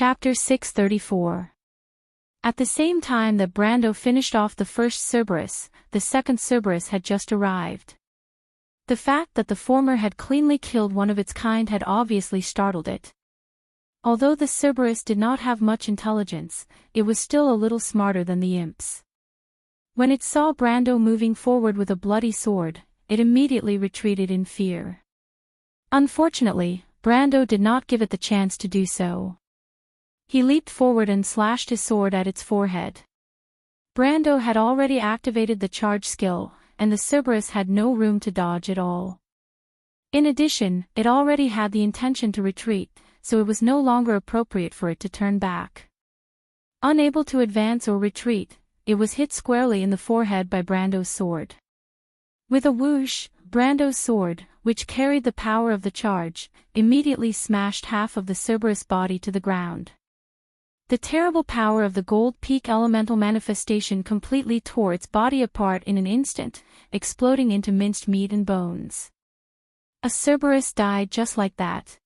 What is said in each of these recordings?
Chapter 634. At the same time that Brando finished off the first Cerberus, the second Cerberus had just arrived. The fact that the former had cleanly killed one of its kind had obviously startled it. Although the Cerberus did not have much intelligence, it was still a little smarter than the imps. When it saw Brando moving forward with a bloody sword, it immediately retreated in fear. Unfortunately, Brando did not give it the chance to do so. He leaped forward and slashed his sword at its forehead. Brando had already activated the charge skill, and the Cerberus had no room to dodge at all. In addition, it already had the intention to retreat, so it was no longer appropriate for it to turn back. Unable to advance or retreat, it was hit squarely in the forehead by Brando's sword. With a whoosh, Brando's sword, which carried the power of the charge, immediately smashed half of the Cerberus body to the ground. The terrible power of the Gold Peak elemental manifestation completely tore its body apart in an instant, exploding into minced meat and bones. A Cerberus died just like that.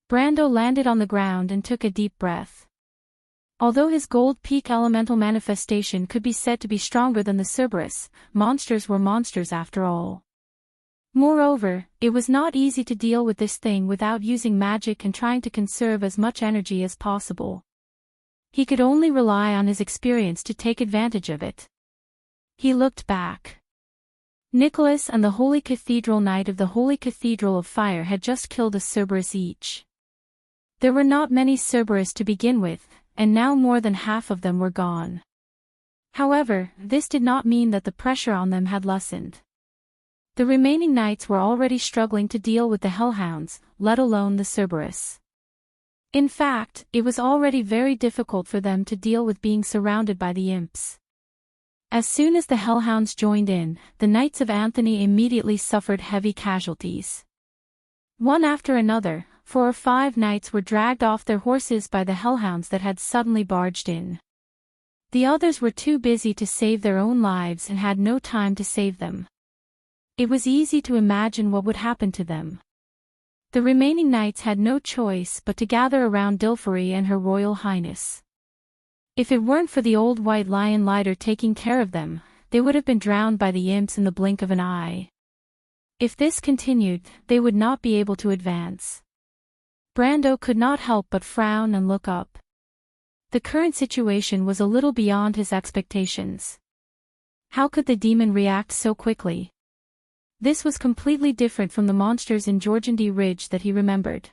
Brando landed on the ground and took a deep breath. Although his Gold Peak elemental manifestation could be said to be stronger than the Cerberus, monsters were monsters after all. Moreover, it was not easy to deal with this thing without using magic and trying to conserve as much energy as possible. He could only rely on his experience to take advantage of it. He looked back. Nicholas and the Holy Cathedral Knight of the Holy Cathedral of Fire had just killed a Cerberus each. There were not many Cerberus to begin with, and now more than half of them were gone. However, this did not mean that the pressure on them had lessened. The remaining knights were already struggling to deal with the Hellhounds, let alone the Cerberus. In fact, it was already very difficult for them to deal with being surrounded by the imps. As soon as the Hellhounds joined in, the Knights of Anthony immediately suffered heavy casualties. One after another, 4 or 5 knights were dragged off their horses by the Hellhounds that had suddenly barged in. The others were too busy to save their own lives and had no time to save them. It was easy to imagine what would happen to them. The remaining knights had no choice but to gather around Dilfari and Her Royal Highness. If it weren't for the old White Lion Lighter taking care of them, they would have been drowned by the imps in the blink of an eye. If this continued, they would not be able to advance. Brando could not help but frown and look up. The current situation was a little beyond his expectations. How could the demon react so quickly? This was completely different from the monsters in Jorgendy Ridge that he remembered.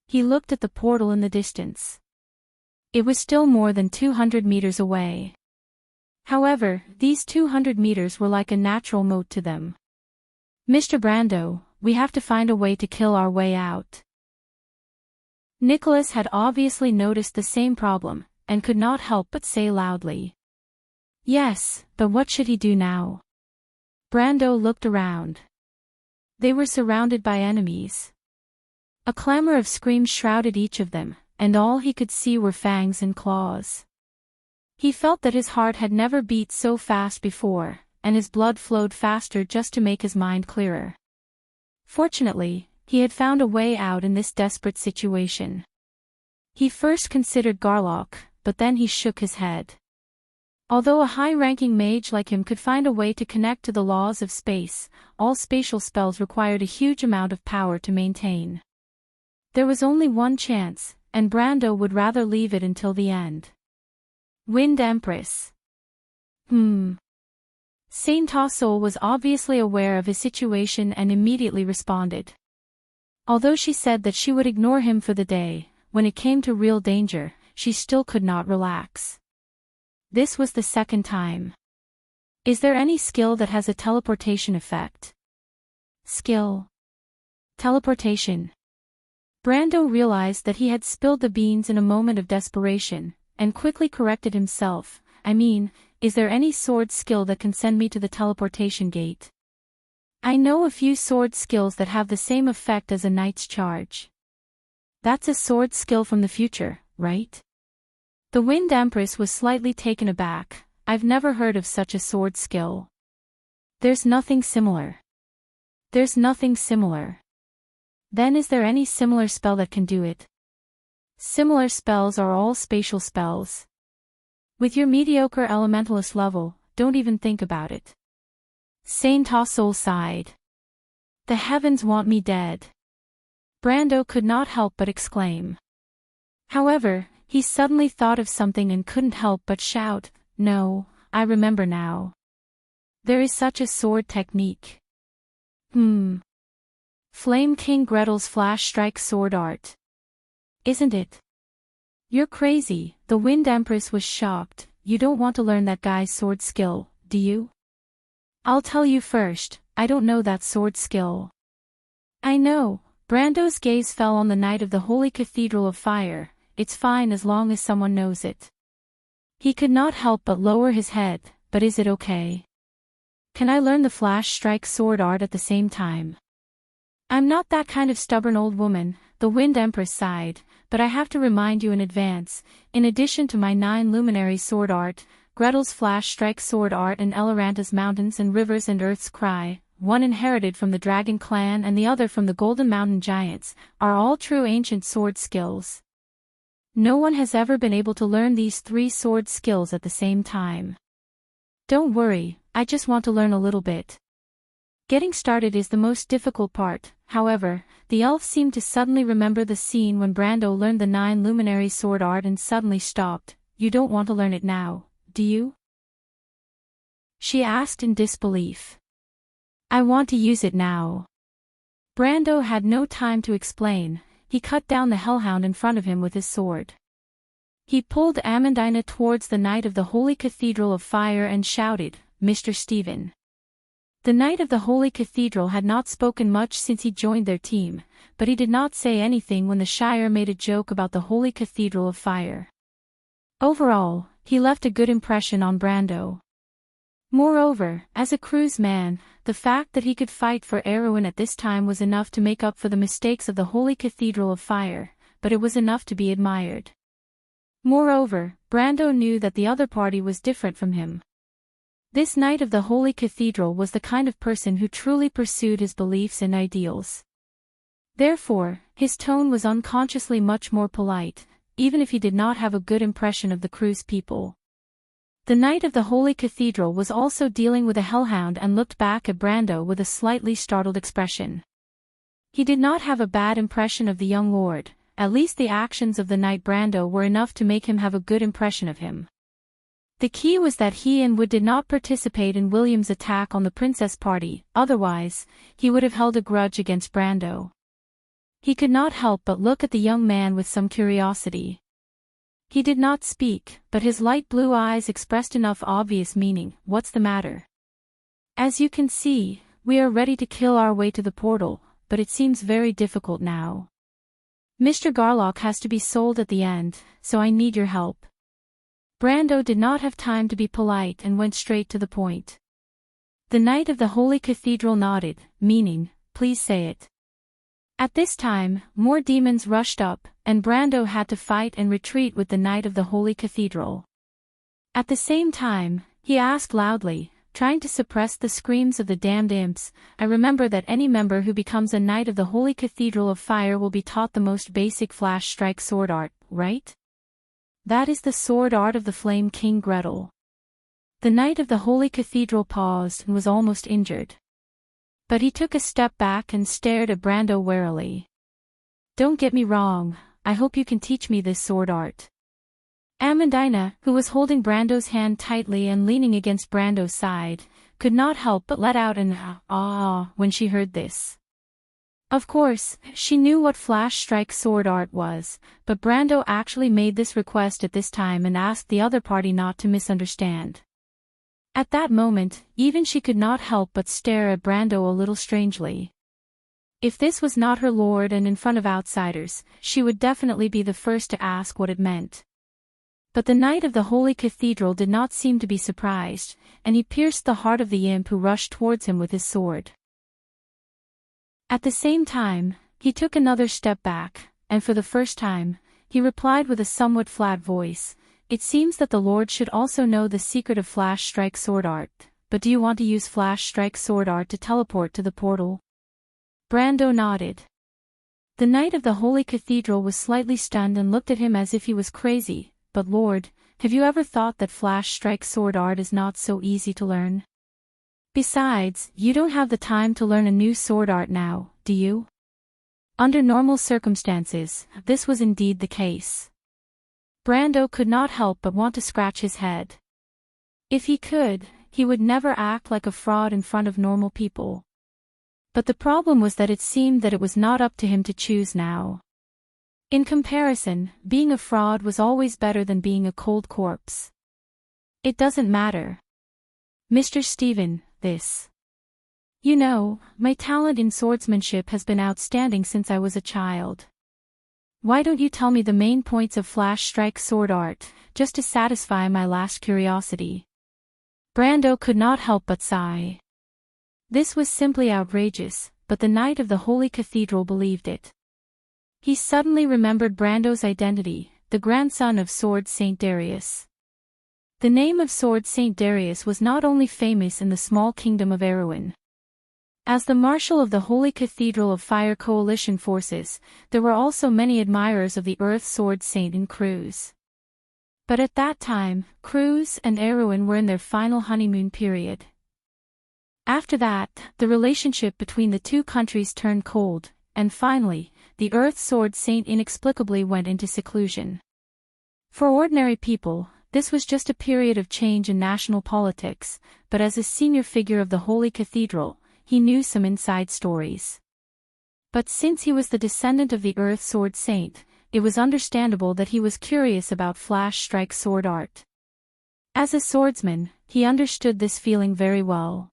He looked at the portal in the distance. It was still more than 200 meters away. However, these 200 meters were like a natural moat to them. Mr. Brando, we have to find a way to kill our way out. Nicholas had obviously noticed the same problem, and could not help but say loudly. Yes, but what should he do now? Brando looked around. They were surrounded by enemies. A clamor of screams shrouded each of them, and all he could see were fangs and claws. He felt that his heart had never beat so fast before, and his blood flowed faster just to make his mind clearer. Fortunately, he had found a way out in this desperate situation. He first considered Garlock, but then he shook his head. Although a high-ranking mage like him could find a way to connect to the laws of space, all spatial spells required a huge amount of power to maintain. There was only one chance, and Brando would rather leave it until the end. Wind Empress. Saint Tassol was obviously aware of his situation and immediately responded. Although she said that she would ignore him for the day, when it came to real danger, she still could not relax. This was the second time. Is there any skill that has a teleportation effect? Skill. Teleportation. Brando realized that he had spilled the beans in a moment of desperation, and quickly corrected himself. Is there any sword skill that can send me to the teleportation gate? I know a few sword skills that have the same effect as a knight's charge. That's a sword skill from the future, right? The Wind Empress was slightly taken aback. I've never heard of such a sword skill. There's nothing similar. There's nothing similar. Then is there any similar spell that can do it? Similar spells are all spatial spells. With your mediocre elementalist level, don't even think about it. Saint Soul sighed. The heavens want me dead. Brando could not help but exclaim. However, he suddenly thought of something and couldn't help but shout, "No, I remember now. There is such a sword technique. Flame King Gretel's flash strike sword art. Isn't it?" "You're crazy," the Wind Empress was shocked. "You don't want to learn that guy's sword skill, do you?" "I'll tell you first, I don't know that sword skill." "I know." Brando's gaze fell on the Knight of the Holy Cathedral of Fire. "It's fine as long as someone knows it." He could not help but lower his head. "But is it okay? Can I learn the flash strike sword art at the same time?" "I'm not that kind of stubborn old woman," the Wind Empress sighed, "but I have to remind you in advance, in addition to my 9 luminary sword art, Gretel's flash strike sword art and Eleranta's mountains and rivers and Earth's cry, one inherited from the Dragon clan and the other from the Golden Mountain Giants, are all true ancient sword skills. No one has ever been able to learn these 3 sword skills at the same time. Don't worry, I just want to learn a little bit. Getting started is the most difficult part." However, the elf seemed to suddenly remember the scene when Brando learned the 9 luminary sword art and suddenly stopped. "You don't want to learn it now, do you?" she asked in disbelief. "I want to use it now." Brando had no time to explain. He cut down the hellhound in front of him with his sword. He pulled Amandina towards the Knight of the Holy Cathedral of Fire and shouted, "Mr. Stephen." The Knight of the Holy Cathedral had not spoken much since he joined their team, but he did not say anything when the Shire made a joke about the Holy Cathedral of Fire. Overall, he left a good impression on Brando. Moreover, as a cruise man, the fact that he could fight for Erewhon at this time was enough to make up for the mistakes of the Holy Cathedral of Fire, but it was enough to be admired. Moreover, Brando knew that the other party was different from him. This Knight of the Holy Cathedral was the kind of person who truly pursued his beliefs and ideals. Therefore, his tone was unconsciously much more polite, even if he did not have a good impression of the cruise people. The Knight of the Holy Cathedral was also dealing with a hellhound and looked back at Brando with a slightly startled expression. He did not have a bad impression of the young lord, at least the actions of the Knight Brando were enough to make him have a good impression of him. The key was that he and Wood did not participate in William's attack on the princess party, otherwise, he would have held a grudge against Brando. He could not help but look at the young man with some curiosity. He did not speak, but his light blue eyes expressed enough obvious meaning. "What's the matter?" "As you can see, we are ready to kill our way to the portal, but it seems very difficult now. Mr. Garlock has to be sold at the end, so I need your help." Brando did not have time to be polite and went straight to the point. The Knight of the Holy Cathedral nodded, meaning, "Please say it." At this time, more demons rushed up, and Brando had to fight and retreat with the Knight of the Holy Cathedral. At the same time, he asked loudly, trying to suppress the screams of the damned imps, "I remember that any member who becomes a Knight of the Holy Cathedral of Fire will be taught the most basic flash strike sword art, right? That is the sword art of the Flame King Gretel." The Knight of the Holy Cathedral paused and was almost injured. But he took a step back and stared at Brando warily. "Don't get me wrong, I hope you can teach me this sword art." Amandina, who was holding Brando's hand tightly and leaning against Brando's side, could not help but let out an ah when she heard this. Of course, she knew what flash strike sword art was, but Brando actually made this request at this time and asked the other party not to misunderstand. At that moment, even she could not help but stare at Brando a little strangely. If this was not her lord and in front of outsiders, she would definitely be the first to ask what it meant. But the Knight of the Holy Cathedral did not seem to be surprised, and he pierced the heart of the imp who rushed towards him with his sword. At the same time, he took another step back, and for the first time, he replied with a somewhat flat voice, "It seems that the Lord should also know the secret of flash strike sword art, but do you want to use flash strike sword art to teleport to the portal?" Brando nodded. The knight of the Holy Cathedral was slightly stunned and looked at him as if he was crazy. But Lord, have you ever thought that flash strike sword art is not so easy to learn? Besides, you don't have the time to learn a new sword art now, do you? Under normal circumstances, this was indeed the case. Brando could not help but want to scratch his head. If he could, he would never act like a fraud in front of normal people. But the problem was that it seemed that it was not up to him to choose now. In comparison, being a fraud was always better than being a cold corpse. It doesn't matter. Mr. Stephen, this. You know, my talent in swordsmanship has been outstanding since I was a child. Why don't you tell me the main points of flash strike sword art, just to satisfy my last curiosity? Brando could not help but sigh. This was simply outrageous, but the knight of the Holy Cathedral believed it. He suddenly remembered Brando's identity, the grandson of Sword Saint Darius. The name of Sword Saint Darius was not only famous in the small kingdom of Erewhon. As the Marshal of the Holy Cathedral of Fire Coalition forces, there were also many admirers of the Earth Sword Saint in Cruz. But at that time, Cruz and Erewhon were in their final honeymoon period. After that, the relationship between the two countries turned cold, and finally, the Earth Sword Saint inexplicably went into seclusion. For ordinary people, this was just a period of change in national politics, but as a senior figure of the Holy Cathedral, he knew some inside stories. But since he was the descendant of the Earth Sword Saint, it was understandable that he was curious about flash strike sword art. As a swordsman, he understood this feeling very well.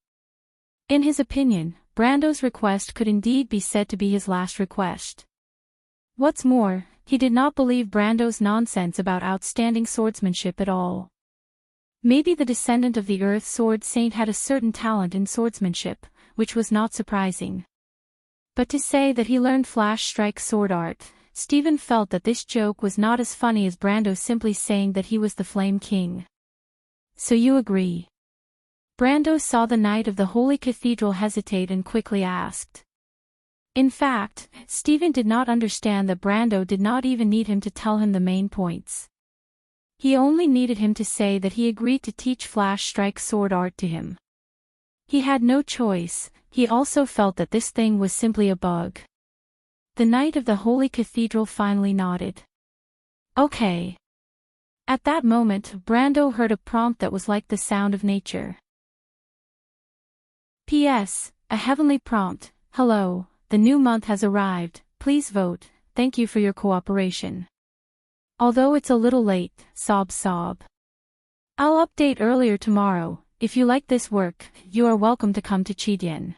In his opinion, Brando's request could indeed be said to be his last request. What's more, he did not believe Brando's nonsense about outstanding swordsmanship at all. Maybe the descendant of the Earth Sword Saint had a certain talent in swordsmanship, which was not surprising. But to say that he learned flash strike sword art, Stephen felt that this joke was not as funny as Brando simply saying that he was the Flame King. So you agree? Brando saw the knight of the Holy Cathedral hesitate and quickly asked. In fact, Stephen did not understand that Brando did not even need him to tell him the main points. He only needed him to say that he agreed to teach flash strike sword art to him. He had no choice. He also felt that this thing was simply a bug. The knight of the Holy Cathedral finally nodded. Okay. At that moment, Brando heard a prompt that was like the sound of nature. P.S. A heavenly prompt. Hello, the new month has arrived, please vote, thank you for your cooperation. Although it's a little late, sob sob. I'll update earlier tomorrow. If you like this work, you are welcome to come to Chidien.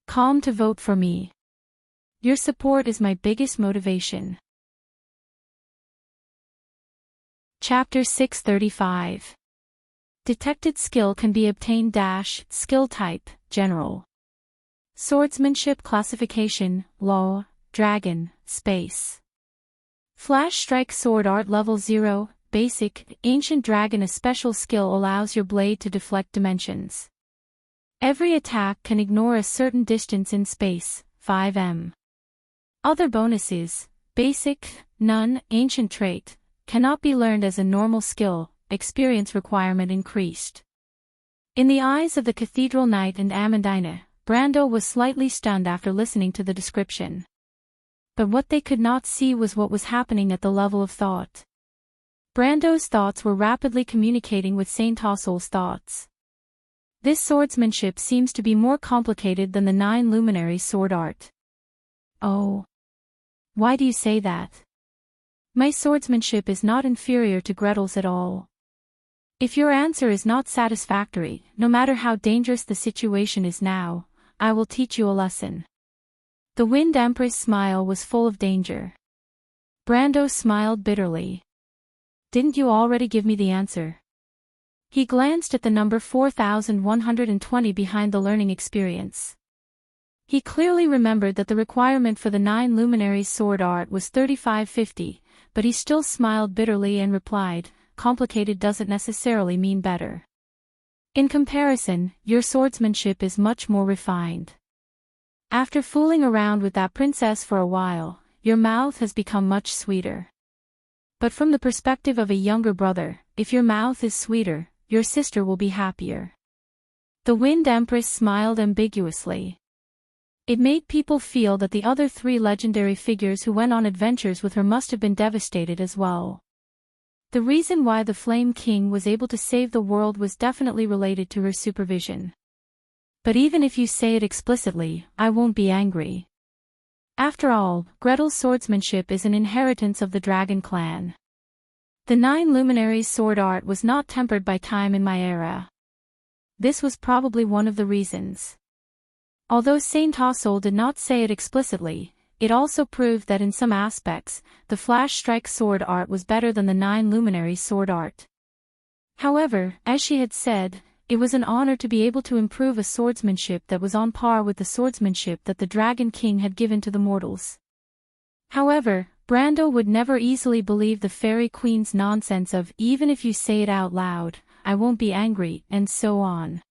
Calm to vote for me. Your support is my biggest motivation. Chapter 635. Detected skill can be obtained - skill type, general. Swordsmanship classification, law, dragon, space. Flash strike sword art level 0, basic, ancient dragon. A special skill allows your blade to deflect dimensions. Every attack can ignore a certain distance in space, 5 m. Other bonuses, basic, none, ancient trait, cannot be learned as a normal skill, experience requirement increased. In the eyes of the Cathedral Knight and Amandina, Brando was slightly stunned after listening to the description. But what they could not see was what was happening at the level of thought. Brando's thoughts were rapidly communicating with Saint Tossol's thoughts. This swordsmanship seems to be more complicated than the 9 luminaries sword art. Oh. Why do you say that? My swordsmanship is not inferior to Gretel's at all. If your answer is not satisfactory, no matter how dangerous the situation is now, I will teach you a lesson. The Wind Empress' smile was full of danger. Brando smiled bitterly. Didn't you already give me the answer? He glanced at the number 4120 behind the learning experience. He clearly remembered that the requirement for the 9 luminaries sword art was 3550, but he still smiled bitterly and replied, complicated doesn't necessarily mean better. In comparison, your swordsmanship is much more refined. After fooling around with that princess for a while, your mouth has become much sweeter. But from the perspective of a younger brother, if your mouth is sweeter, your sister will be happier. The Wind Empress smiled ambiguously. It made people feel that the other 3 legendary figures who went on adventures with her must have been devastated as well. The reason why the Flame King was able to save the world was definitely related to her supervision. But even if you say it explicitly, I won't be angry. After all, Gretel's swordsmanship is an inheritance of the Dragon Clan. The 9 Luminaries' sword art was not tempered by time in my era. This was probably one of the reasons. Although Saint Hassel did not say it explicitly, it also proved that in some aspects, the Flash Strike sword art was better than the 9 Luminaries' sword art. However, as she had said, it was an honor to be able to improve a swordsmanship that was on par with the swordsmanship that the Dragon King had given to the mortals. However, Brando would never easily believe the Fairy Queen's nonsense of even if you say it out loud, I won't be angry, and so on.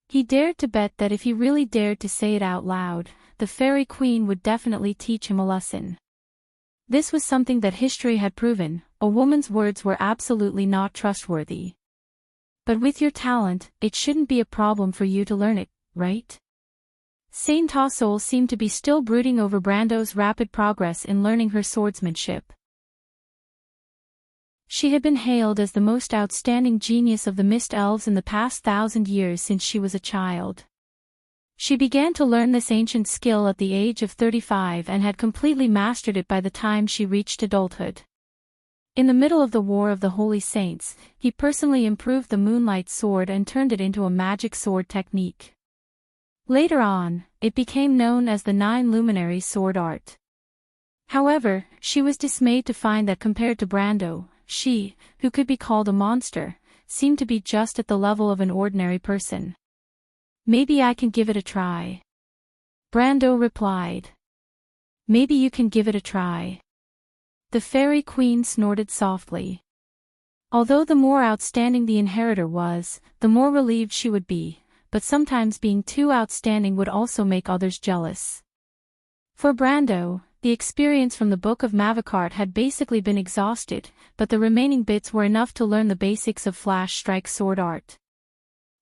He dared to bet that if he really dared to say it out loud, the Fairy Queen would definitely teach him a lesson. This was something that history had proven, a woman's words were absolutely not trustworthy. But with your talent, it shouldn't be a problem for you to learn it, right? Saint Hassel seemed to be still brooding over Brando's rapid progress in learning her swordsmanship. She had been hailed as the most outstanding genius of the Mist Elves in the past 1,000 years since she was a child. She began to learn this ancient skill at the age of 35 and had completely mastered it by the time she reached adulthood. In the middle of the War of the Holy Saints, he personally improved the Moonlight Sword and turned it into a magic sword technique. Later on, it became known as the 9 Luminaries sword art. However, she was dismayed to find that compared to Brando, she, who could be called a monster, seemed to be just at the level of an ordinary person. Maybe I can give it a try. Brando replied. Maybe you can give it a try. The Fairy Queen snorted softly. Although the more outstanding the inheritor was, the more relieved she would be, but sometimes being too outstanding would also make others jealous. For Brando, the experience from the Book of Mavacart had basically been exhausted, but the remaining bits were enough to learn the basics of Flash Strike sword art.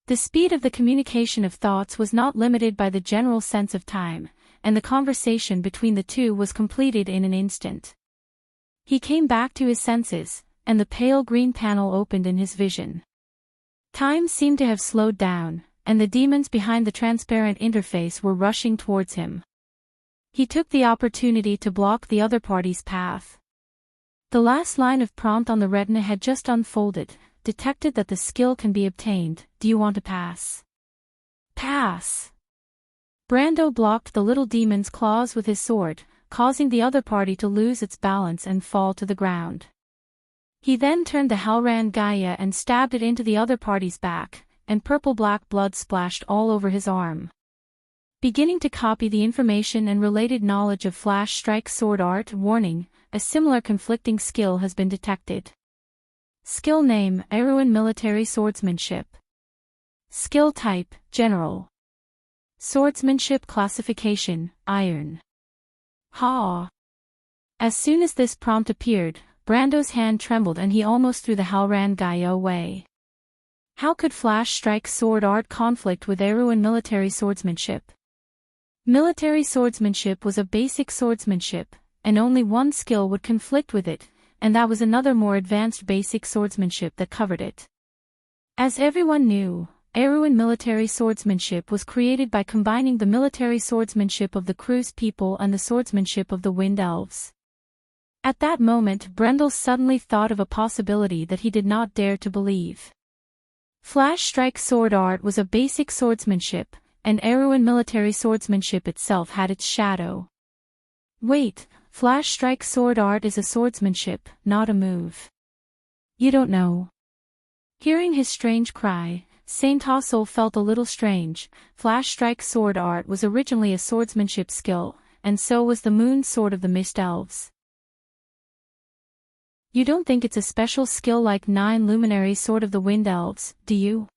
The speed of the communication of thoughts was not limited by the general sense of time, and the conversation between the two was completed in an instant. He came back to his senses, and the pale green panel opened in his vision. Time seemed to have slowed down, and the demons behind the transparent interface were rushing towards him. He took the opportunity to block the other party's path. The last line of prompt on the retina had just unfolded, detected that the skill can be obtained, do you want to pass? Pass! Brando blocked the little demon's claws with his sword, causing the other party to lose its balance and fall to the ground. He then turned the Halran Gaia and stabbed it into the other party's back, and purple-black blood splashed all over his arm. Beginning to copy the information and related knowledge of Flash Strike sword art, warning, a similar conflicting skill has been detected. Skill name, Eruin Military Swordsmanship. Skill type, General. Swordsmanship classification, Iron. Ha! As soon as this prompt appeared, Brando's hand trembled and he almost threw the Halran Gaia away. How could Flash Strike sword art conflict with Eruin military swordsmanship? Military swordsmanship was a basic swordsmanship, and only one skill would conflict with it, and that was another more advanced basic swordsmanship that covered it. As everyone knew, Eruin military swordsmanship was created by combining the military swordsmanship of the Cruz people and the swordsmanship of the Wind Elves. At that moment, Brendel suddenly thought of a possibility that he did not dare to believe. Flash Strike sword art was a basic swordsmanship, and Eruin military swordsmanship itself had its shadow. Wait, Flash Strike sword art is a swordsmanship, not a move. You don't know. Hearing his strange cry, Saint Hassel felt a little strange. Flash Strike sword art was originally a swordsmanship skill, and so was the Moon Sword of the Mist Elves. You don't think it's a special skill like 9 Luminary Sword of the Wind Elves, do you?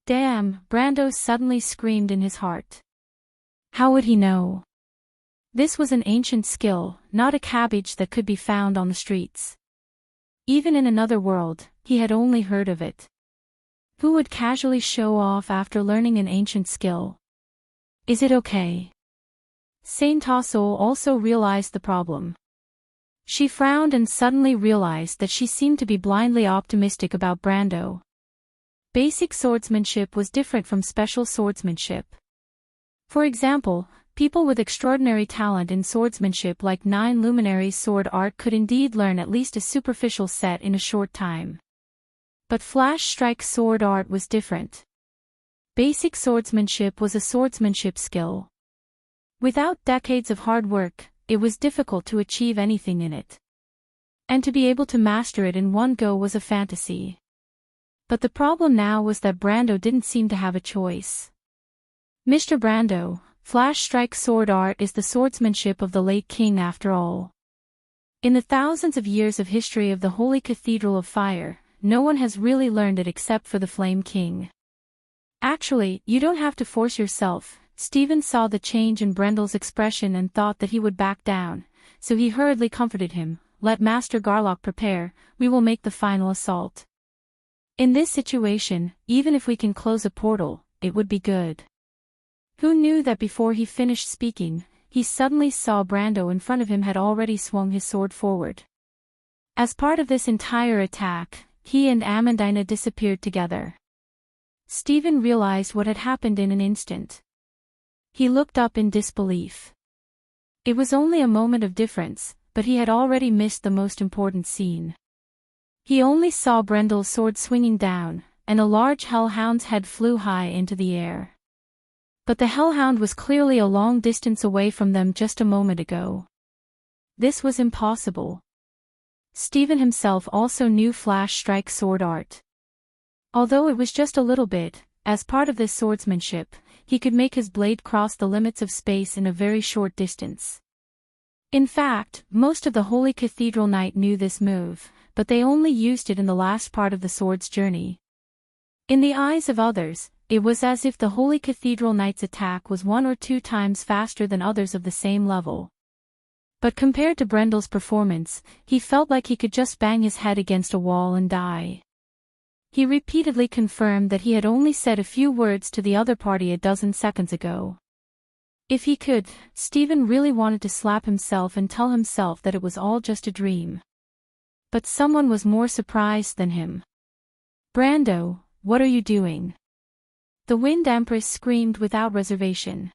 Damn, Brando suddenly screamed in his heart. How would he know? This was an ancient skill, not a cabbage that could be found on the streets. Even in another world, he had only heard of it. Who would casually show off after learning an ancient skill? Is it okay? Saint Tassol also realized the problem. She frowned and suddenly realized that she seemed to be blindly optimistic about Brando. Basic swordsmanship was different from special swordsmanship. For example, people with extraordinary talent in swordsmanship like 9 luminaries sword art could indeed learn at least a superficial set in a short time. But flash strike sword art was different. Basic swordsmanship was a swordsmanship skill. Without decades of hard work, it was difficult to achieve anything in it. And to be able to master it in one go was a fantasy. But the problem now was that Brando didn't seem to have a choice. Mr. Brando, flash strike sword art is the swordsmanship of the late king after all. In the thousands of years of history of the Holy Cathedral of Fire, no one has really learned it except for the Flame King. Actually, you don't have to force yourself. Stephen saw the change in Brendel's expression and thought that he would back down, so he hurriedly comforted him. Let Master Garlock prepare, we will make the final assault. In this situation, even if we can close a portal, it would be good. Who knew that before he finished speaking, he suddenly saw Brando in front of him had already swung his sword forward. As part of this entire attack, he and Amandina disappeared together. Stephen realized what had happened in an instant. He looked up in disbelief. It was only a moment of difference, but he had already missed the most important scene. He only saw Brendel's sword swinging down, and a large hellhound's head flew high into the air. But the hellhound was clearly a long distance away from them just a moment ago. This was impossible. Stephen himself also knew flash strike sword art. Although it was just a little bit, as part of this swordsmanship, he could make his blade cross the limits of space in a very short distance. In fact, most of the Holy Cathedral Knight knew this move, but they only used it in the last part of the sword's journey. In the eyes of others, it was as if the Holy Cathedral Knight's attack was 1 or 2 times faster than others of the same level. But compared to Brendel's performance, he felt like he could just bang his head against a wall and die. He repeatedly confirmed that he had only said a few words to the other party a dozen seconds ago. If he could, Stephen really wanted to slap himself and tell himself that it was all just a dream. But someone was more surprised than him. Brando, what are you doing? The Wind Empress screamed without reservation.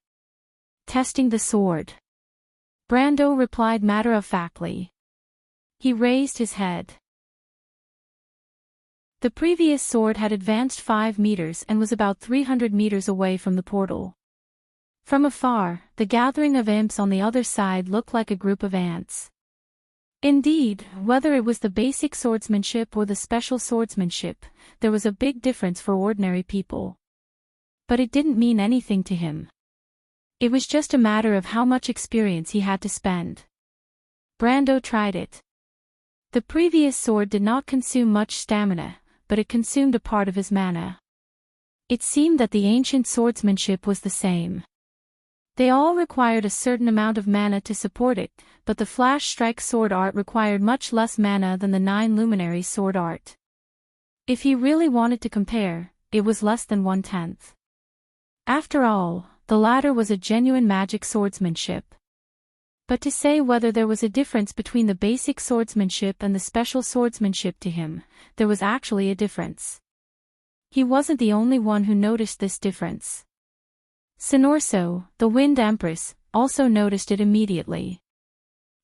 Testing the sword. Brando replied matter-of-factly. He raised his head. The previous sword had advanced 5 meters and was about 300 meters away from the portal. From afar, the gathering of imps on the other side looked like a group of ants. Indeed, whether it was the basic swordsmanship or the special swordsmanship, there was a big difference for ordinary people. But it didn't mean anything to him. It was just a matter of how much experience he had to spend. Brando tried it. The previous sword did not consume much stamina, but it consumed a part of his mana. It seemed that the ancient swordsmanship was the same. They all required a certain amount of mana to support it, but the flash strike sword art required much less mana than the 9 luminary sword art. If he really wanted to compare, it was less than 1/10. After all, the latter was a genuine magic swordsmanship. But to say whether there was a difference between the basic swordsmanship and the special swordsmanship to him, there was actually a difference. He wasn't the only one who noticed this difference. Sinorso, the Wind Empress, also noticed it immediately.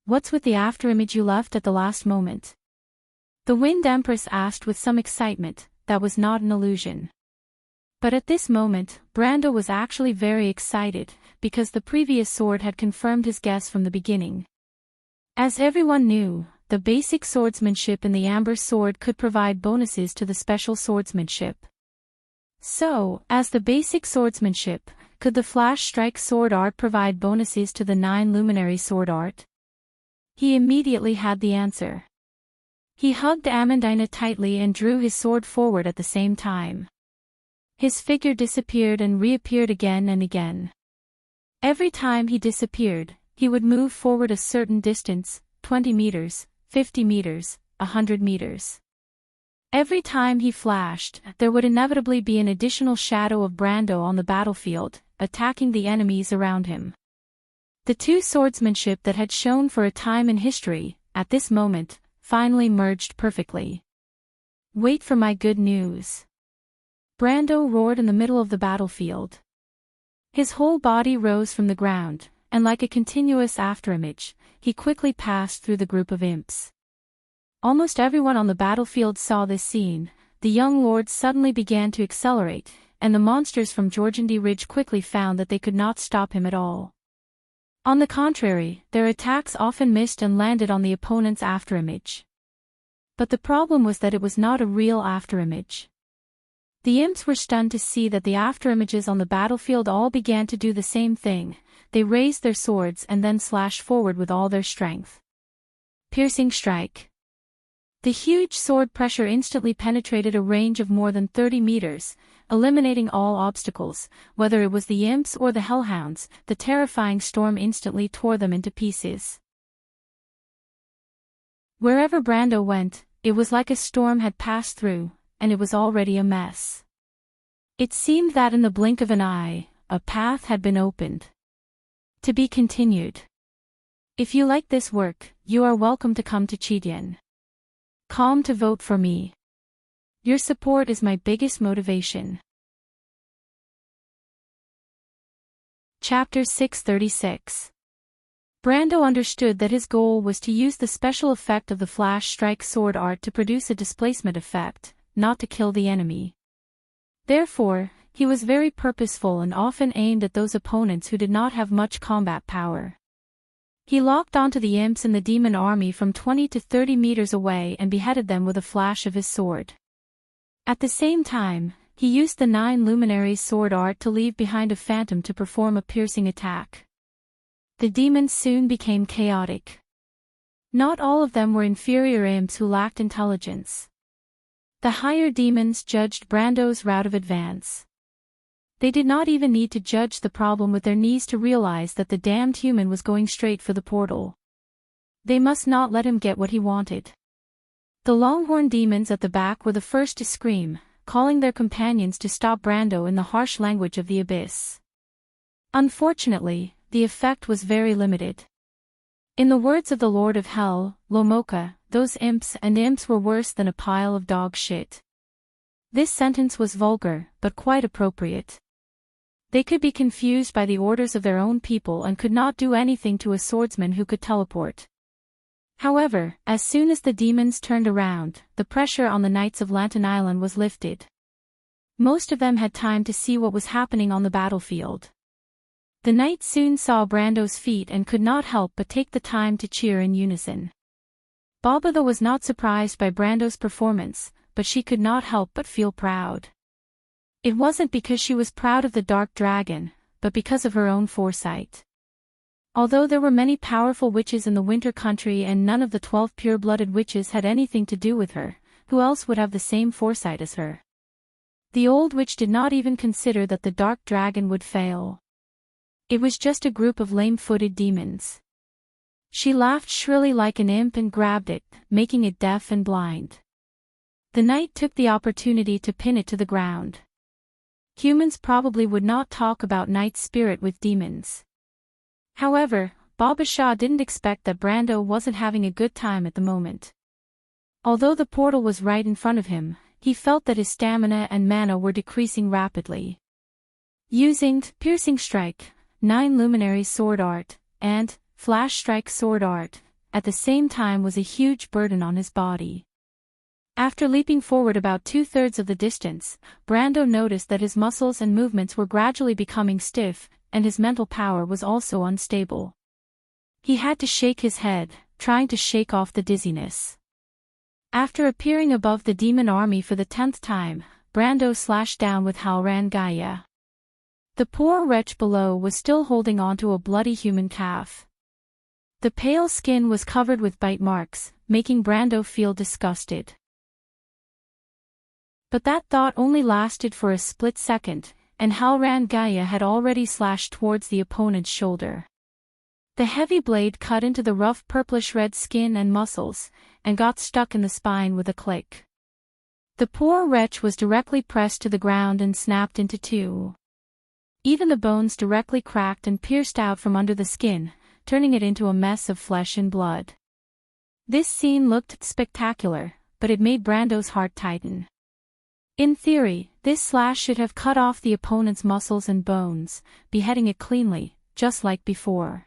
What's with the afterimage you left at the last moment? The Wind Empress asked with some excitement, that was not an illusion. But at this moment, Brando was actually very excited, because the previous sword had confirmed his guess from the beginning. As everyone knew, the basic swordsmanship in the amber sword could provide bonuses to the special swordsmanship. So, as the basic swordsmanship, could the flash strike sword art provide bonuses to the 9 luminary sword art? He immediately had the answer. He hugged Amandina tightly and drew his sword forward at the same time. His figure disappeared and reappeared again and again. Every time he disappeared, he would move forward a certain distance, 20 meters, 50 meters, 100 meters. Every time he flashed, there would inevitably be an additional shadow of Brando on the battlefield, attacking the enemies around him. The two swordsmanship that had shown for a time in history, at this moment, finally merged perfectly. "Wait for my good news," Brando roared in the middle of the battlefield. His whole body rose from the ground, and like a continuous afterimage, he quickly passed through the group of imps. Almost everyone on the battlefield saw this scene. The young lord suddenly began to accelerate, and the monsters from Jorgandi Ridge quickly found that they could not stop him at all. On the contrary, their attacks often missed and landed on the opponent's afterimage. But the problem was that it was not a real afterimage. The imps were stunned to see that the afterimages on the battlefield all began to do the same thing. They raised their swords and then slashed forward with all their strength. Piercing strike. The huge sword pressure instantly penetrated a range of more than 30 meters, eliminating all obstacles, whether it was the imps or the hellhounds. The terrifying storm instantly tore them into pieces. Wherever Brando went, it was like a storm had passed through, and it was already a mess. It seemed that in the blink of an eye, a path had been opened. To be continued. If you like this work, you are welcome to come to Chidien.com to vote for me. Your support is my biggest motivation. Chapter 636. Brando understood that his goal was to use the special effect of the flash strike sword art to produce a displacement effect, not to kill the enemy. Therefore, he was very purposeful and often aimed at those opponents who did not have much combat power. He locked onto the imps in the demon army from 20 to 30 meters away and beheaded them with a flash of his sword. At the same time, he used the 9 luminaries sword art to leave behind a phantom to perform a piercing attack. The demons soon became chaotic. Not all of them were inferior imps who lacked intelligence. The higher demons judged Brando's route of advance. They did not even need to judge the problem with their knees to realize that the damned human was going straight for the portal. They must not let him get what he wanted. The longhorn demons at the back were the first to scream, calling their companions to stop Brando in the harsh language of the abyss. Unfortunately, the effect was very limited. In the words of the Lord of Hell, Lomoka, those imps were worse than a pile of dog shit. This sentence was vulgar, but quite appropriate. They could be confused by the orders of their own people and could not do anything to a swordsman who could teleport. However, as soon as the demons turned around, the pressure on the knights of Lantern Island was lifted. Most of them had time to see what was happening on the battlefield. The knights soon saw Brando's feat and could not help but take the time to cheer in unison. Baba was not surprised by Brando's performance, but she could not help but feel proud. It wasn't because she was proud of the Dark Dragon, but because of her own foresight. Although there were many powerful witches in the Winter Country and none of the 12 pure-blooded witches had anything to do with her, who else would have the same foresight as her? The old witch did not even consider that the Dark Dragon would fail. It was just a group of lame-footed demons. She laughed shrilly like an imp and grabbed it, making it deaf and blind. The knight took the opportunity to pin it to the ground. Humans probably would not talk about knight's spirit with demons. However, Baba Shah didn't expect that Brando wasn't having a good time at the moment. Although the portal was right in front of him, he felt that his stamina and mana were decreasing rapidly. Using Piercing Strike, 9 Luminary Sword Art, and Flash Strike Sword Art, at the same time was a huge burden on his body. After leaping forward about 2/3 of the distance, Brando noticed that his muscles and movements were gradually becoming stiff, and his mental power was also unstable. He had to shake his head, trying to shake off the dizziness. After appearing above the demon army for the 10th time, Brando slashed down with Halran Gaia. The poor wretch below was still holding onto a bloody human calf. The pale skin was covered with bite marks, making Brando feel disgusted. But that thought only lasted for a split second, and Halran Gaia had already slashed towards the opponent's shoulder. The heavy blade cut into the rough purplish-red skin and muscles, and got stuck in the spine with a click. The poor wretch was directly pressed to the ground and snapped into two. Even the bones directly cracked and pierced out from under the skin, turning it into a mess of flesh and blood. This scene looked spectacular, but it made Brando's heart tighten. In theory, this slash should have cut off the opponent's muscles and bones, beheading it cleanly, just like before.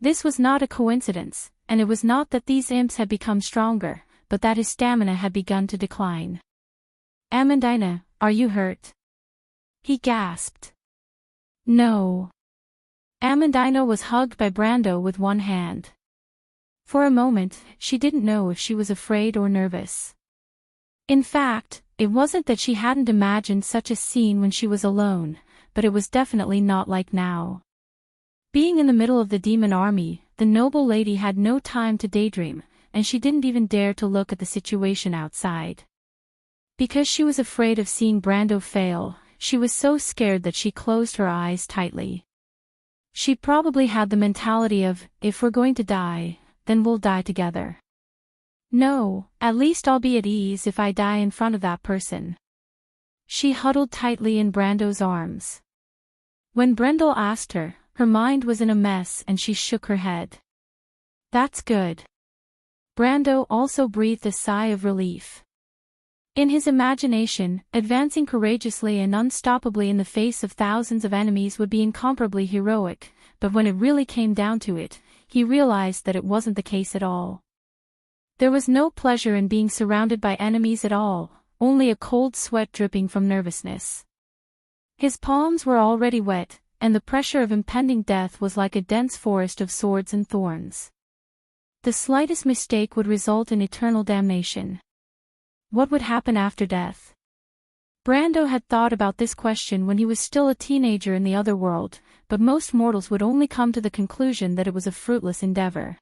This was not a coincidence, and it was not that these imps had become stronger, but that his stamina had begun to decline. "Amandina, are you hurt?" he gasped. "No." Amandina was hugged by Brando with one hand. For a moment, she didn't know if she was afraid or nervous. In fact, it wasn't that she hadn't imagined such a scene when she was alone, but it was definitely not like now. Being in the middle of the demon army, the noble lady had no time to daydream, and she didn't even dare to look at the situation outside. Because she was afraid of seeing Brando fail, she was so scared that she closed her eyes tightly. She probably had the mentality of, if we're going to die, then we'll die together. No, at least I'll be at ease if I die in front of that person. She huddled tightly in Brando's arms. When Brendel asked her, her mind was in a mess and she shook her head. "That's good." Brando also breathed a sigh of relief. In his imagination, advancing courageously and unstoppably in the face of thousands of enemies would be incomparably heroic, but when it really came down to it, he realized that it wasn't the case at all. There was no pleasure in being surrounded by enemies at all, only a cold sweat dripping from nervousness. His palms were already wet, and the pressure of impending death was like a dense forest of swords and thorns. The slightest mistake would result in eternal damnation. What would happen after death? Brando had thought about this question when he was still a teenager in the other world, but most mortals would only come to the conclusion that it was a fruitless endeavor.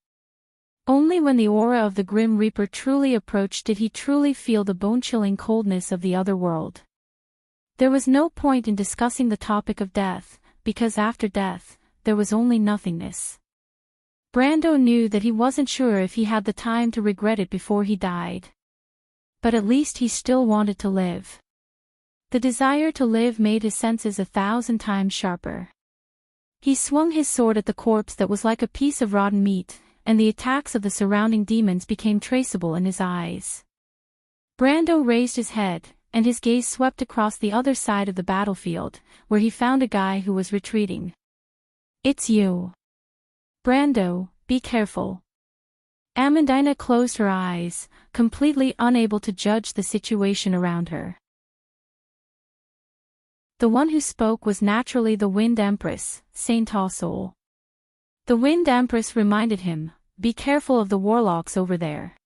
Only when the aura of the Grim Reaper truly approached did he truly feel the bone-chilling coldness of the other world. There was no point in discussing the topic of death, because after death, there was only nothingness. Brando knew that he wasn't sure if he had the time to regret it before he died. But at least he still wanted to live. The desire to live made his senses 1,000 times sharper. He swung his sword at the corpse that was like a piece of rotten meat, and the attacks of the surrounding demons became traceable in his eyes. Brando raised his head, and his gaze swept across the other side of the battlefield, where he found a guy who was retreating. "It's you. Brando, be careful." Amandina closed her eyes, completely unable to judge the situation around her. The one who spoke was naturally the Wind Empress, Saint Tassol. The Wind Empress reminded him, "Be careful of the warlocks over there."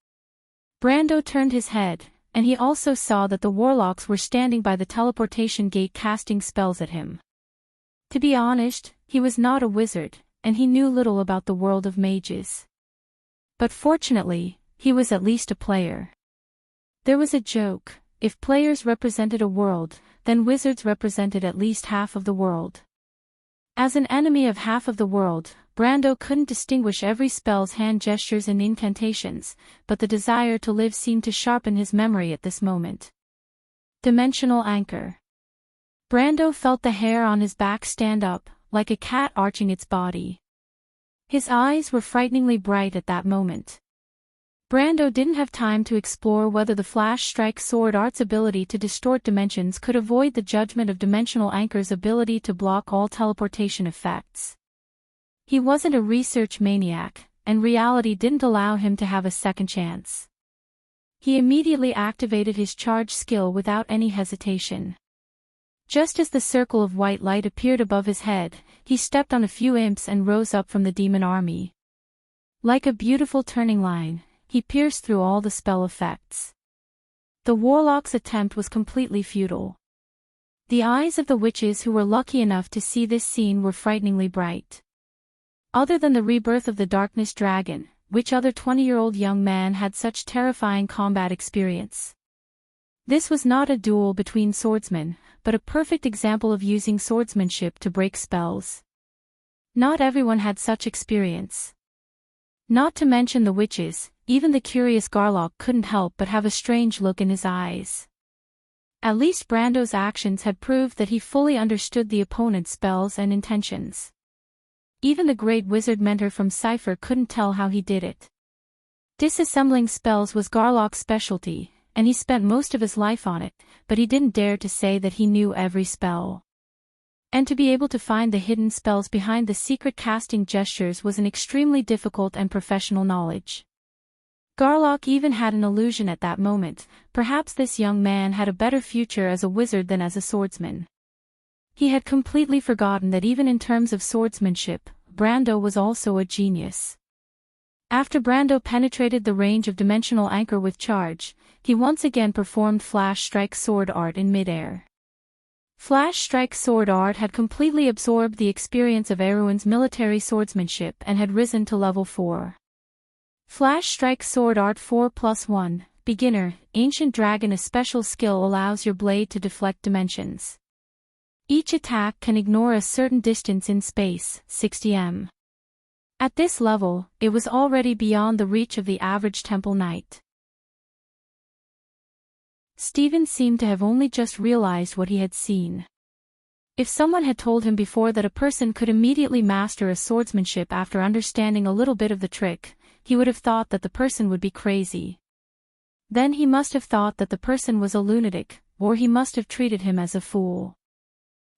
Brando turned his head, and he also saw that the warlocks were standing by the teleportation gate casting spells at him. To be honest, he was not a wizard, and he knew little about the world of mages. But fortunately, he was at least a player. There was a joke: if players represented a world, then wizards represented at least half of the world. As an enemy of half of the world, Brando couldn't distinguish every spell's hand gestures and incantations, but the desire to live seemed to sharpen his memory at this moment. Dimensional anchor. Brando felt the hair on his back stand up, like a cat arching its body. His eyes were frighteningly bright at that moment. Brando didn't have time to explore whether the Flash Strike Sword Art's ability to distort dimensions could avoid the judgment of Dimensional Anchor's ability to block all teleportation effects. He wasn't a research maniac, and reality didn't allow him to have a second chance. He immediately activated his charge skill without any hesitation. Just as the circle of white light appeared above his head, he stepped on a few imps and rose up from the demon army. Like a beautiful turning line, he pierced through all the spell effects. The warlock's attempt was completely futile. The eyes of the witches who were lucky enough to see this scene were frighteningly bright. Other than the rebirth of the Darkness Dragon, which other 20-year-old young man had such terrifying combat experience? This was not a duel between swordsmen, but a perfect example of using swordsmanship to break spells. Not everyone had such experience. Not to mention the witches, even the curious Garlock couldn't help but have a strange look in his eyes. At least Brando's actions had proved that he fully understood the opponent's spells and intentions. Even the great wizard mentor from Cypher couldn't tell how he did it. Disassembling spells was Garlock's specialty, and he spent most of his life on it, but he didn't dare to say that he knew every spell. And to be able to find the hidden spells behind the secret casting gestures was an extremely difficult and professional knowledge. Garlock even had an illusion at that moment. Perhaps this young man had a better future as a wizard than as a swordsman. He had completely forgotten that even in terms of swordsmanship, Brando was also a genius. After Brando penetrated the range of Dimensional Anchor with charge, he once again performed Flash Strike Sword Art in midair. Flash Strike Sword Art had completely absorbed the experience of Erwin's military swordsmanship and had risen to level 4. Flash Strike Sword Art 4+1, Beginner, Ancient Dragon. A special skill allows your blade to deflect dimensions. Each attack can ignore a certain distance in space, 60 m. At this level, it was already beyond the reach of the average Temple Knight. Stephen seemed to have only just realized what he had seen. If someone had told him before that a person could immediately master a swordsmanship after understanding a little bit of the trick, he would have thought that the person would be crazy. Then he must have thought that the person was a lunatic, or he must have treated him as a fool.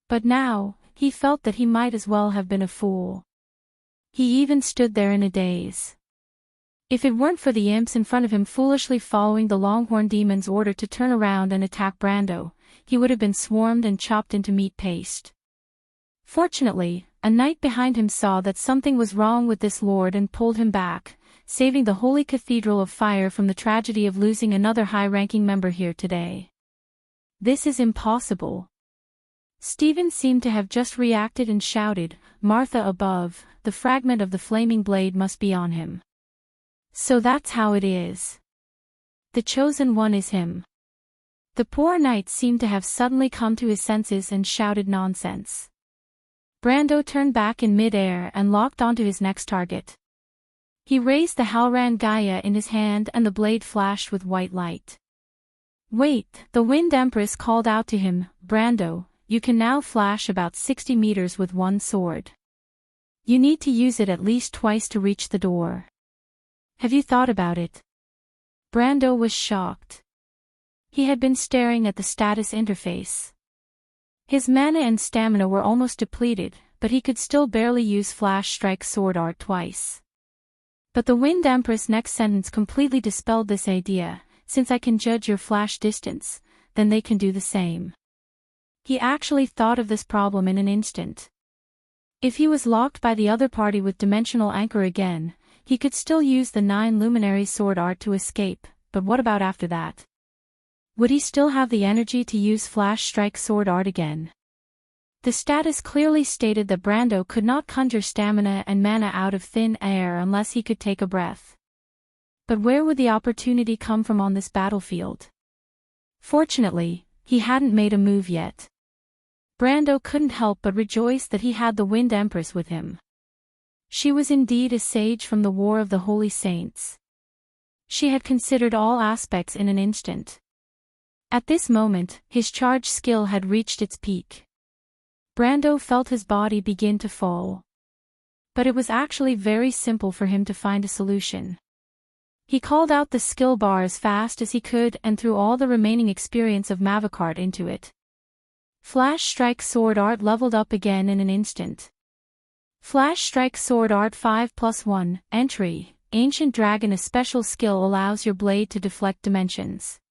But now, he felt that he might as well have been a fool. He even stood there in a daze. If it weren't for the imps in front of him foolishly following the Longhorn Demon's order to turn around and attack Brando, he would have been swarmed and chopped into meat paste. Fortunately, a knight behind him saw that something was wrong with this lord and pulled him back, saving the Holy Cathedral of Fire from the tragedy of losing another high-ranking member here today. This is impossible. Stephen seemed to have just reacted and shouted, "Martha above, the fragment of the flaming blade must be on him." So that's how it is. The chosen one is him. The poor knight seemed to have suddenly come to his senses and shouted nonsense. Brando turned back in mid-air and locked onto his next target. He raised the Halran Gaia in his hand and the blade flashed with white light. "Wait," the Wind Empress called out to him, "Brando, you can now flash about 60 meters with one sword. You need to use it at least twice to reach the door. Have you thought about it?" Brando was shocked. He had been staring at the status interface. His mana and stamina were almost depleted, but he could still barely use Flash Strike Sword Art twice. But the Wind Empress' next sentence completely dispelled this idea. "Since I can judge your flash distance, then they can do the same." He actually thought of this problem in an instant. If he was locked by the other party with Dimensional Anchor again, he could still use the 9 Luminary Sword Art to escape, but what about after that? Would he still have the energy to use Flash Strike Sword Art again? The status clearly stated that Brando could not conjure stamina and mana out of thin air unless he could take a breath. But where would the opportunity come from on this battlefield? Fortunately, he hadn't made a move yet. Brando couldn't help but rejoice that he had the Wind Empress with him. She was indeed a sage from the War of the Holy Saints. She had considered all aspects in an instant. At this moment, his charge skill had reached its peak. Brando felt his body begin to fall. But it was actually very simple for him to find a solution. He called out the skill bar as fast as he could and threw all the remaining experience of Mavacart into it. Flash Strike Sword Art leveled up again in an instant. Flash Strike Sword Art 5+1, Entry, Ancient Dragon. A special skill allows your blade to deflect dimensions.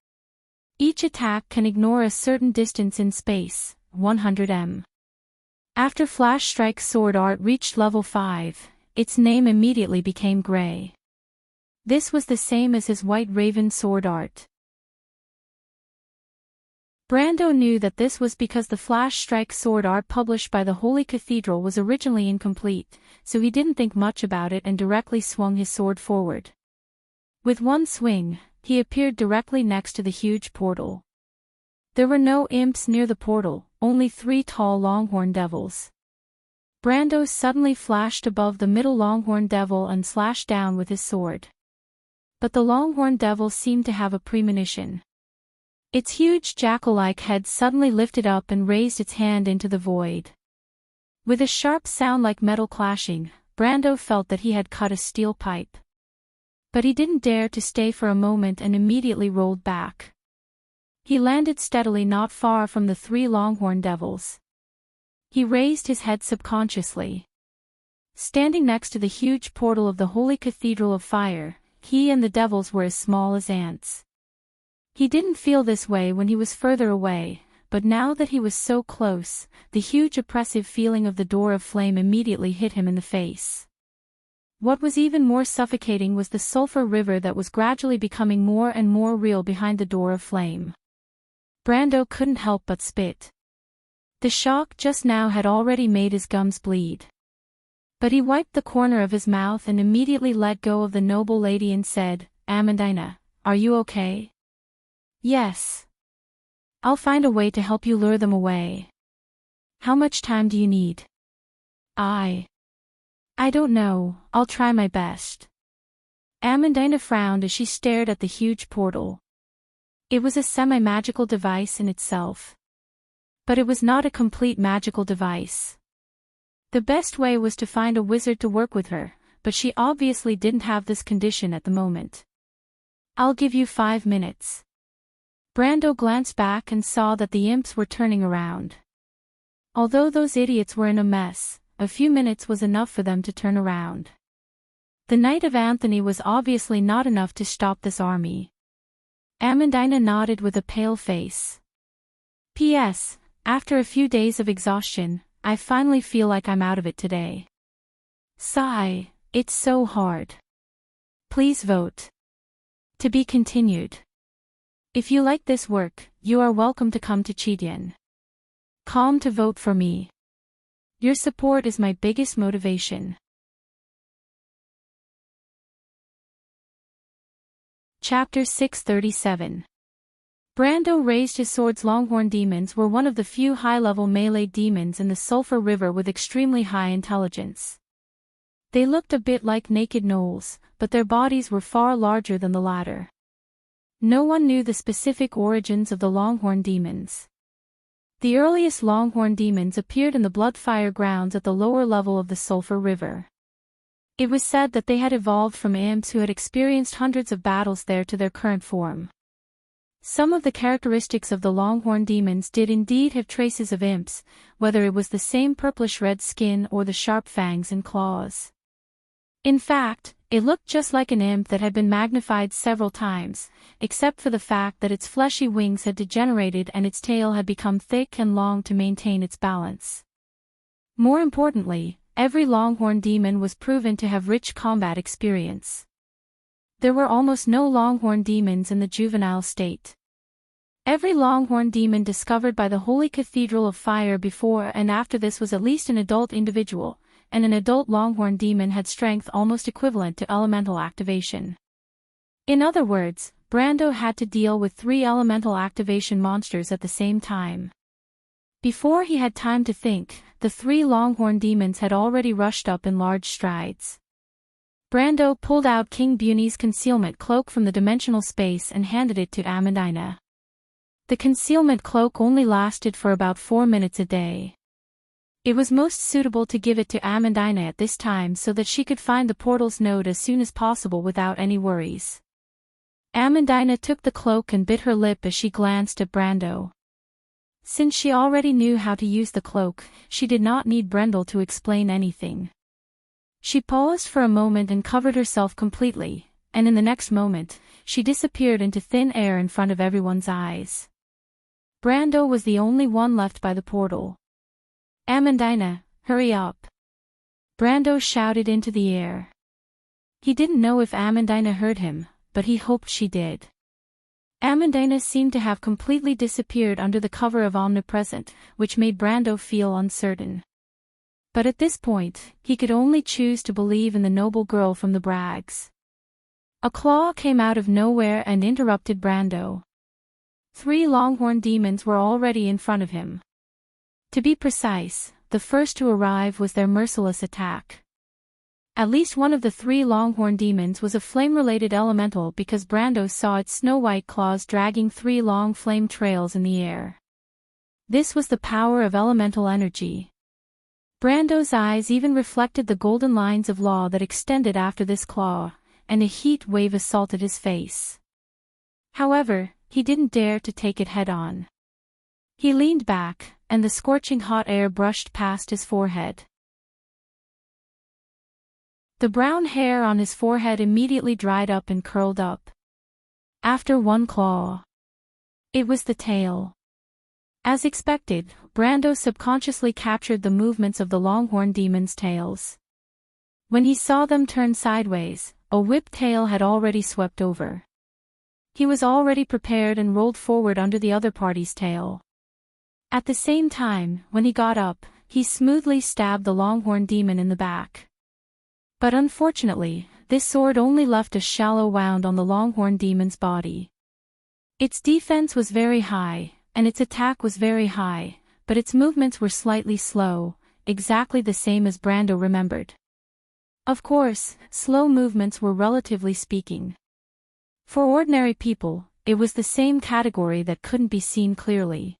Each attack can ignore a certain distance in space, 100 m. After Flash Strike Sword Art reached level 5, its name immediately became gray. This was the same as his White Raven Sword Art. Brando knew that this was because the Flash Strike Sword Art published by the Holy Cathedral was originally incomplete, so he didn't think much about it and directly swung his sword forward. With one swing, he appeared directly next to the huge portal. There were no imps near the portal, only 3 tall longhorn devils. Brando suddenly flashed above the middle longhorn devil and slashed down with his sword. But the longhorn devil seemed to have a premonition. Its huge jackal-like head suddenly lifted up and raised its hand into the void. With a sharp sound like metal clashing, Brando felt that he had cut a steel pipe. But he didn't dare to stay for a moment and immediately rolled back. He landed steadily not far from the 3 longhorn devils. He raised his head subconsciously. Standing next to the huge portal of the Holy Cathedral of Fire, he and the devils were as small as ants. He didn't feel this way when he was further away, but now that he was so close, the huge oppressive feeling of the door of flame immediately hit him in the face. What was even more suffocating was the sulfur river that was gradually becoming more and more real behind the door of flame. Brando couldn't help but spit. The shock just now had already made his gums bleed. But he wiped the corner of his mouth and immediately let go of the noble lady and said, "Amandina, are you okay?" "Yes. I'll find a way to help you lure them away. How much time do you need?" I don't know, I'll try my best." Amandina frowned as she stared at the huge portal. It was a semi-magical device in itself. But it was not a complete magical device. The best way was to find a wizard to work with her, but she obviously didn't have this condition at the moment. "I'll give you 5 minutes." Brando glanced back and saw that the imps were turning around. Although those idiots were in a mess, a few minutes was enough for them to turn around. The Knight of Anthony was obviously not enough to stop this army. Amandina nodded with a pale face. "P.S. After a few days of exhaustion, I finally feel like I'm out of it today. Sigh, it's so hard. Please vote. To be continued. If you like this work, you are welcome to come to Chidian. Calm to vote for me. Your support is my biggest motivation." Chapter 637. Brando raised his sword's longhorn demons were one of the few high-level melee demons in the Sulphur River with extremely high intelligence. They looked a bit like naked gnolls, but their bodies were far larger than the latter. No one knew the specific origins of the longhorn demons. The earliest longhorn demons appeared in the Bloodfire grounds at the lower level of the Sulphur River. It was said that they had evolved from imps who had experienced hundreds of battles there to their current form. Some of the characteristics of the longhorn demons did indeed have traces of imps, whether it was the same purplish-red skin or the sharp fangs and claws. In fact, it looked just like an imp that had been magnified several times, except for the fact that its fleshy wings had degenerated and its tail had become thick and long to maintain its balance. More importantly, every longhorn demon was proven to have rich combat experience. There were almost no longhorn demons in the juvenile state. Every longhorn demon discovered by the Holy Cathedral of Fire before and after this was at least an adult individual, and an adult longhorn demon had strength almost equivalent to elemental activation. In other words, Brando had to deal with 3 elemental activation monsters at the same time. Before he had time to think, the 3 longhorn demons had already rushed up in large strides. Brando pulled out King Buni's concealment cloak from the dimensional space and handed it to Amandina. The concealment cloak only lasted for about 4 minutes a day. It was most suitable to give it to Amandina at this time so that she could find the portal's node as soon as possible without any worries. Amandina took the cloak and bit her lip as she glanced at Brando. Since she already knew how to use the cloak, she did not need Brendel to explain anything. She paused for a moment and covered herself completely, and in the next moment, she disappeared into thin air in front of everyone's eyes. Brando was the only one left by the portal. "Amandina, hurry up!" Brando shouted into the air. He didn't know if Amandina heard him, but he hoped she did. Amandina seemed to have completely disappeared under the cover of Omnipresent, which made Brando feel uncertain. But at this point, he could only choose to believe in the noble girl from the Braggs. A claw came out of nowhere and interrupted Brando. 3 longhorn demons were already in front of him. To be precise, the first to arrive was their merciless attack. At least one of the 3 longhorn demons was a flame-related elemental because Brando saw its snow-white claws dragging 3 long flame trails in the air. This was the power of elemental energy. Brando's eyes even reflected the golden lines of law that extended after this claw, and a heat wave assaulted his face. However, he didn't dare to take it head-on. He leaned back, and the scorching hot air brushed past his forehead. The brown hair on his forehead immediately dried up and curled up. After one claw. It was the tail. As expected, Brando subconsciously captured the movements of the longhorn demons' tails. When he saw them turn sideways, a whip tail had already swept over. He was already prepared and rolled forward under the other party's tail. At the same time, when he got up, he smoothly stabbed the longhorn demon in the back. But unfortunately, this sword only left a shallow wound on the longhorn demon's body. Its defense was very high, and its attack was very high, but its movements were slightly slow, exactly the same as Brando remembered. Of course, slow movements were relatively speaking. For ordinary people, it was the same category that couldn't be seen clearly.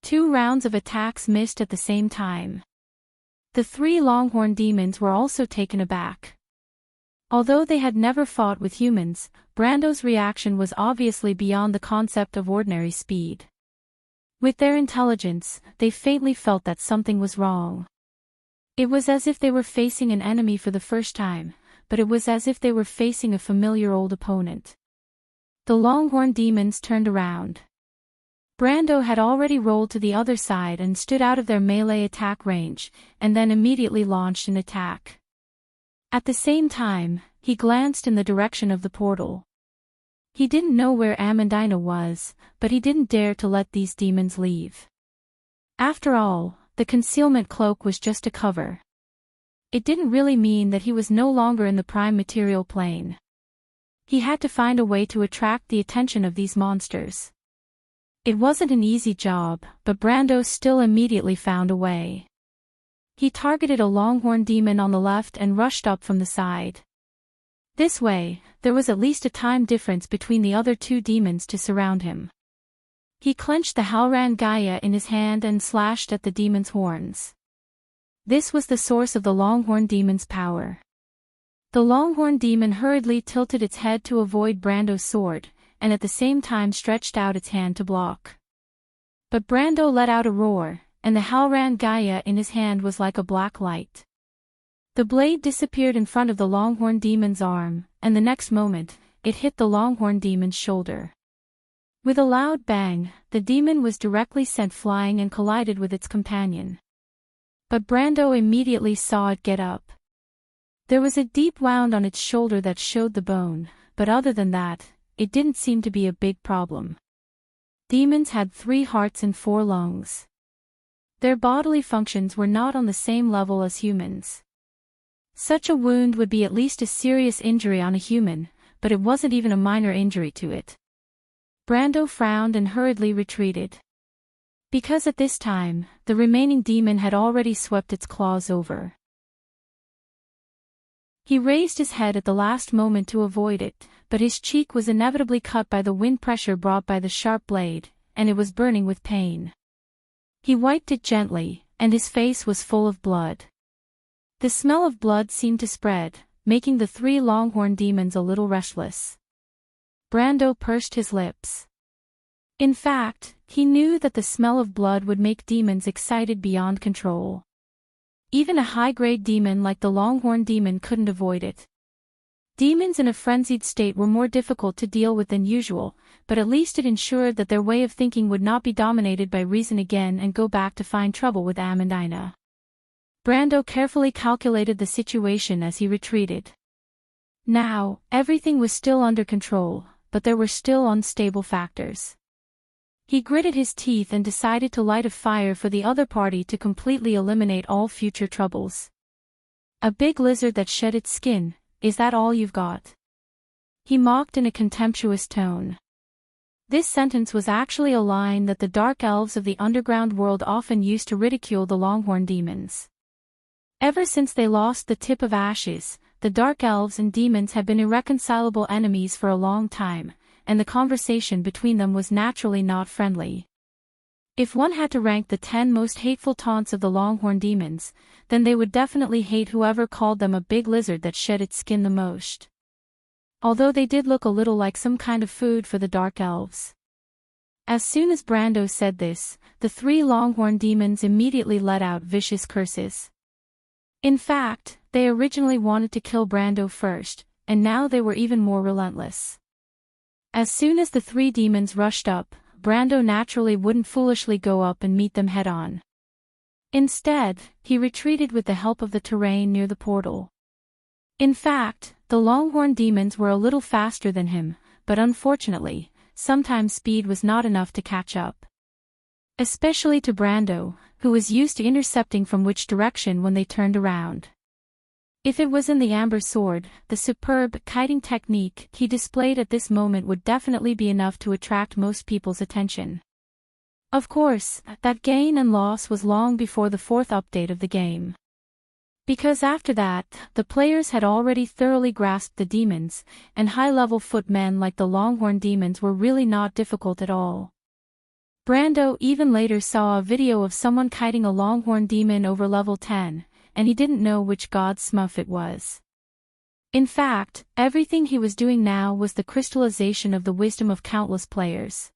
2 rounds of attacks missed at the same time. The 3 longhorn demons were also taken aback. Although they had never fought with humans, Brando's reaction was obviously beyond the concept of ordinary speed. With their intelligence, they faintly felt that something was wrong. It was as if they were facing an enemy for the first time, but it was as if they were facing a familiar old opponent. The longhorn demons turned around. Brando had already rolled to the other side and stood out of their melee attack range, and then immediately launched an attack. At the same time, he glanced in the direction of the portal. He didn't know where Amandina was, but he didn't dare to let these demons leave. After all, the concealment cloak was just a cover. It didn't really mean that he was no longer in the prime material plane. He had to find a way to attract the attention of these monsters. It wasn't an easy job, but Brando still immediately found a way. He targeted a longhorn demon on the left and rushed up from the side. This way, there was at least a time difference between the other 2 demons to surround him. He clenched the Halran Gaia in his hand and slashed at the demon's horns. This was the source of the longhorn demon's power. The longhorn demon hurriedly tilted its head to avoid Brando's sword, and at the same time stretched out its hand to block. But Brando let out a roar, and the Halran Gaia in his hand was like a black light. The blade disappeared in front of the longhorn demon's arm, and the next moment, it hit the longhorn demon's shoulder. With a loud bang, the demon was directly sent flying and collided with its companion. But Brando immediately saw it get up. There was a deep wound on its shoulder that showed the bone, but other than that, it didn't seem to be a big problem. Demons had 3 hearts and 4 lungs. Their bodily functions were not on the same level as humans. Such a wound would be at least a serious injury on a human, but it wasn't even a minor injury to it. Brando frowned and hurriedly retreated. Because at this time, the remaining demon had already swept its claws over. He raised his head at the last moment to avoid it, but his cheek was inevitably cut by the wind pressure brought by the sharp blade, and it was burning with pain. He wiped it gently, and his face was full of blood. The smell of blood seemed to spread, making the 3 longhorn demons a little restless. Brando pursed his lips. In fact, he knew that the smell of blood would make demons excited beyond control. Even a high-grade demon like the longhorn demon couldn't avoid it. Demons in a frenzied state were more difficult to deal with than usual, but at least it ensured that their way of thinking would not be dominated by reason again and go back to find trouble with Amandina. Brando carefully calculated the situation as he retreated. Now, everything was still under control, but there were still unstable factors. He gritted his teeth and decided to light a fire for the other party to completely eliminate all future troubles. A big lizard that shed its skin, is that all you've got? He mocked in a contemptuous tone. This sentence was actually a line that the dark elves of the underground world often used to ridicule the Longhorn demons. Ever since they lost the Tip of Ashes, the dark elves and demons had been irreconcilable enemies for a long time, and the conversation between them was naturally not friendly. If one had to rank the 10 most hateful taunts of the Longhorn demons, then they would definitely hate whoever called them a big lizard that shed its skin the most. Although they did look a little like some kind of food for the dark elves. As soon as Brando said this, the 3 Longhorn demons immediately let out vicious curses. In fact, they originally wanted to kill Brando first, and now they were even more relentless. As soon as the 3 demons rushed up, Brando naturally wouldn't foolishly go up and meet them head-on. Instead, he retreated with the help of the terrain near the portal. In fact, the Longhorn demons were a little faster than him, but unfortunately, sometimes speed was not enough to catch up. Especially to Brando, who was used to intercepting from which direction when they turned around. If it was in the Amber Sword, the superb kiting technique he displayed at this moment would definitely be enough to attract most people's attention. Of course, that gain and loss was long before the 4th update of the game. Because after that, the players had already thoroughly grasped the demons, and high-level footmen like the Longhorn demons were really not difficult at all. Brando even later saw a video of someone kiting a Longhorn demon over level 10, and he didn't know which god's smurf it was. In fact, everything he was doing now was the crystallization of the wisdom of countless players.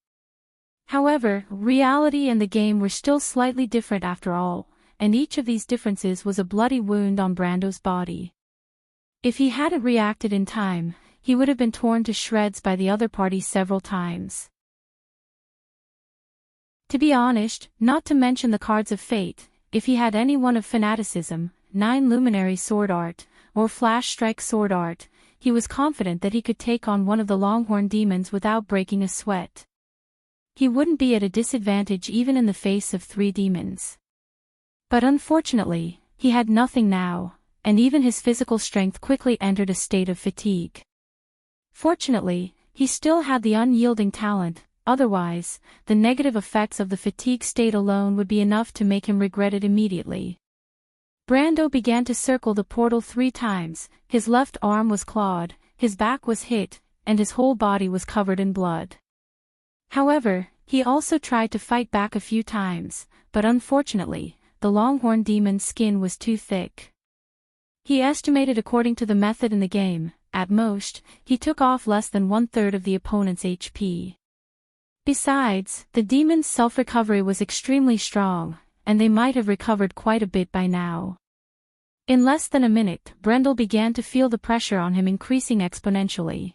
However, reality and the game were still slightly different after all, and each of these differences was a bloody wound on Brando's body. If he hadn't reacted in time, he would have been torn to shreds by the other party several times. To be honest, not to mention the cards of fate, if he had any one of fanaticism, 9 luminary sword art, or flash strike sword art, he was confident that he could take on one of the Longhorn demons without breaking a sweat. He wouldn't be at a disadvantage even in the face of 3 demons. But unfortunately, he had nothing now, and even his physical strength quickly entered a state of fatigue. Fortunately, he still had the unyielding talent, otherwise, the negative effects of the fatigue state alone would be enough to make him regret it immediately. Brando began to circle the portal 3 times, his left arm was clawed, his back was hit, and his whole body was covered in blood. However, he also tried to fight back a few times, but unfortunately, the Longhorn demon's skin was too thick. He estimated according to the method in the game, at most, he took off less than 1/3 of the opponent's HP. Besides, the demon's self-recovery was extremely strong, and they might have recovered quite a bit by now. In less than a minute, Brendel began to feel the pressure on him increasing exponentially.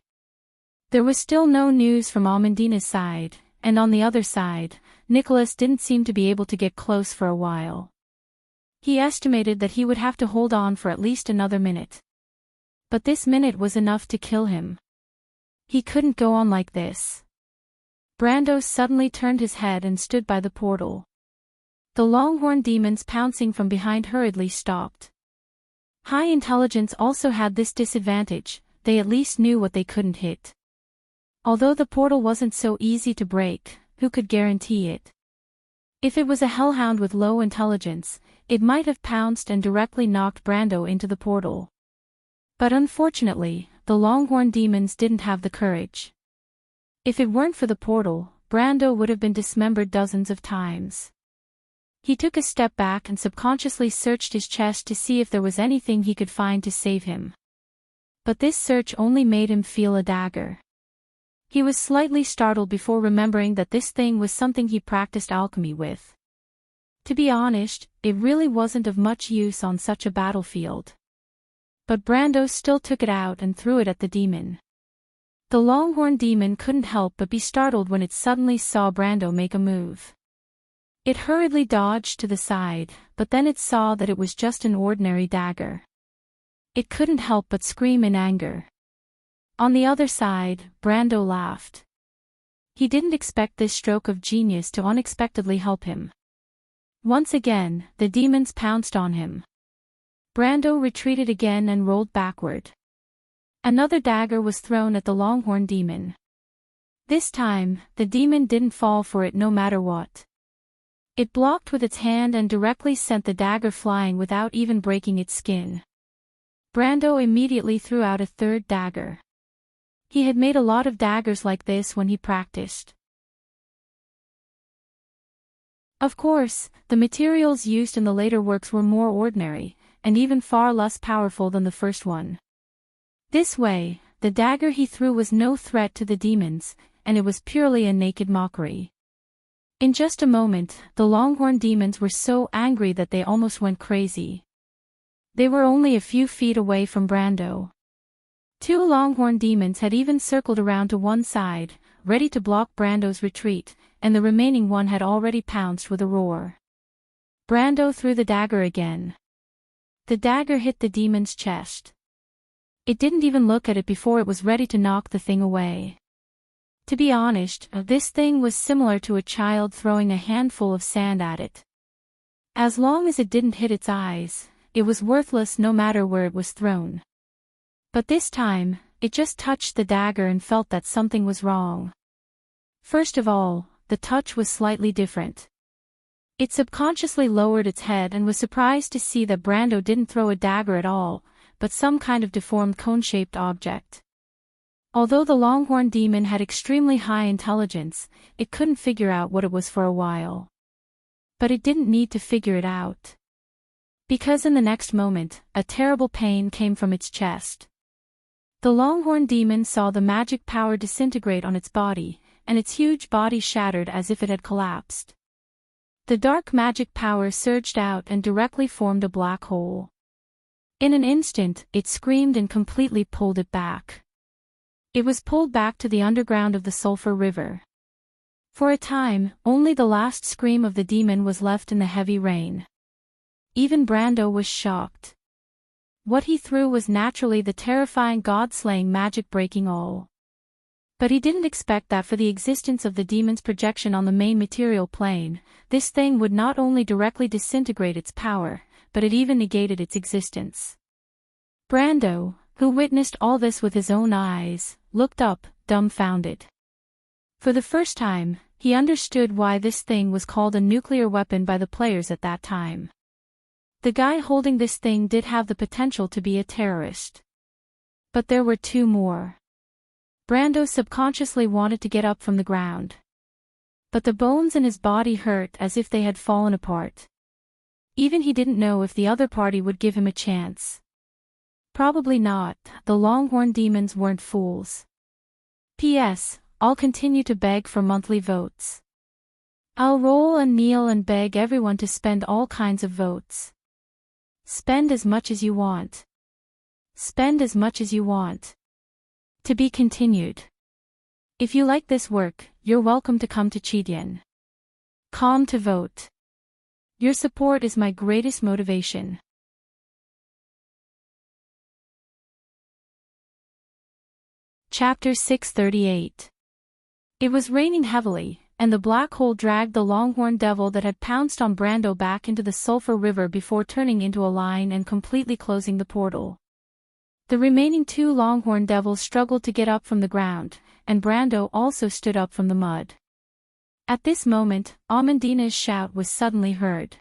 There was still no news from Amandina's side, and on the other side, Nicholas didn't seem to be able to get close for a while. He estimated that he would have to hold on for at least another minute. But this minute was enough to kill him. He couldn't go on like this. Brando suddenly turned his head and stood by the portal. The Longhorn demons pouncing from behind hurriedly stopped. High intelligence also had this disadvantage, they at least knew what they couldn't hit. Although the portal wasn't so easy to break, who could guarantee it? If it was a hellhound with low intelligence, it might have pounced and directly knocked Brando into the portal. But unfortunately, the Longhorn demons didn't have the courage. If it weren't for the portal, Brando would have been dismembered dozens of times. He took a step back and subconsciously searched his chest to see if there was anything he could find to save him. But this search only made him feel a dagger. He was slightly startled before remembering that this thing was something he practiced alchemy with. To be honest, it really wasn't of much use on such a battlefield. But Brando still took it out and threw it at the demon. The Longhorn demon couldn't help but be startled when it suddenly saw Brando make a move. It hurriedly dodged to the side, but then it saw that it was just an ordinary dagger. It couldn't help but scream in anger. On the other side, Brando laughed. He didn't expect this stroke of genius to unexpectedly help him. Once again, the demons pounced on him. Brando retreated again and rolled backward. Another dagger was thrown at the Longhorn demon. This time, the demon didn't fall for it no matter what. It blocked with its hand and directly sent the dagger flying without even breaking its skin. Brando immediately threw out a third dagger. He had made a lot of daggers like this when he practiced. Of course, the materials used in the later works were more ordinary, and even far less powerful than the first one. This way, the dagger he threw was no threat to the demons, and it was purely a naked mockery. In just a moment, the Longhorn demons were so angry that they almost went crazy. They were only a few feet away from Brando. 2 Longhorn demons had even circled around to one side, ready to block Brando's retreat, and the remaining one had already pounced with a roar. Brando threw the dagger again. The dagger hit the demon's chest. It didn't even look at it before it was ready to knock the thing away. To be honest, this thing was similar to a child throwing a handful of sand at it. As long as it didn't hit its eyes, it was worthless no matter where it was thrown. But this time, it just touched the dagger and felt that something was wrong. First of all, the touch was slightly different. It subconsciously lowered its head and was surprised to see that Brando didn't throw a dagger at all, but some kind of deformed cone-shaped object. Although the Longhorn demon had extremely high intelligence, it couldn't figure out what it was for a while. But it didn't need to figure it out. Because in the next moment, a terrible pain came from its chest. The Longhorn demon saw the magic power disintegrate on its body, and its huge body shattered as if it had collapsed. The dark magic power surged out and directly formed a black hole. In an instant, it screamed and completely pulled it back. It was pulled back to the underground of the Sulphur River. For a time, only the last scream of the demon was left in the heavy rain. Even Brando was shocked. What he threw was naturally the terrifying god-slaying magic breaking all. But he didn't expect that for the existence of the demon's projection on the main material plane, this thing would not only directly disintegrate its power, but it even negated its existence. Brando, who witnessed all this with his own eyes, looked up, dumbfounded. For the first time, he understood why this thing was called a nuclear weapon by the players at that time. The guy holding this thing did have the potential to be a terrorist. But there were 2 more. Brando subconsciously wanted to get up from the ground. But the bones in his body hurt as if they had fallen apart. Even he didn't know if the other party would give him a chance. Probably not, the Longhorn demons weren't fools. P.S. I'll continue to beg for monthly votes. I'll roll and kneel and beg everyone to spend all kinds of votes. Spend as much as you want. Spend as much as you want. To be continued. If you like this work, you're welcome to come to Chidian. Calm to vote. Your support is my greatest motivation. Chapter 638. It was raining heavily, and the black hole dragged the Longhorn devil that had pounced on Brando back into the Sulphur River before turning into a line and completely closing the portal. The remaining 2 Longhorn devils struggled to get up from the ground, and Brando also stood up from the mud. At this moment, Amandina's shout was suddenly heard.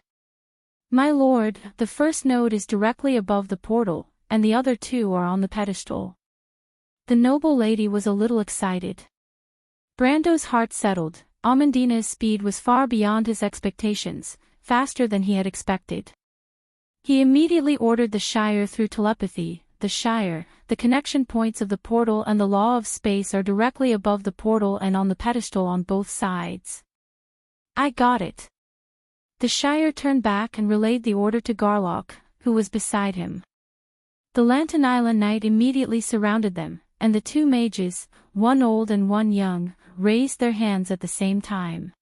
"My lord, the first node is directly above the portal, and the other 2 are on the pedestal." The noble lady was a little excited. Brando's heart settled. Amandina's speed was far beyond his expectations, faster than he had expected. He immediately ordered the Shire through telepathy. The Shire, the connection points of the portal and the law of space are directly above the portal and on the pedestal on both sides. "I got it." The Shire turned back and relayed the order to Garlock, who was beside him. The Lantern Island Knight immediately surrounded them, and the 2 mages, one old and one young, raised their hands at the same time.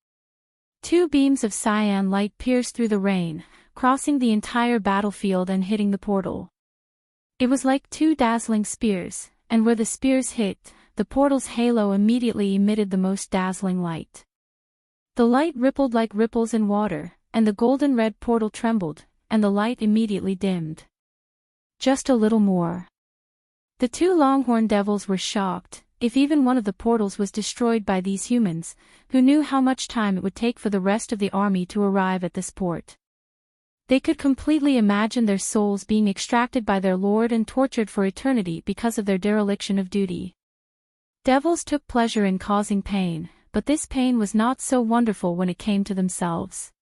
2 beams of cyan light pierced through the rain, crossing the entire battlefield and hitting the portal. It was like 2 dazzling spears, and where the spears hit, the portal's halo immediately emitted the most dazzling light. The light rippled like ripples in water, and the golden red portal trembled, and the light immediately dimmed. Just a little more. The 2 Longhorn devils were shocked, if even one of the portals was destroyed by these humans, who knew how much time it would take for the rest of the army to arrive at this port? They could completely imagine their souls being extracted by their lord and tortured for eternity because of their dereliction of duty. Devils took pleasure in causing pain, but this pain was not so wonderful when it came to themselves.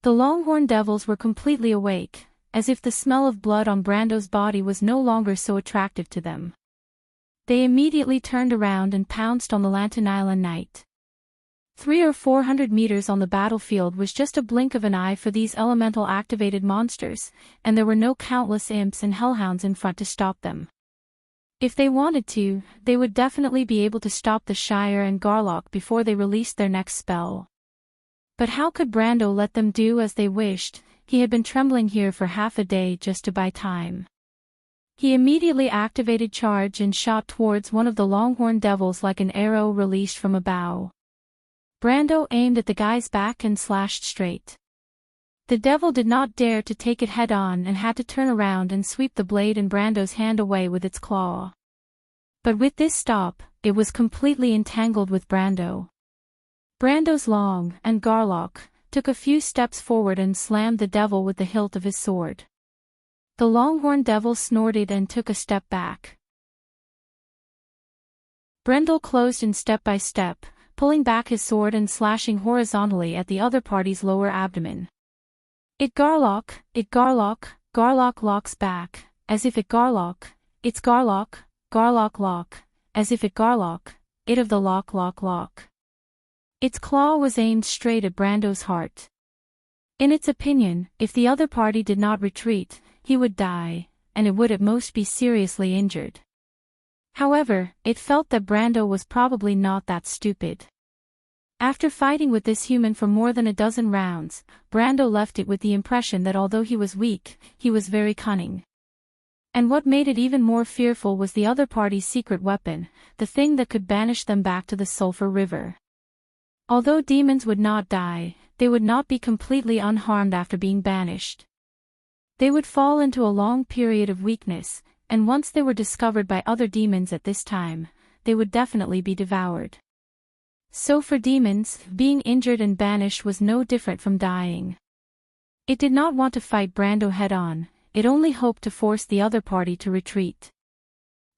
The Longhorn Devils were completely awake, as if the smell of blood on Brando's body was no longer so attractive to them. They immediately turned around and pounced on the Lantern Island Knight. 300 or 400 meters on the battlefield was just a blink of an eye for these elemental-activated monsters, and there were no countless imps and hellhounds in front to stop them. If they wanted to, they would definitely be able to stop the Shire and Garlock before they released their next spell. But how could Brando let them do as they wished? He had been trembling here for half a day just to buy time. He immediately activated charge and shot towards one of the Longhorn Devils like an arrow released from a bow. Brando aimed at the guy's back and slashed straight. The devil did not dare to take it head-on and had to turn around and sweep the blade in Brando's hand away with its claw. But with this stop, it was completely entangled with Brando. Brando's long and Garlock took a few steps forward and slammed the devil with the hilt of his sword. The Longhorn Devil snorted and took a step back. Brendel closed in step by step, pulling back his sword and slashing horizontally at the other party's lower abdomen. Garlock locks back, as if Garlock, it's Garlock lock, as if Garlock, it of the lock. Its claw was aimed straight at Brando's heart. In its opinion, if the other party did not retreat, he would die, and it would at most be seriously injured. However, it felt that Brando was probably not that stupid. After fighting with this human for more than a dozen rounds, Brando left it with the impression that although he was weak, he was very cunning. And what made it even more fearful was the other party's secret weapon, the thing that could banish them back to the Sulphur River. Although demons would not die, they would not be completely unharmed after being banished. They would fall into a long period of weakness, and once they were discovered by other demons at this time, they would definitely be devoured. So for demons, being injured and banished was no different from dying. It did not want to fight Brando head-on, it only hoped to force the other party to retreat.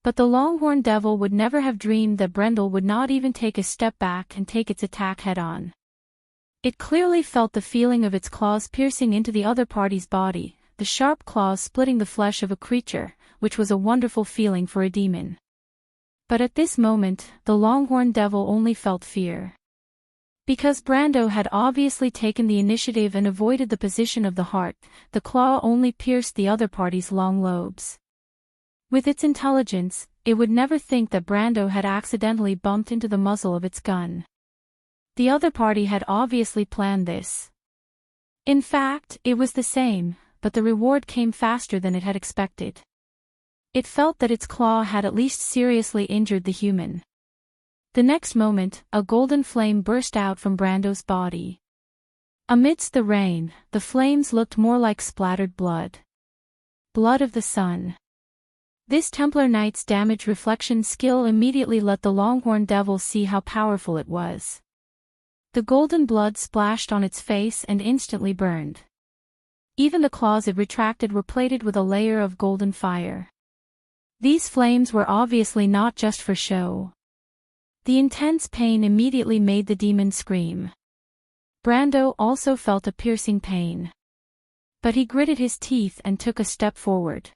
But the Longhorn Devil would never have dreamed that Brendel would not even take a step back and take its attack head-on. It clearly felt the feeling of its claws piercing into the other party's body, the sharp claws splitting the flesh of a creature, which was a wonderful feeling for a demon. But at this moment, the Longhorn Devil only felt fear. Because Brando had obviously taken the initiative and avoided the position of the heart, the claw only pierced the other party's long lobes. With its intelligence, it would never think that Brando had accidentally bumped into the muzzle of its gun. The other party had obviously planned this. In fact, it was the same, but the reward came faster than it had expected. It felt that its claw had at least seriously injured the human. The next moment, a golden flame burst out from Brando's body. Amidst the rain, the flames looked more like splattered blood. Blood of the sun. This Templar Knight's damage reflection skill immediately let the Longhorn Devil see how powerful it was. The golden blood splashed on its face and instantly burned. Even the claws it retracted were plated with a layer of golden fire. These flames were obviously not just for show. The intense pain immediately made the demon scream. Brando also felt a piercing pain. But he gritted his teeth and took a step forward.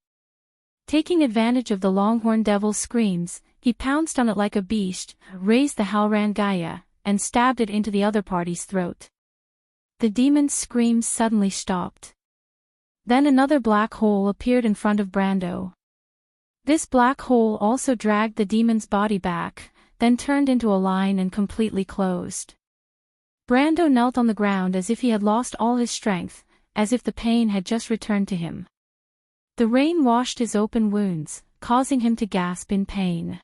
Taking advantage of the Longhorn Devil's screams, he pounced on it like a beast, raised the Halran Gaia, and stabbed it into the other party's throat. The demon's screams suddenly stopped. Then another black hole appeared in front of Brando. This black hole also dragged the demon's body back, then turned into a line and completely closed. Brando knelt on the ground as if he had lost all his strength, as if the pain had just returned to him. The rain washed his open wounds, causing him to gasp in pain.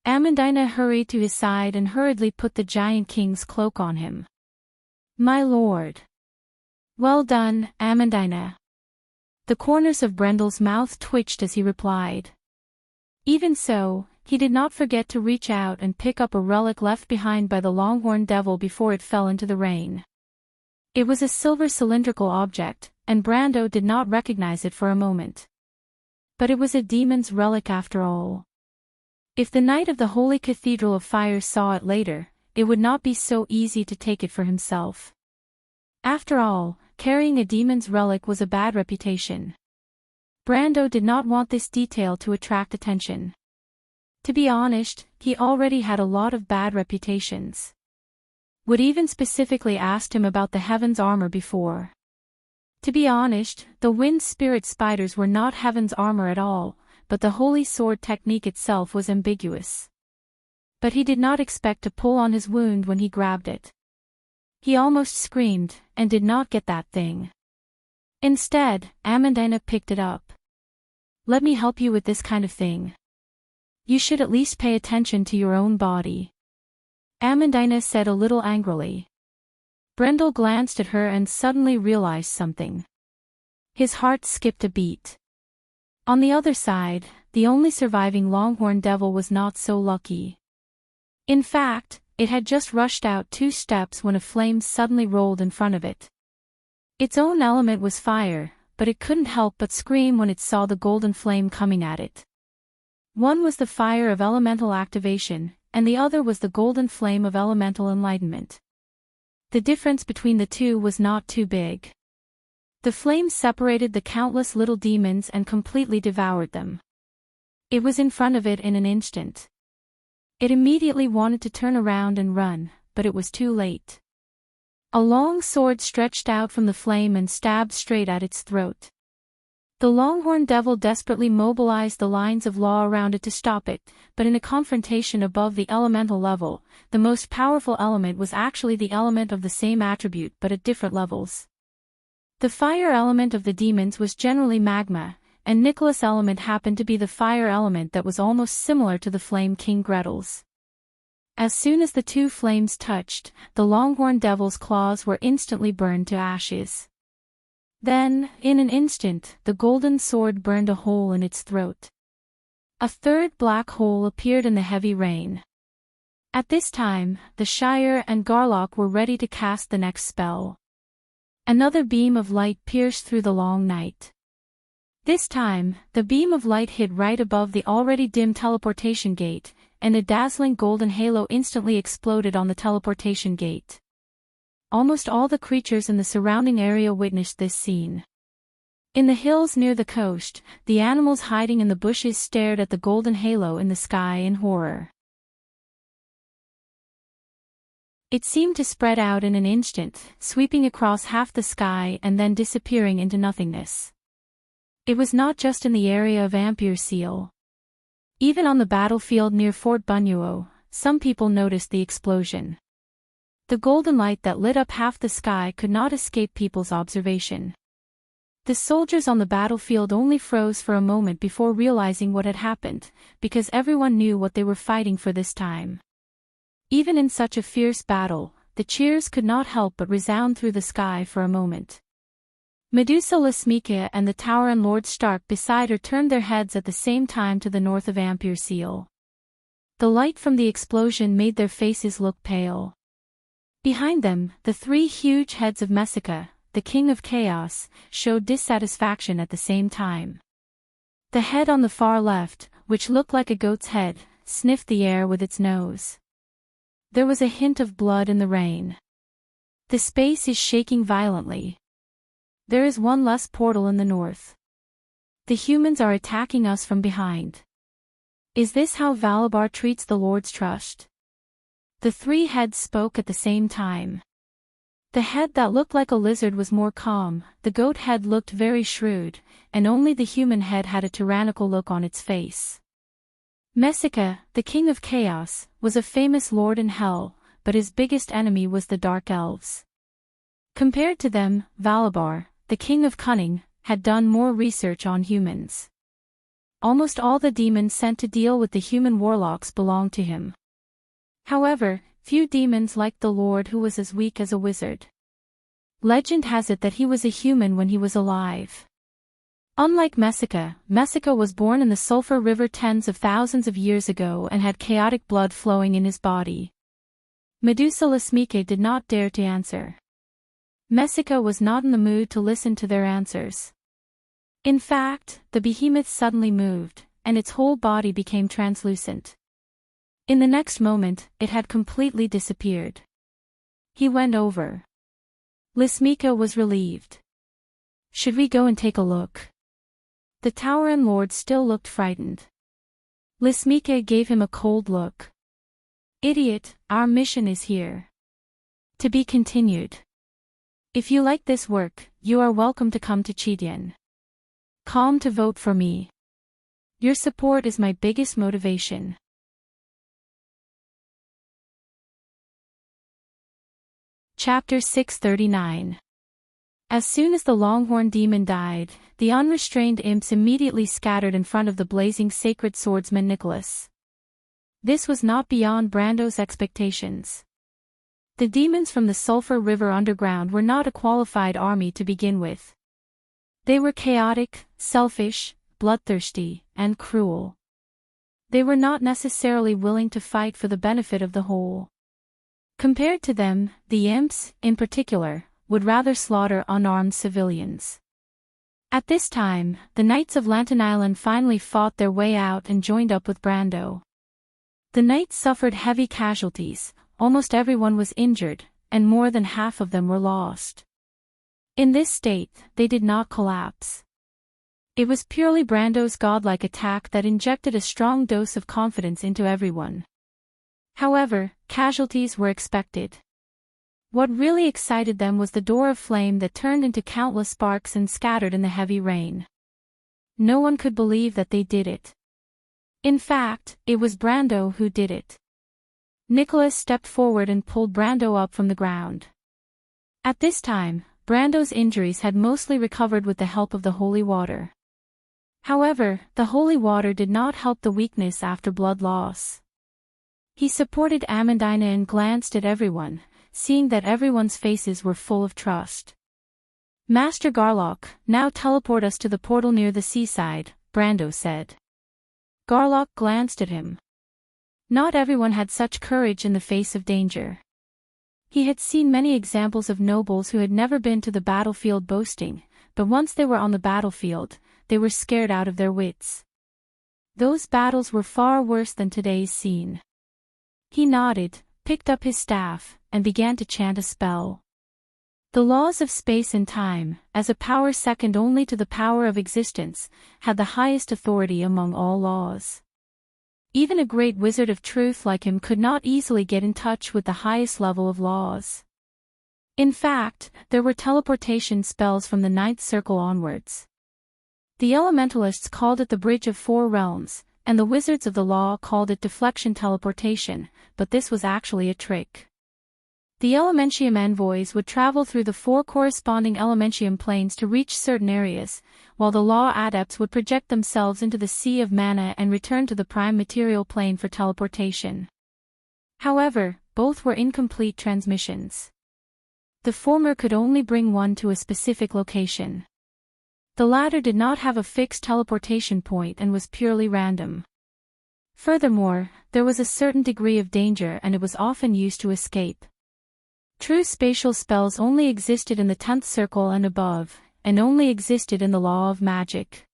Amandina hurried to his side and hurriedly put the Giant King's cloak on him. "My lord." "Well done, Amandina." The corners of Brendel's mouth twitched as he replied. Even so, he did not forget to reach out and pick up a relic left behind by the Longhorn Devil before it fell into the rain. It was a silver cylindrical object, and Brando did not recognize it for a moment. But it was a demon's relic after all. If the Knight of the Holy Cathedral of Fire saw it later, it would not be so easy to take it for himself. After all, carrying a demon's relic was a bad reputation. Brando did not want this detail to attract attention. To be honest, he already had a lot of bad reputations. Wood even specifically asked him about the Heaven's armor before. To be honest, the wind spirit spiders were not Heaven's armor at all, but the holy sword technique itself was ambiguous. But he did not expect to pull on his wound when he grabbed it. He almost screamed, and did not get that thing. Instead, Amandina picked it up. "Let me help you with this kind of thing. You should at least pay attention to your own body," Amandina said a little angrily. Brendel glanced at her and suddenly realized something. His heart skipped a beat. On the other side, the only surviving Longhorn Devil was not so lucky. In fact, it had just rushed out 2 steps when a flame suddenly rolled in front of it. Its own element was fire, but it couldn't help but scream when it saw the golden flame coming at it. One was the fire of elemental activation, and the other was the golden flame of elemental enlightenment. The difference between the two was not too big. The flame separated the countless little demons and completely devoured them. It was in front of it in an instant. It immediately wanted to turn around and run, but it was too late. A long sword stretched out from the flame and stabbed straight at its throat. The Longhorn Devil desperately mobilized the lines of law around it to stop it, but in a confrontation above the elemental level, the most powerful element was actually the element of the same attribute but at different levels. The fire element of the demons was generally magma, and Nicholas' element happened to be the fire element that was almost similar to the Flame King Gretel's. As soon as the 2 flames touched, the Longhorn Devil's claws were instantly burned to ashes. Then, in an instant, the golden sword burned a hole in its throat. A third black hole appeared in the heavy rain. At this time, the Shire and Garlock were ready to cast the next spell. Another beam of light pierced through the long night. This time, the beam of light hit right above the already dim teleportation gate, and a dazzling golden halo instantly exploded on the teleportation gate. Almost all the creatures in the surrounding area witnessed this scene. In the hills near the coast, the animals hiding in the bushes stared at the golden halo in the sky in horror. It seemed to spread out in an instant, sweeping across half the sky and then disappearing into nothingness. It was not just in the area of Ampere-Seal. Even on the battlefield near Fort Bunyuo, some people noticed the explosion. The golden light that lit up half the sky could not escape people's observation. The soldiers on the battlefield only froze for a moment before realizing what had happened, because everyone knew what they were fighting for this time. Even in such a fierce battle, the cheers could not help but resound through the sky for a moment. Medusa Lasmika and the Tauren Lord Stark beside her turned their heads at the same time to the north of Ampere-Seal. The light from the explosion made their faces look pale. Behind them, the 3 huge heads of Messica, the King of Chaos, showed dissatisfaction at the same time. The head on the far left, which looked like a goat's head, sniffed the air with its nose. There was a hint of blood in the rain. The space is shaking violently. There is one less portal in the north. The humans are attacking us from behind. Is this how Valabar treats the Lord's trust? The 3 heads spoke at the same time. The head that looked like a lizard was more calm, the goat head looked very shrewd, and only the human head had a tyrannical look on its face. Messica, the King of Chaos, was a famous lord in hell, but his biggest enemy was the Dark Elves. Compared to them, Valabar, the King of Cunning, had done more research on humans. Almost all the demons sent to deal with the human warlocks belonged to him. However, few demons liked the Lord, who was as weak as a wizard. Legend has it that he was a human when he was alive. Unlike Messica was born in the Sulphur River tens of thousands of years ago and had chaotic blood flowing in his body. Medusa Lasmike did not dare to answer. Messica was not in the mood to listen to their answers. In fact, the behemoth suddenly moved, and its whole body became translucent. In the next moment, it had completely disappeared. He went over. Lasmika was relieved. Should we go and take a look? The Tauren Lord still looked frightened. Lasmika gave him a cold look. Idiot, our mission is here. To be continued. If you like this work, you are welcome to come to Chidian. Calm to vote for me. Your support is my biggest motivation. Chapter 639. As soon as the Longhorn demon died, the unrestrained imps immediately scattered in front of the blazing sacred swordsman Nicholas. This was not beyond Brando's expectations. The demons from the Sulphur River underground were not a qualified army to begin with. They were chaotic, selfish, bloodthirsty, and cruel. They were not necessarily willing to fight for the benefit of the whole. Compared to them, the imps, in particular, would rather slaughter unarmed civilians. At this time, the Knights of Lantern Island finally fought their way out and joined up with Brando. The knights suffered heavy casualties, almost everyone was injured, and more than half of them were lost. In this state, they did not collapse. It was purely Brando's godlike attack that injected a strong dose of confidence into everyone. However, casualties were expected. What really excited them was the door of flame that turned into countless sparks and scattered in the heavy rain. No one could believe that they did it. In fact, it was Brando who did it. Nicholas stepped forward and pulled Brando up from the ground. At this time, Brando's injuries had mostly recovered with the help of the holy water. However, the holy water did not help the weakness after blood loss. He supported Amandina and glanced at everyone, seeing that everyone's faces were full of trust. Master Garlock, now teleport us to the portal near the seaside, Brando said. Garlock glanced at him. Not everyone had such courage in the face of danger. He had seen many examples of nobles who had never been to the battlefield boasting, but once they were on the battlefield, they were scared out of their wits. Those battles were far worse than today's scene. He nodded, picked up his staff, and began to chant a spell. The laws of space and time, as a power second only to the power of existence, had the highest authority among all laws. Even a great wizard of truth like him could not easily get in touch with the highest level of laws. In fact, there were teleportation spells from the ninth circle onwards. The elementalists called it the Bridge of Four Realms, and the wizards of the law called it deflection teleportation, but this was actually a trick. The Elementium envoys would travel through the four corresponding Elementium planes to reach certain areas, while the law adepts would project themselves into the sea of mana and return to the prime material plane for teleportation. However, both were incomplete transmissions. The former could only bring one to a specific location. The latter did not have a fixed teleportation point and was purely random. Furthermore, there was a certain degree of danger and it was often used to escape. True spatial spells only existed in the 10th circle and above, and only existed in the law of magic.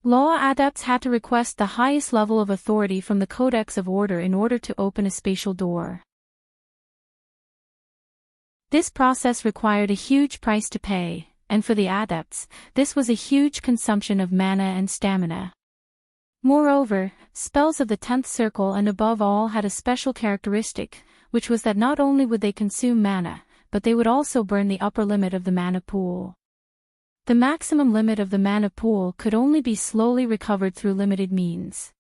Law adepts had to request the highest level of authority from the Codex of Order in order to open a spatial door. This process required a huge price to pay, and for the adepts, this was a huge consumption of mana and stamina. Moreover, spells of the 10th circle and above all had a special characteristic, which was that not only would they consume mana, but they would also burn the upper limit of the mana pool. The maximum limit of the mana pool could only be slowly recovered through limited means.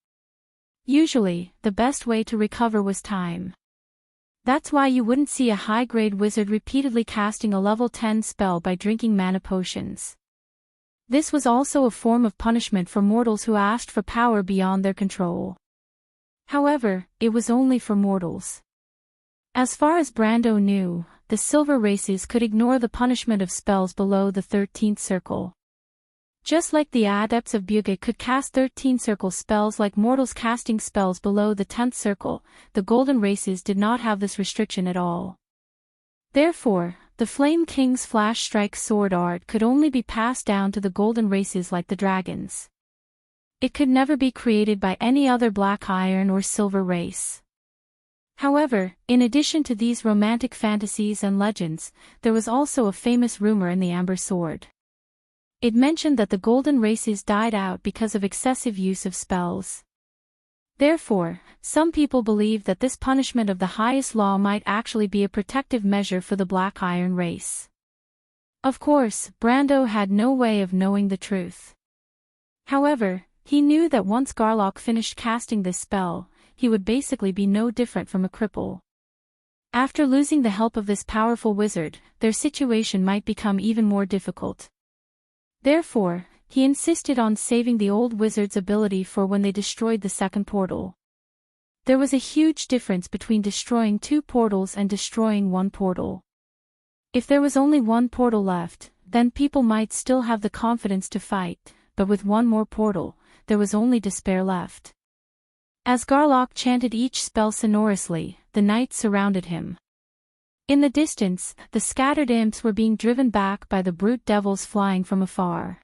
Usually, the best way to recover was time. That's why you wouldn't see a high-grade wizard repeatedly casting a level 10 spell by drinking mana potions. This was also a form of punishment for mortals who asked for power beyond their control. However, it was only for mortals. As far as Brando knew, the silver races could ignore the punishment of spells below the 13th circle. Just like the adepts of Bugge could cast 13 circle spells like mortals casting spells below the 10th circle, the golden races did not have this restriction at all. Therefore, the Flame King's Flash Strike sword art could only be passed down to the golden races like the dragons. It could never be created by any other black iron or silver race. However, in addition to these romantic fantasies and legends, there was also a famous rumor in the Amber Sword. It mentioned that the golden races died out because of excessive use of spells. Therefore, some people believe that this punishment of the highest law might actually be a protective measure for the Black Iron race. Of course, Brando had no way of knowing the truth. However, he knew that once Garlock finished casting this spell, he would basically be no different from a cripple. After losing the help of this powerful wizard, their situation might become even more difficult. Therefore, he insisted on saving the old wizard's ability for when they destroyed the second portal. There was a huge difference between destroying 2 portals and destroying 1 portal. If there was only 1 portal left, then people might still have the confidence to fight, but with 1 more portal, there was only despair left. As Garlock chanted each spell sonorously, the knights surrounded him. In the distance, the scattered imps were being driven back by the brute devils flying from afar.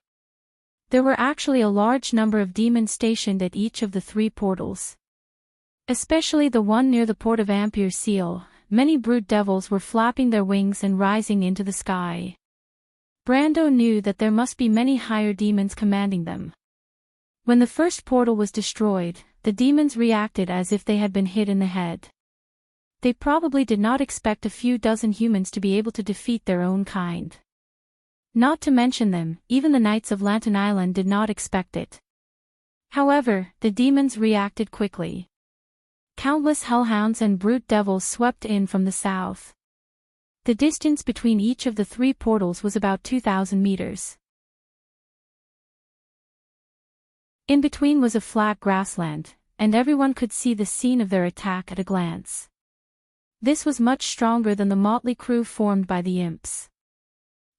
There were actually a large number of demons stationed at each of the 3 portals. Especially the one near the port of Ampere Seal, many brute devils were flapping their wings and rising into the sky. Brando knew that there must be many higher demons commanding them. When the first portal was destroyed, the demons reacted as if they had been hit in the head. They probably did not expect a few dozen humans to be able to defeat their own kind. Not to mention them, even the Knights of Lantern Island did not expect it. However, the demons reacted quickly. Countless hellhounds and brute devils swept in from the south. The distance between each of the 3 portals was about 2,000 meters. In between was a flat grassland, and everyone could see the scene of their attack at a glance. This was much stronger than the motley crew formed by the imps.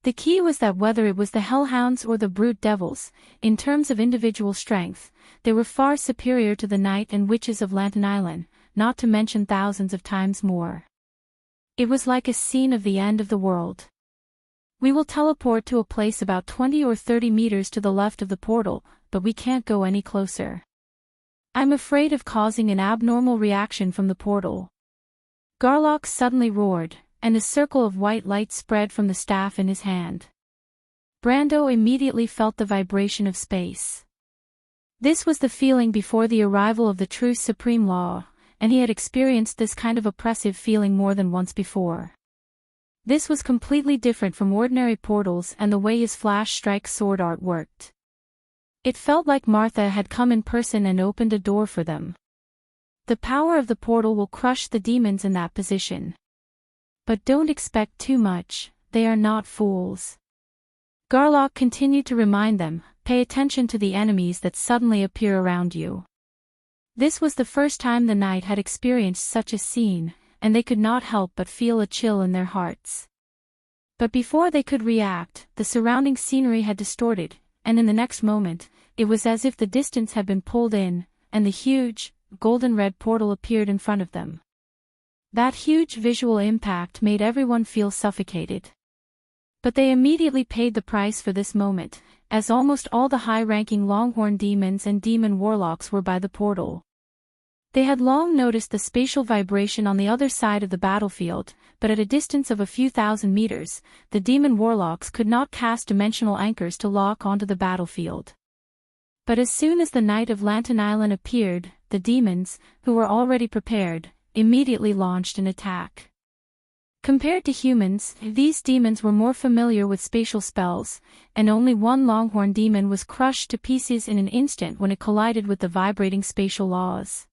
The key was that whether it was the hellhounds or the brute devils, in terms of individual strength, they were far superior to the knight and witches of Lantern Island, not to mention thousands of times more. It was like a scene of the end of the world. We will teleport to a place about 20 or 30 meters to the left of the portal, but we can't go any closer. I'm afraid of causing an abnormal reaction from the portal. Garlock suddenly roared, and a circle of white light spread from the staff in his hand. Brando immediately felt the vibration of space. This was the feeling before the arrival of the true supreme law, and he had experienced this kind of oppressive feeling more than once before. This was completely different from ordinary portals and the way his flash strike sword art worked. It felt like Martha had come in person and opened a door for them. The power of the portal will crush the demons in that position. But don't expect too much, they are not fools. Garlock continued to remind them, pay attention to the enemies that suddenly appear around you. This was the first time the knight had experienced such a scene, and they could not help but feel a chill in their hearts. But before they could react, the surrounding scenery had distorted, and in the next moment, it was as if the distance had been pulled in, and the huge, golden-red portal appeared in front of them. That huge visual impact made everyone feel suffocated. But they immediately paid the price for this moment, as almost all the high-ranking Longhorn demons and demon warlocks were by the portal. They had long noticed the spatial vibration on the other side of the battlefield, but at a distance of a few thousand meters, the demon warlocks could not cast dimensional anchors to lock onto the battlefield. But as soon as the Knight of Lantern Island appeared, the demons, who were already prepared, immediately launched an attack. Compared to humans, these demons were more familiar with spatial spells, and only one Longhorn demon was crushed to pieces in an instant when it collided with the vibrating spatial laws.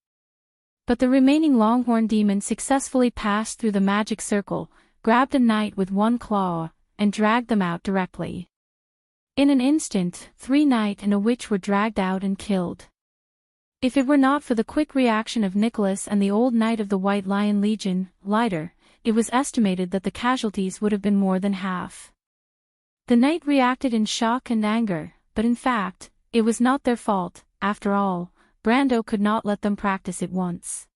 But the remaining Longhorn demon successfully passed through the magic circle, grabbed a knight with one claw, and dragged them out directly. In an instant, 3 knight and a witch were dragged out and killed. If it were not for the quick reaction of Nicholas and the old knight of the White Lion Legion, Lighter, it was estimated that the casualties would have been more than half. The knight reacted in shock and anger, but in fact, it was not their fault. After all, Brando could not let them practice it once.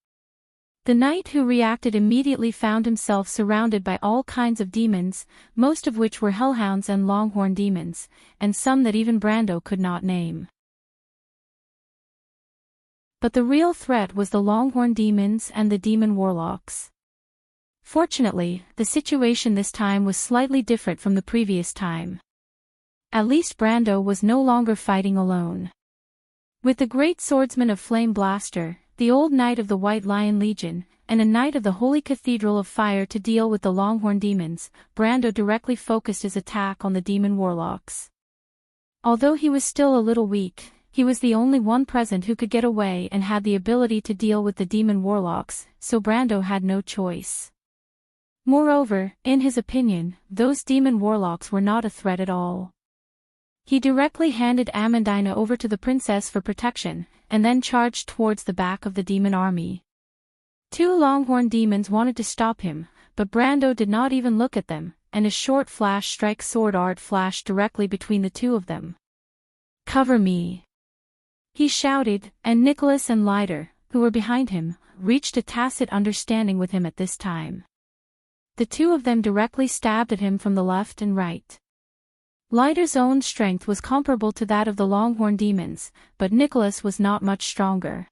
The knight who reacted immediately found himself surrounded by all kinds of demons, most of which were hellhounds and longhorn demons, and some that even Brando could not name. But the real threat was the longhorn demons and the demon warlocks. Fortunately, the situation this time was slightly different from the previous time. At least Brando was no longer fighting alone. With the great swordsman of Flame Blaster, the old knight of the White Lion Legion, and a knight of the Holy Cathedral of Fire to deal with the longhorn demons, Brando directly focused his attack on the demon warlocks. Although he was still a little weak, he was the only one present who could get away and had the ability to deal with the demon warlocks, so Brando had no choice. Moreover, in his opinion, those demon warlocks were not a threat at all. He directly handed Amandina over to the princess for protection, and then charged towards the back of the demon army. Two longhorn demons wanted to stop him, but Brando did not even look at them, and his short flash strike sword art flashed directly between the two of them. "Cover me!" he shouted, and Nicholas and Leiter, who were behind him, reached a tacit understanding with him at this time. The two of them directly stabbed at him from the left and right. Leiter's own strength was comparable to that of the longhorn demons, but Nicholas was not much stronger.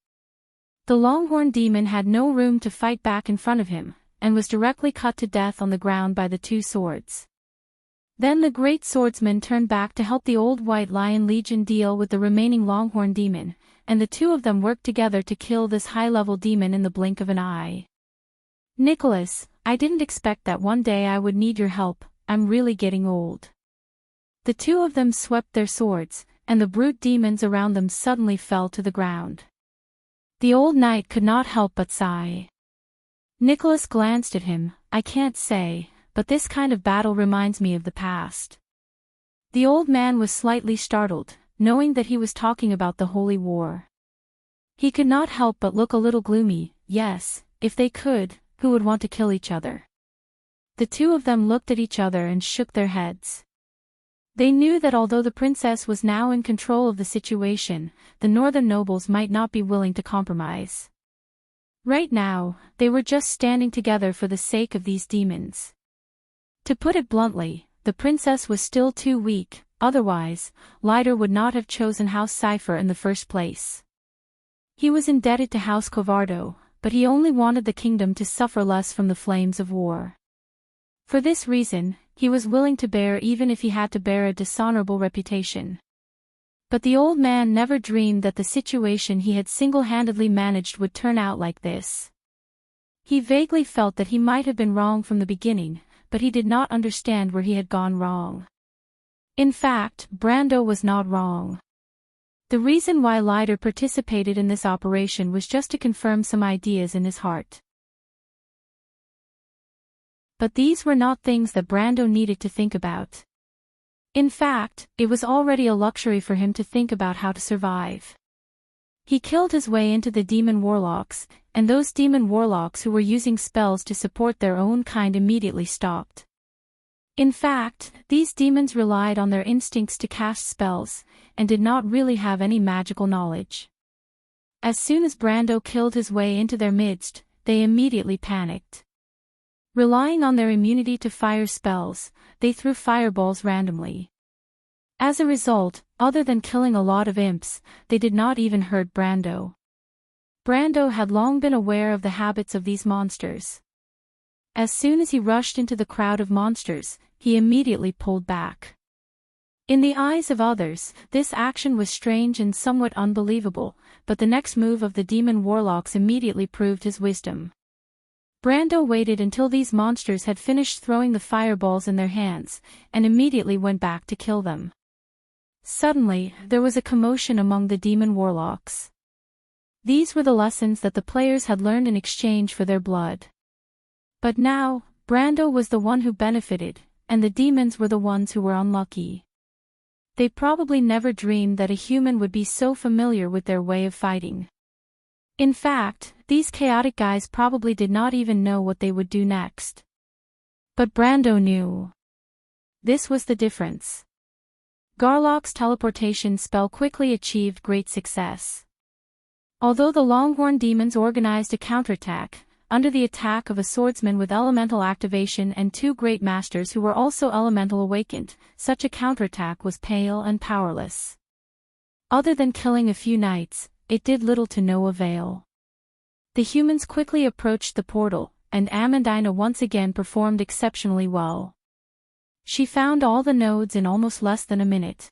The longhorn demon had no room to fight back in front of him, and was directly cut to death on the ground by the two swords. Then the great swordsman turned back to help the old White Lion Legion deal with the remaining longhorn demon, and the two of them worked together to kill this high-level demon in the blink of an eye. "Nicholas, I didn't expect that one day I would need your help. I'm really getting old." The two of them swept their swords, and the brute demons around them suddenly fell to the ground. The old knight could not help but sigh. Nicholas glanced at him. "I can't say, but this kind of battle reminds me of the past." The old man was slightly startled, knowing that he was talking about the Holy War. He could not help but look a little gloomy. Yes, if they could, who would want to kill each other? The two of them looked at each other and shook their heads. They knew that although the princess was now in control of the situation, the northern nobles might not be willing to compromise. Right now, they were just standing together for the sake of these demons. To put it bluntly, the princess was still too weak, otherwise, Leiter would not have chosen House Cypher in the first place. He was indebted to House Covardo, but he only wanted the kingdom to suffer less from the flames of war. For this reason, he was willing to bear even if he had to bear a dishonorable reputation. But the old man never dreamed that the situation he had single-handedly managed would turn out like this. He vaguely felt that he might have been wrong from the beginning, but he did not understand where he had gone wrong. In fact, Brando was not wrong. The reason why Leiter participated in this operation was just to confirm some ideas in his heart. But these were not things that Brando needed to think about. In fact, it was already a luxury for him to think about how to survive. He killed his way into the demon warlocks, and those demon warlocks who were using spells to support their own kind immediately stopped. In fact, these demons relied on their instincts to cast spells, and did not really have any magical knowledge. As soon as Brando killed his way into their midst, they immediately panicked. Relying on their immunity to fire spells, they threw fireballs randomly. As a result, other than killing a lot of imps, they did not even hurt Brando. Brando had long been aware of the habits of these monsters. As soon as he rushed into the crowd of monsters, he immediately pulled back. In the eyes of others, this action was strange and somewhat unbelievable, but the next move of the demon warlocks immediately proved his wisdom. Brando waited until these monsters had finished throwing the fireballs in their hands, and immediately went back to kill them. Suddenly, there was a commotion among the demon warlocks. These were the lessons that the players had learned in exchange for their blood. But now, Brando was the one who benefited, and the demons were the ones who were unlucky. They probably never dreamed that a human would be so familiar with their way of fighting. In fact, these chaotic guys probably did not even know what they would do next. But Brando knew. This was the difference. Garlock's teleportation spell quickly achieved great success. Although the Longhorn demons organized a counterattack, under the attack of a swordsman with elemental activation and 2 great masters who were also elemental awakened, such a counterattack was pale and powerless. Other than killing a few knights, it did little to no avail. The humans quickly approached the portal, and Amandina once again performed exceptionally well. She found all the nodes in almost less than a minute.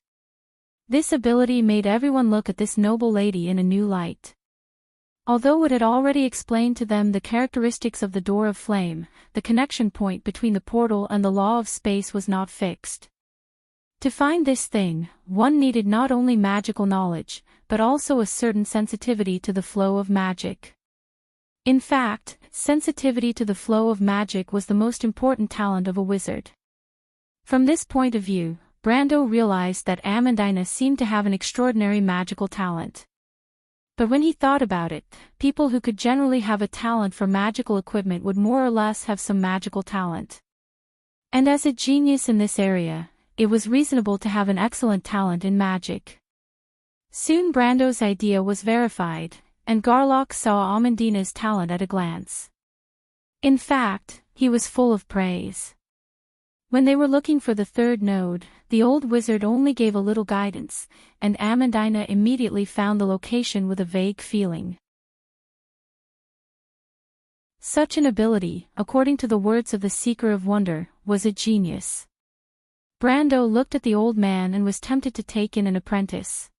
This ability made everyone look at this noble lady in a new light. Although it had already explained to them the characteristics of the Door of Flame, the connection point between the portal and the law of space was not fixed. To find this thing, one needed not only magical knowledge, but also a certain sensitivity to the flow of magic. In fact, sensitivity to the flow of magic was the most important talent of a wizard. From this point of view, Brando realized that Amandina seemed to have an extraordinary magical talent. But when he thought about it, people who could generally have a talent for magical equipment would more or less have some magical talent. And as a genius in this area, it was reasonable to have an excellent talent in magic. Soon Brando's idea was verified, and Garlock saw Amandina's talent at a glance. In fact, he was full of praise. When they were looking for the 3rd node, the old wizard only gave a little guidance, and Amandina immediately found the location with a vague feeling. Such an ability, according to the words of the Seeker of Wonder, was a genius. Brando looked at the old man and was tempted to take in an apprentice.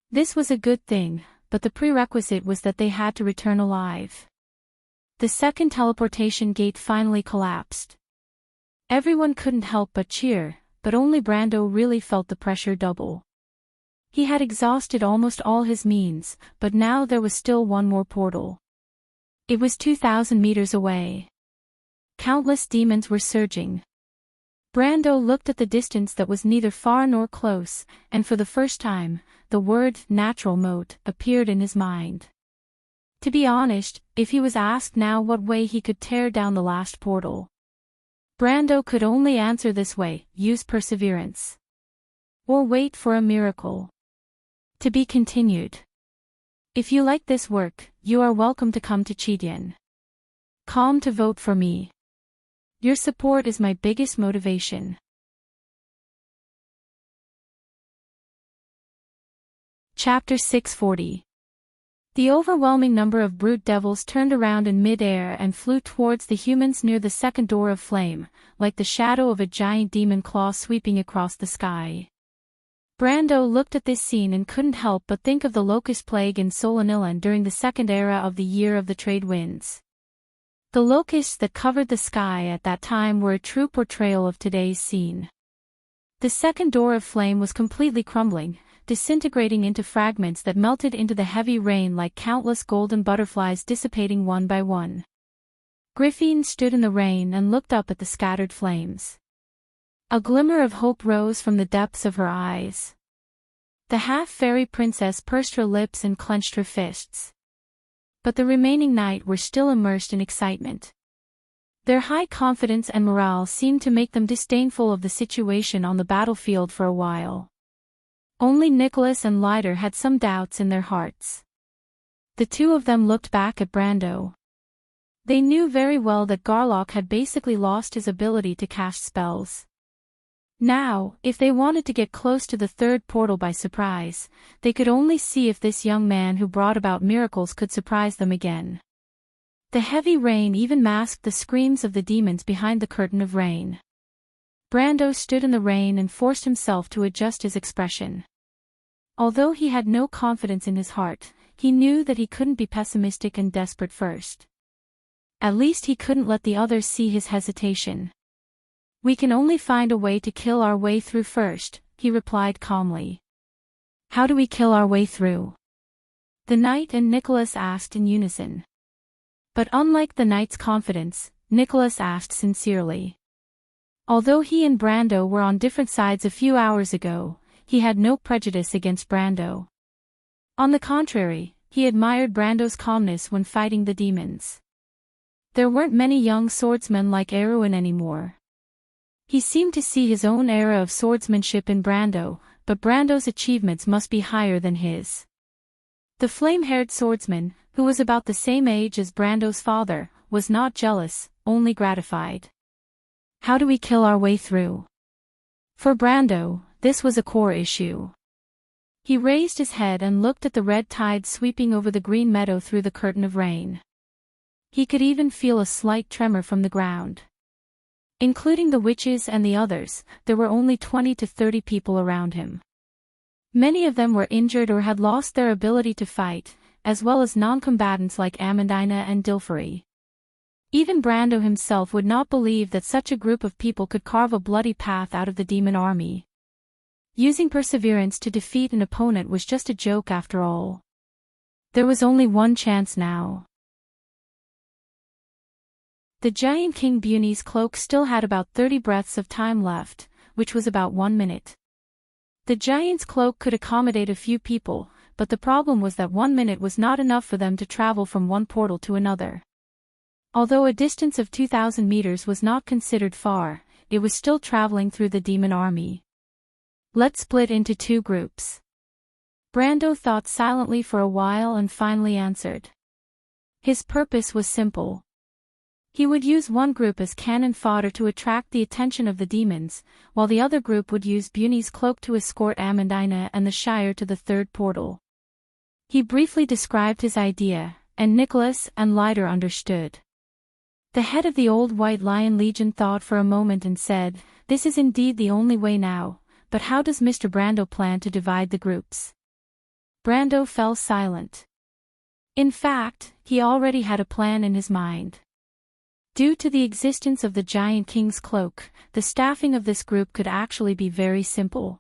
This was a good thing, but the prerequisite was that they had to return alive. The second teleportation gate finally collapsed. Everyone couldn't help but cheer, but only Brando really felt the pressure double. He had exhausted almost all his means, but now there was still one more portal. It was 2,000 meters away. Countless demons were surging. Brando looked at the distance that was neither far nor close, and for the first time, the word natural mode appeared in his mind. To be honest, if he was asked now what way he could tear down the last portal, Brando could only answer this way: use perseverance. Or wait for a miracle. To be continued. If you like this work, you are welcome to come to Cheetian.com to vote for me. Your support is my biggest motivation. Chapter 640. The overwhelming number of brute devils turned around in mid-air and flew towards the humans near the 2nd Door of Flame, like the shadow of a giant demon claw sweeping across the sky. Brando looked at this scene and couldn't help but think of the locust plague in Solanilan during the 2nd era of the Year of the Trade Winds. The locusts that covered the sky at that time were a true portrayal of today's scene. The 2nd Door of Flame was completely crumbling, disintegrating into fragments that melted into the heavy rain like countless golden butterflies dissipating one by one. Griffin stood in the rain and looked up at the scattered flames. A glimmer of hope rose from the depths of her eyes. The half-fairy princess pursed her lips and clenched her fists. But the remaining knight were still immersed in excitement. Their high confidence and morale seemed to make them disdainful of the situation on the battlefield for a while. Only Nicholas and Leiter had some doubts in their hearts. The two of them looked back at Brando. They knew very well that Garlock had basically lost his ability to cast spells. Now, if they wanted to get close to the 3rd portal by surprise, they could only see if this young man who brought about miracles could surprise them again. The heavy rain even masked the screams of the demons behind the curtain of rain. Brando stood in the rain and forced himself to adjust his expression. Although he had no confidence in his heart, he knew that he couldn't be pessimistic and desperate first. At least he couldn't let the others see his hesitation. "We can only find a way to kill our way through first," he replied calmly. "How do we kill our way through?" the knight and Nicholas asked in unison. But unlike the knight's confidence, Nicholas asked sincerely. Although he and Brando were on different sides a few hours ago, he had no prejudice against Brando. On the contrary, he admired Brando's calmness when fighting the demons. There weren't many young swordsmen like Erwin anymore. He seemed to see his own era of swordsmanship in Brando, but Brando's achievements must be higher than his. The flame-haired swordsman, who was about the same age as Brando's father, was not jealous, only gratified. How do we kill our way through? For Brando, this was a core issue. He raised his head and looked at the red tide sweeping over the green meadow through the curtain of rain. He could even feel a slight tremor from the ground. Including the witches and the others, there were only 20 to 30 people around him. Many of them were injured or had lost their ability to fight, as well as non-combatants like Amandina and Dilfari. Even Brando himself would not believe that such a group of people could carve a bloody path out of the demon army. Using perseverance to defeat an opponent was just a joke after all. There was only one chance now. The giant King Buni's cloak still had about 30 breaths of time left, which was about 1 minute. The giant's cloak could accommodate a few people, but the problem was that 1 minute was not enough for them to travel from one portal to another. Although a distance of 2,000 meters was not considered far, it was still traveling through the demon army. Let's split into 2 groups. Brando thought silently for a while and finally answered. His purpose was simple. He would use one group as cannon fodder to attract the attention of the demons, while the other group would use Buni's cloak to escort Amandina and the Shire to the third portal. He briefly described his idea, and Nicholas and Leiter understood. The head of the Old White Lion Legion thought for a moment and said, "This is indeed the only way now, but how does Mr. Brando plan to divide the groups?" Brando fell silent. In fact, he already had a plan in his mind. Due to the existence of the Giant King's cloak, the staffing of this group could actually be very simple.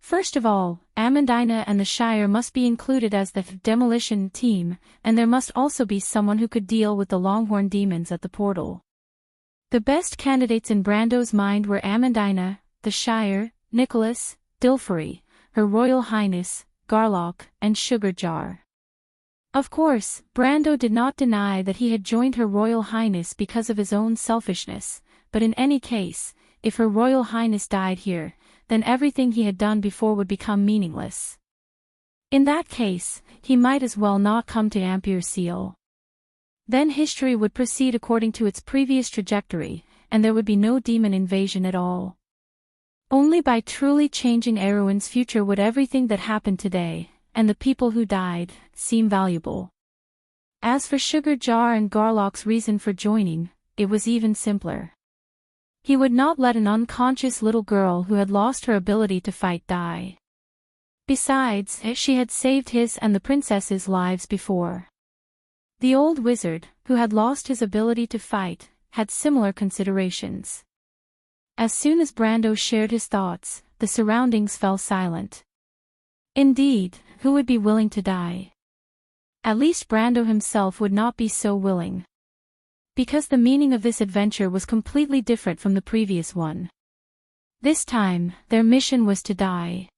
First of all, Amandina and the Shire must be included as the demolition team, and there must also be someone who could deal with the Longhorn demons at the portal. The best candidates in Brando's mind were Amandina, the Shire, Nicholas, Dilfari, Her Royal Highness, Garlock, and Sugar Jar. Of course, Brando did not deny that he had joined Her Royal Highness because of his own selfishness, but in any case, if Her Royal Highness died here, then everything he had done before would become meaningless. In that case, he might as well not come to Ampere Seal. Then history would proceed according to its previous trajectory, and there would be no demon invasion at all. Only by truly changing Erwin's future would everything that happened today, and the people who died, seem valuable. As for Sugar Jar and Garlock's reason for joining, it was even simpler. He would not let an unconscious little girl who had lost her ability to fight die. Besides, she had saved his and the princess's lives before. The old wizard, who had lost his ability to fight, had similar considerations. As soon as Brando shared his thoughts, the surroundings fell silent. Indeed, who would be willing to die? At least Brando himself would not be so willing. Because the meaning of this adventure was completely different from the previous one. This time, their mission was to die.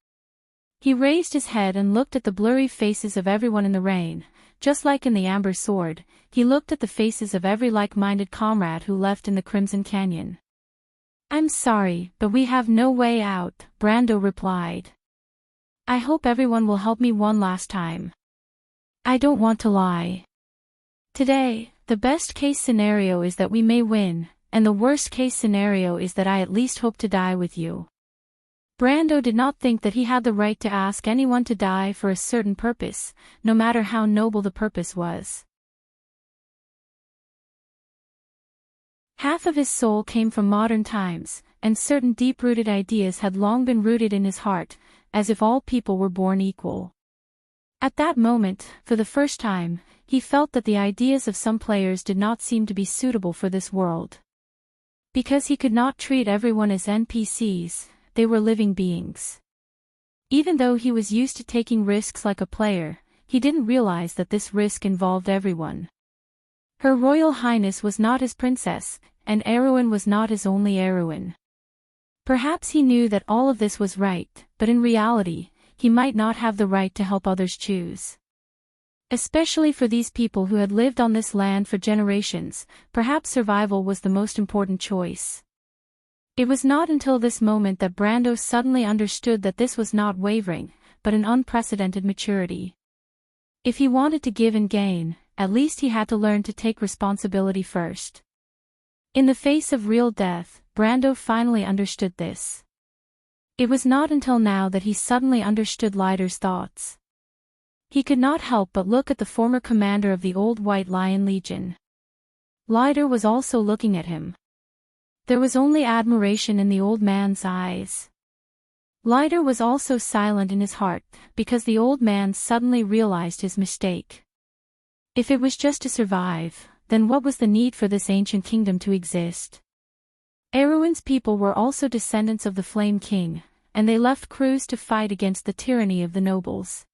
He raised his head and looked at the blurry faces of everyone in the rain. Just like in the Amber Sword, he looked at the faces of every like-minded comrade who left in the Crimson Canyon. "I'm sorry, but we have no way out," Brando replied. "I hope everyone will help me one last time. I don't want to lie. Today, the best-case scenario is that we may win, and the worst-case scenario is that I at least hope to die with you." Brando did not think that he had the right to ask anyone to die for a certain purpose, no matter how noble the purpose was. Half of his soul came from modern times, and certain deep-rooted ideas had long been rooted in his heart, as if all people were born equal. At that moment, for the first time, he felt that the ideas of some players did not seem to be suitable for this world. Because he could not treat everyone as NPCs, they were living beings. Even though he was used to taking risks like a player, he didn't realize that this risk involved everyone. Her Royal Highness was not his princess, and Erwin was not his only Erwin. Perhaps he knew that all of this was right, but in reality, he might not have the right to help others choose. Especially for these people who had lived on this land for generations, perhaps survival was the most important choice. It was not until this moment that Brando suddenly understood that this was not wavering, but an unprecedented maturity. If he wanted to give and gain, at least he had to learn to take responsibility first. In the face of real death, Brando finally understood this. It was not until now that he suddenly understood Leiter's thoughts. He could not help but look at the former commander of the Old White Lion Legion. Leiter was also looking at him. There was only admiration in the old man's eyes. Leiter was also silent in his heart, because the old man suddenly realized his mistake. If it was just to survive, then what was the need for this ancient kingdom to exist? Erwin's people were also descendants of the Flame King, and they left crews to fight against the tyranny of the nobles.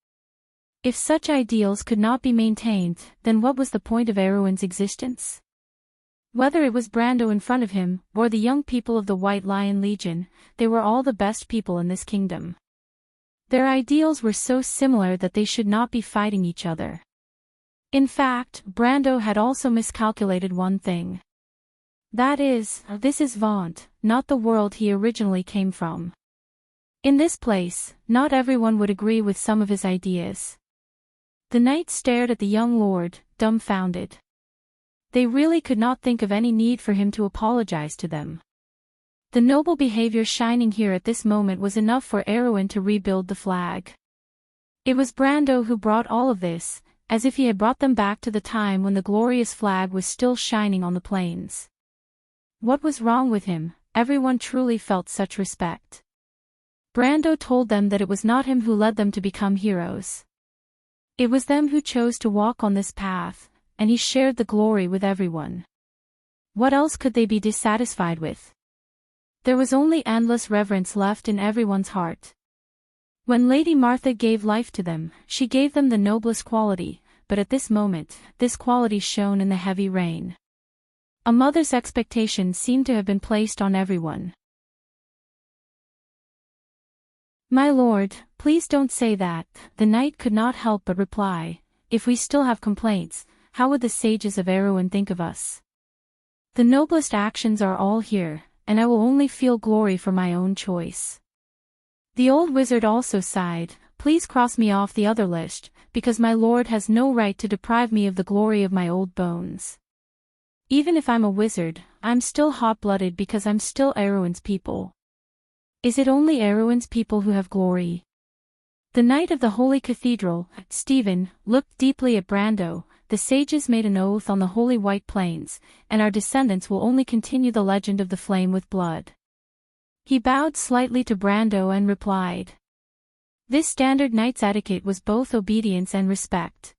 If such ideals could not be maintained, then what was the point of Erwin's existence? Whether it was Brando in front of him, or the young people of the White Lion Legion, they were all the best people in this kingdom. Their ideals were so similar that they should not be fighting each other. In fact, Brando had also miscalculated one thing. That is, this is Vaunt, not the world he originally came from. In this place, not everyone would agree with some of his ideas. The knight stared at the young lord, dumbfounded. They really could not think of any need for him to apologize to them. The noble behavior shining here at this moment was enough for Erwin to rebuild the flag. It was Brando who brought all of this, as if he had brought them back to the time when the glorious flag was still shining on the plains. What was wrong with him? Everyone truly felt such respect. Brando told them that it was not him who led them to become heroes. It was them who chose to walk on this path, and he shared the glory with everyone. What else could they be dissatisfied with? There was only endless reverence left in everyone's heart. When Lady Martha gave life to them, she gave them the noblest quality, but at this moment, this quality shone in the heavy rain. A mother's expectations seemed to have been placed on everyone. "My lord, please don't say that," the knight could not help but reply. "If we still have complaints, how would the sages of Erwin think of us? The noblest actions are all here, and I will only feel glory for my own choice." The old wizard also sighed. "Please cross me off the other list, because my lord has no right to deprive me of the glory of my old bones. Even if I'm a wizard, I'm still hot-blooded because I'm still Erwin's people." "Is it only Erwin's people who have glory?" The knight of the Holy Cathedral, Stephen, looked deeply at Brando. "The sages made an oath on the holy White Plains, and our descendants will only continue the legend of the flame with blood." He bowed slightly to Brando and replied. This standard knight's etiquette was both obedience and respect.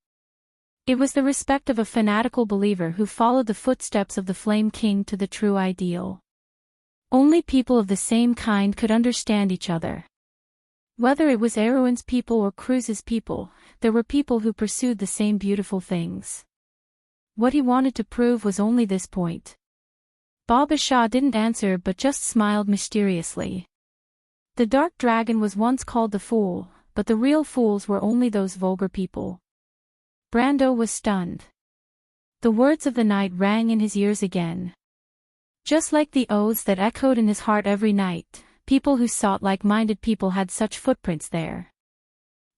It was the respect of a fanatical believer who followed the footsteps of the Flame King to the true ideal. Only people of the same kind could understand each other. Whether it was Erwin's people or Cruz's people, there were people who pursued the same beautiful things. What he wanted to prove was only this point. Baba Shah didn't answer but just smiled mysteriously. The dark dragon was once called the fool, but the real fools were only those vulgar people. Brando was stunned. The words of the knight rang in his ears again. Just like the oaths that echoed in his heart every night, people who sought like-minded people had such footprints there.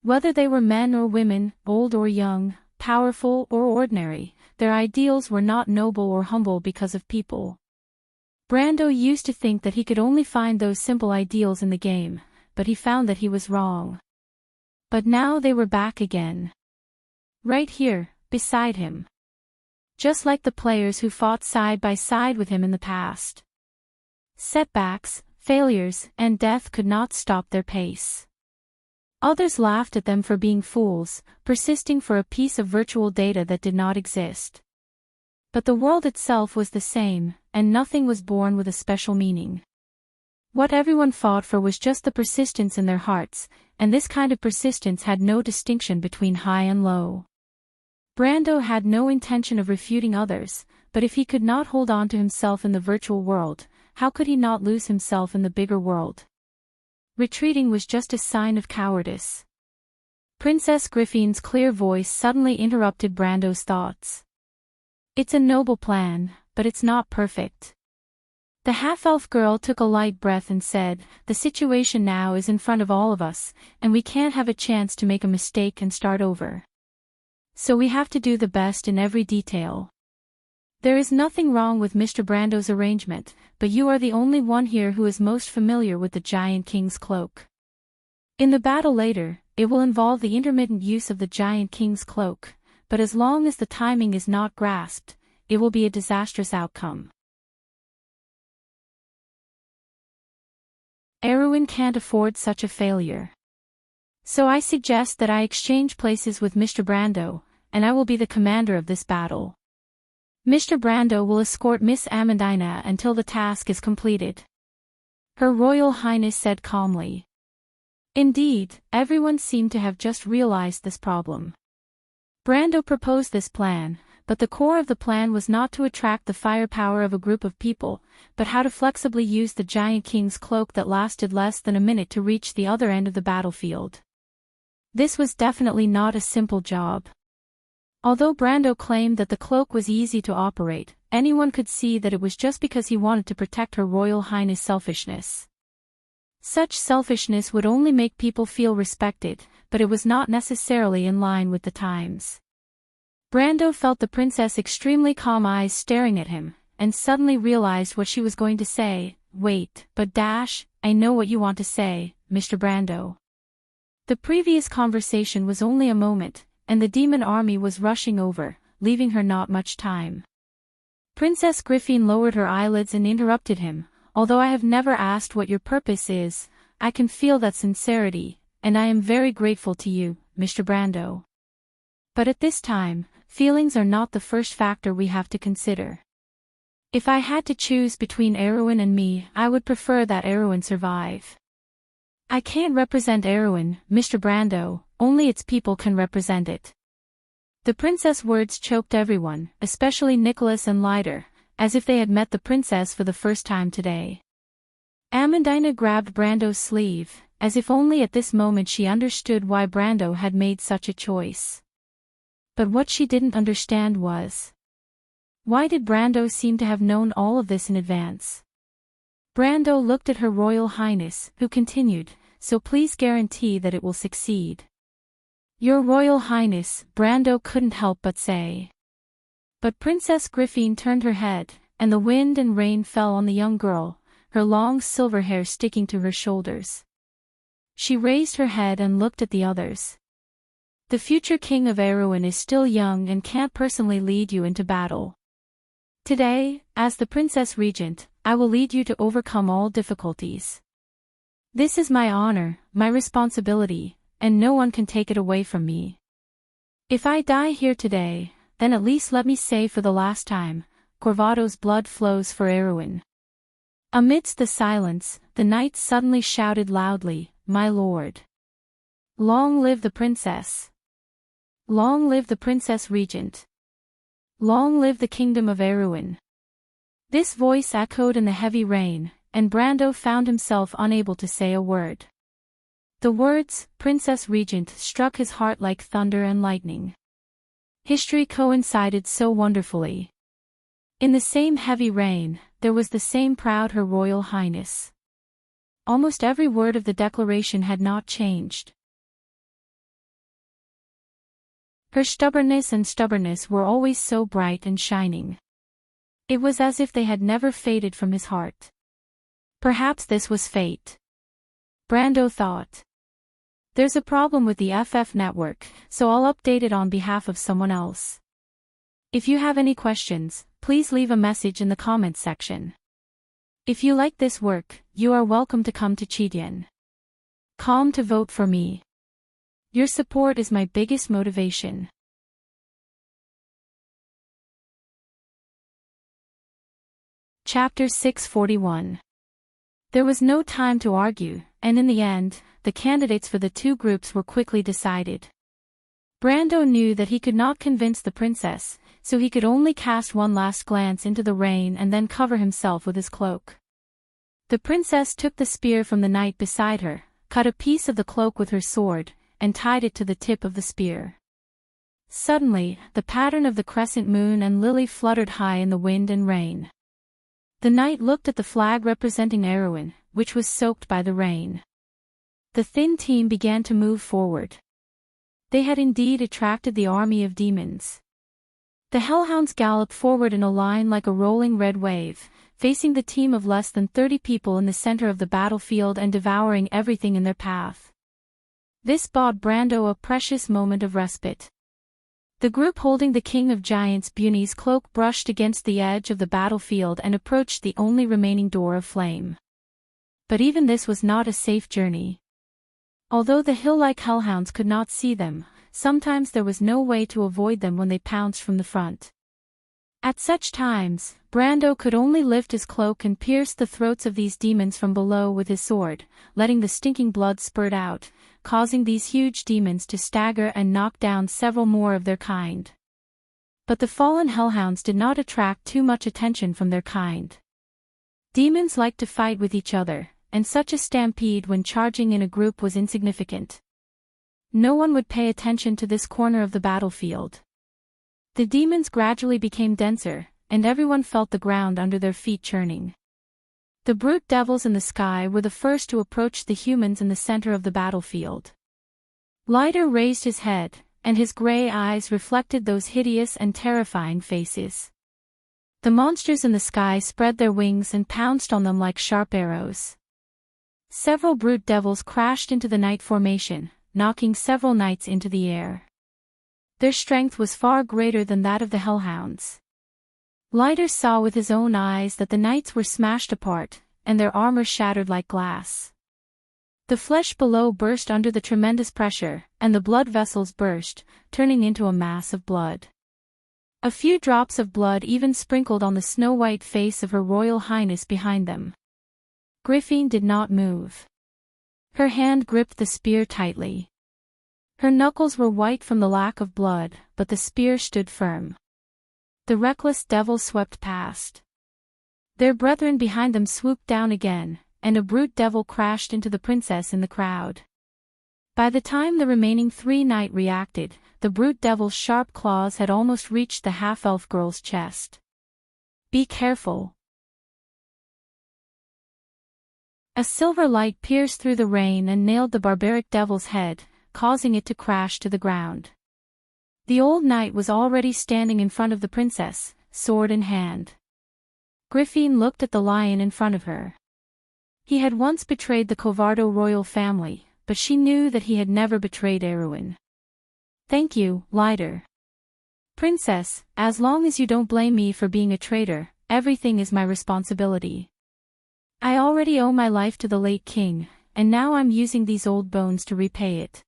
Whether they were men or women, old or young, powerful or ordinary, their ideals were not noble or humble because of people. Brando used to think that he could only find those simple ideals in the game, but he found that he was wrong. But now they were back again. Right here, beside him. Just like the players who fought side by side with him in the past. Setbacks, failures, and death could not stop their pace. Others laughed at them for being fools, persisting for a piece of virtual data that did not exist. But the world itself was the same, and nothing was born with a special meaning. What everyone fought for was just the persistence in their hearts, and this kind of persistence had no distinction between high and low. Brando had no intention of refuting others, but if he could not hold on to himself in the virtual world, how could he not lose himself in the bigger world? Retreating was just a sign of cowardice. Princess Griffin's clear voice suddenly interrupted Brando's thoughts. "It's a noble plan, but it's not perfect. The half-elf girl took a light breath and said, "The situation now is in front of all of us, and we can't have a chance to make a mistake and start over. So we have to do the best in every detail. There is nothing wrong with Mr. Brando's arrangement, but you are the only one here who is most familiar with the Giant King's cloak. In the battle later, it will involve the intermittent use of the Giant King's cloak, but as long as the timing is not grasped, it will be a disastrous outcome. Erwin can't afford such a failure. So I suggest that I exchange places with Mr. Brando, and I will be the commander of this battle. Mr. Brando will escort Miss Amandina until the task is completed." Her Royal Highness said calmly. Indeed, everyone seemed to have just realized this problem. Brando proposed this plan, but the core of the plan was not to attract the firepower of a group of people, but how to flexibly use the Giant King's cloak that lasted less than a minute to reach the other end of the battlefield. This was definitely not a simple job. Although Brando claimed that the cloak was easy to operate, anyone could see that it was just because he wanted to protect Her Royal Highness' selfishness. Such selfishness would only make people feel respected, but it was not necessarily in line with the times. Brando felt the princess' extremely calm eyes staring at him, and suddenly realized what she was going to say. "Wait, but I know what you want to say, Mr. Brando." The previous conversation was only a moment, and the demon army was rushing over, leaving her not much time. Princess Griffin lowered her eyelids and interrupted him. "Although I have never asked what your purpose is, I can feel that sincerity, and I am very grateful to you, Mr. Brando. But at this time, feelings are not the first factor we have to consider. If I had to choose between Erwin and me, I would prefer that Erwin survive. I can't represent Erwin, Mr. Brando, only its people can represent it." The princess' words choked everyone, especially Nicholas and Leiter, as if they had met the princess for the first time today. Amandina grabbed Brando's sleeve, as if only at this moment she understood why Brando had made such a choice. But what she didn't understand was, why did Brando seem to have known all of this in advance? Brando looked at Her Royal Highness, who continued, "So please guarantee that it will succeed." "Your Royal Highness," Brando couldn't help but say. But Princess Griffin turned her head, and the wind and rain fell on the young girl, her long silver hair sticking to her shoulders. She raised her head and looked at the others. "The future king of Erwin is still young and can't personally lead you into battle. Today, as the Princess Regent, I will lead you to overcome all difficulties. This is my honor, my responsibility, and no one can take it away from me. If I die here today, then at least let me say for the last time, Corvado's blood flows for Erwin." Amidst the silence, the knights suddenly shouted loudly, "My lord! Long live the princess! Long live the Princess Regent! Long live the kingdom of Erwin!" This voice echoed in the heavy rain, and Brando found himself unable to say a word. The words, Princess Regent, struck his heart like thunder and lightning. History coincided so wonderfully. In the same heavy rain, there was the same proud Her Royal Highness. Almost every word of the declaration had not changed. Her stubbornness were always so bright and shining. It was as if they had never faded from his heart. Perhaps this was fate. Brando thought. There's a problem with the FF network, so I'll update it on behalf of someone else. If you have any questions, please leave a message in the comments section. If you like this work, you are welcome to come to Chidien. Come to vote for me. Your support is my biggest motivation. Chapter 641. There was no time to argue, and in the end, the candidates for the two groups were quickly decided. Brando knew that he could not convince the princess, so he could only cast one last glance into the rain and then cover himself with his cloak. The princess took the spear from the knight beside her, cut a piece of the cloak with her sword, and tied it to the tip of the spear. Suddenly, the pattern of the crescent moon and lily fluttered high in the wind and rain. The knight looked at the flag representing Erwin, which was soaked by the rain. The thin team began to move forward. They had indeed attracted the army of demons. The hellhounds galloped forward in a line like a rolling red wave, facing the team of less than 30 people in the center of the battlefield and devouring everything in their path. This bought Brando a precious moment of respite. The group holding the King of Giants Bunny's cloak brushed against the edge of the battlefield and approached the only remaining door of flame. But even this was not a safe journey. Although the hill-like hellhounds could not see them, sometimes there was no way to avoid them when they pounced from the front. At such times, Brando could only lift his cloak and pierce the throats of these demons from below with his sword, letting the stinking blood spurt out, causing these huge demons to stagger and knock down several more of their kind. But the fallen hellhounds did not attract too much attention from their kind. Demons liked to fight with each other, and such a stampede when charging in a group was insignificant. No one would pay attention to this corner of the battlefield. The demons gradually became denser, and everyone felt the ground under their feet churning. The brute devils in the sky were the first to approach the humans in the center of the battlefield. Lighter raised his head, and his gray eyes reflected those hideous and terrifying faces. The monsters in the sky spread their wings and pounced on them like sharp arrows. Several brute devils crashed into the knight formation, knocking several knights into the air. Their strength was far greater than that of the hellhounds. Lighter saw with his own eyes that the knights were smashed apart, and their armor shattered like glass. The flesh below burst under the tremendous pressure, and the blood vessels burst, turning into a mass of blood. A few drops of blood even sprinkled on the snow-white face of Her Royal Highness behind them. Griffin did not move. Her hand gripped the spear tightly. Her knuckles were white from the lack of blood, but the spear stood firm. The reckless devils swept past. Their brethren behind them swooped down again, and a brute devil crashed into the princess in the crowd. By the time the remaining 3 knights reacted, the brute devil's sharp claws had almost reached the half-elf girl's chest. "Be careful." A silver light pierced through the rain and nailed the barbaric devil's head, causing it to crash to the ground. The old knight was already standing in front of the princess, sword in hand. Griffin looked at the lion in front of her. He had once betrayed the Covardo royal family, but she knew that he had never betrayed Erwin. "Thank you, Lighter." "Princess, as long as you don't blame me for being a traitor, everything is my responsibility. I already owe my life to the late king, and now I'm using these old bones to repay it."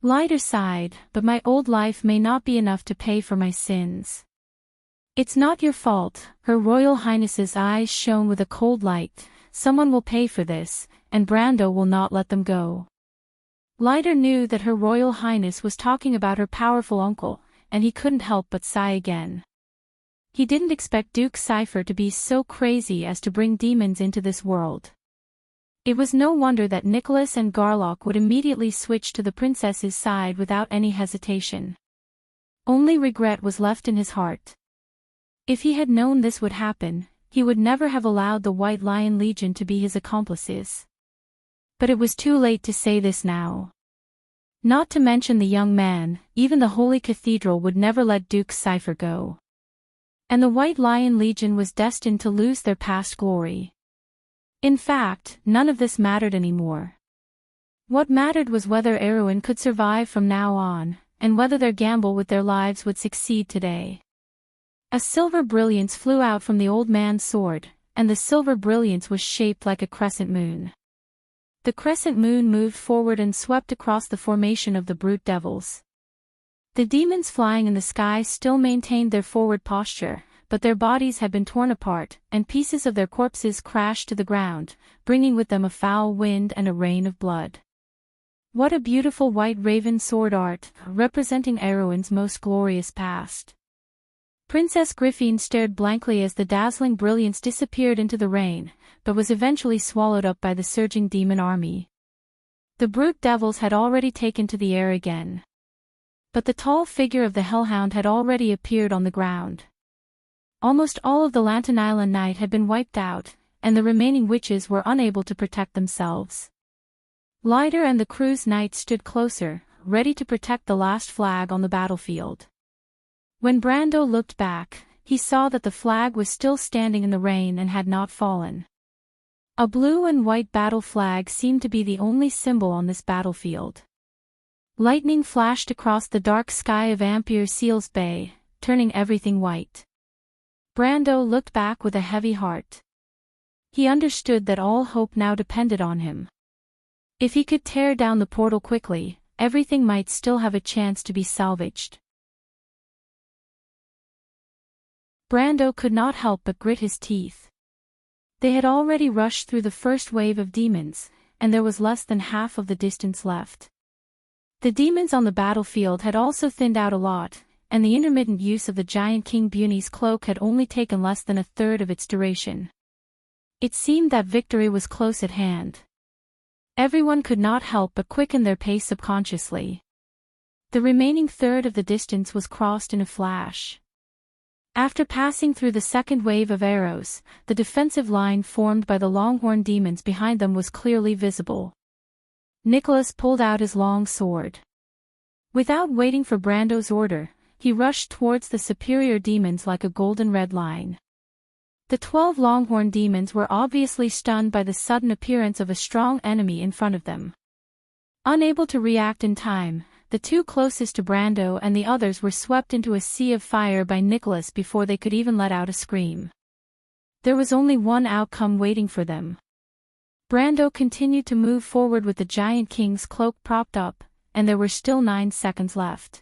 Lighter sighed, "But my old life may not be enough to pay for my sins." "It's not your fault." Her Royal Highness's eyes shone with a cold light. "Someone will pay for this, and Brando will not let them go." Lighter knew that Her Royal Highness was talking about her powerful uncle, and he couldn't help but sigh again. He didn't expect Duke Cypher to be so crazy as to bring demons into this world. It was no wonder that Nicholas and Garlock would immediately switch to the princess's side without any hesitation. Only regret was left in his heart. If he had known this would happen, he would never have allowed the White Lion Legion to be his accomplices. But it was too late to say this now. Not to mention the young man, even the Holy Cathedral would never let Duke Cypher go. And the White Lion Legion was destined to lose their past glory. In fact, none of this mattered anymore. What mattered was whether Erwin could survive from now on, and whether their gamble with their lives would succeed today. A silver brilliance flew out from the old man's sword, and the silver brilliance was shaped like a crescent moon. The crescent moon moved forward and swept across the formation of the brute devils. The demons flying in the sky still maintained their forward posture, but their bodies had been torn apart, and pieces of their corpses crashed to the ground, bringing with them a foul wind and a rain of blood. What a beautiful white raven sword art, representing Erwin's most glorious past. Princess Griffin stared blankly as the dazzling brilliance disappeared into the rain, but was eventually swallowed up by the surging demon army. The brute devils had already taken to the air again. But the tall figure of the hellhound had already appeared on the ground. Almost all of the Lantern Island Night had been wiped out, and the remaining witches were unable to protect themselves. Lighter and the crew's knights stood closer, ready to protect the last flag on the battlefield. When Brando looked back, he saw that the flag was still standing in the rain and had not fallen. A blue and white battle flag seemed to be the only symbol on this battlefield. Lightning flashed across the dark sky of Ampere Seals Bay, turning everything white. Brando looked back with a heavy heart. He understood that all hope now depended on him. If he could tear down the portal quickly, everything might still have a chance to be salvaged. Brando could not help but grit his teeth. They had already rushed through the first wave of demons, and there was less than half of the distance left. The demons on the battlefield had also thinned out a lot, and the intermittent use of the giant King Bunny's cloak had only taken less than a third of its duration. It seemed that victory was close at hand. Everyone could not help but quicken their pace subconsciously. The remaining third of the distance was crossed in a flash. After passing through the second wave of arrows, the defensive line formed by the Longhorn demons behind them was clearly visible. Nicholas pulled out his long sword. Without waiting for Brando's order, he rushed towards the superior demons like a golden red line. The 12 Longhorn demons were obviously stunned by the sudden appearance of a strong enemy in front of them. Unable to react in time, the two closest to Brando and the others were swept into a sea of fire by Nicholas before they could even let out a scream. There was only one outcome waiting for them. Brando continued to move forward with the giant king's cloak propped up, and there were still 9 seconds left.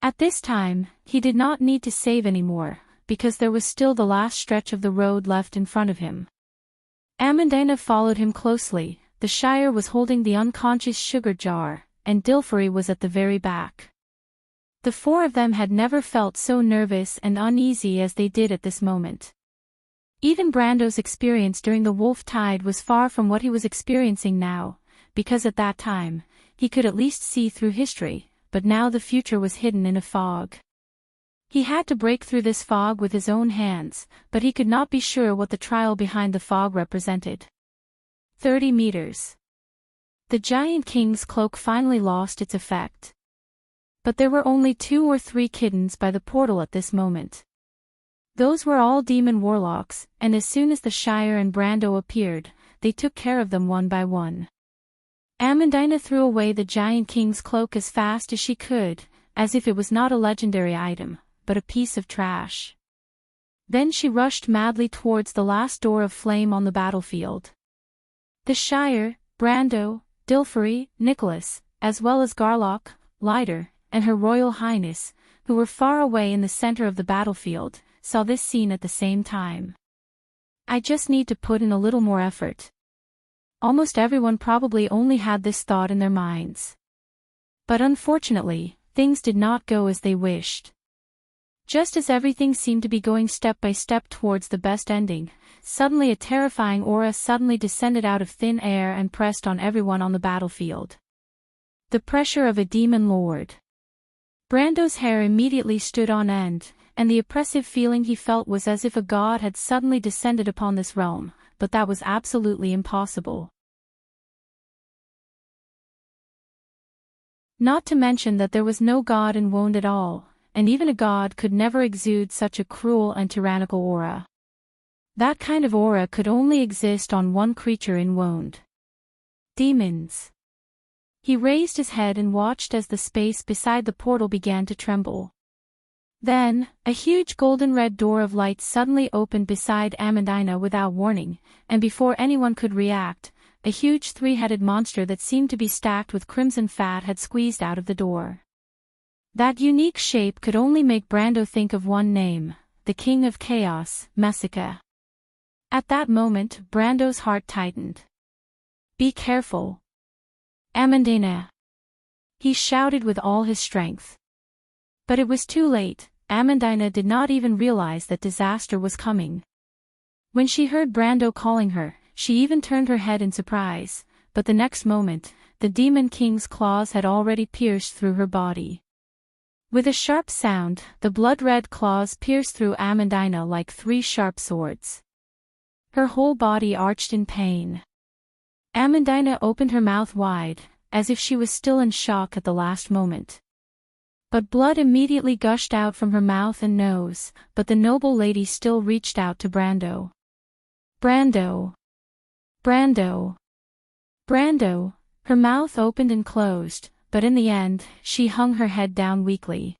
At this time, he did not need to save anymore, because there was still the last stretch of the road left in front of him. Amandina followed him closely. The Shire was holding the unconscious sugar jar, and Dilfery was at the very back. The four of them had never felt so nervous and uneasy as they did at this moment. Even Brando's experience during the Wolf Tide was far from what he was experiencing now, because at that time, he could at least see through history, but now the future was hidden in a fog. He had to break through this fog with his own hands, but he could not be sure what the trial behind the fog represented. 30 meters. The giant king's cloak finally lost its effect. But there were only 2 or 3 kittens by the portal at this moment. Those were all demon warlocks, and as soon as the Shire and Brando appeared, they took care of them one by one. Amandina threw away the giant king's cloak as fast as she could, as if it was not a legendary item, but a piece of trash. Then she rushed madly towards the last door of flame on the battlefield. The Shire, Brando, Dilfery, Nicholas, as well as Garlock, Lighter, and Her Royal Highness, who were far away in the center of the battlefield, saw this scene at the same time. I just need to put in a little more effort. Almost everyone probably only had this thought in their minds. But unfortunately, things did not go as they wished. Just as everything seemed to be going step by step towards the best ending, suddenly a terrifying aura suddenly descended out of thin air and pressed on everyone on the battlefield. The pressure of a demon lord. Brando's hair immediately stood on end, and the oppressive feeling he felt was as if a god had suddenly descended upon this realm, but that was absolutely impossible. Not to mention that there was no god in Wonde at all, and even a god could never exude such a cruel and tyrannical aura. That kind of aura could only exist on one creature in Wonde. Demons. He raised his head and watched as the space beside the portal began to tremble. Then, a huge golden-red door of light suddenly opened beside Amandina without warning, and before anyone could react, a huge 3-headed monster that seemed to be stacked with crimson fat had squeezed out of the door. That unique shape could only make Brando think of one name, the King of Chaos, Messica. At that moment, Brando's heart tightened. Be careful. Amandina. He shouted with all his strength. But it was too late. Amandina did not even realize that disaster was coming. When she heard Brando calling her, she even turned her head in surprise, but the next moment, the Demon King's claws had already pierced through her body. With a sharp sound, the blood-red claws pierced through Amandina like 3 sharp swords. Her whole body arched in pain. Amandina opened her mouth wide, as if she was still in shock at the last moment. But blood immediately gushed out from her mouth and nose, but the noble lady still reached out to Brando. Brando! Brando! Brando! Her mouth opened and closed, but in the end, she hung her head down weakly.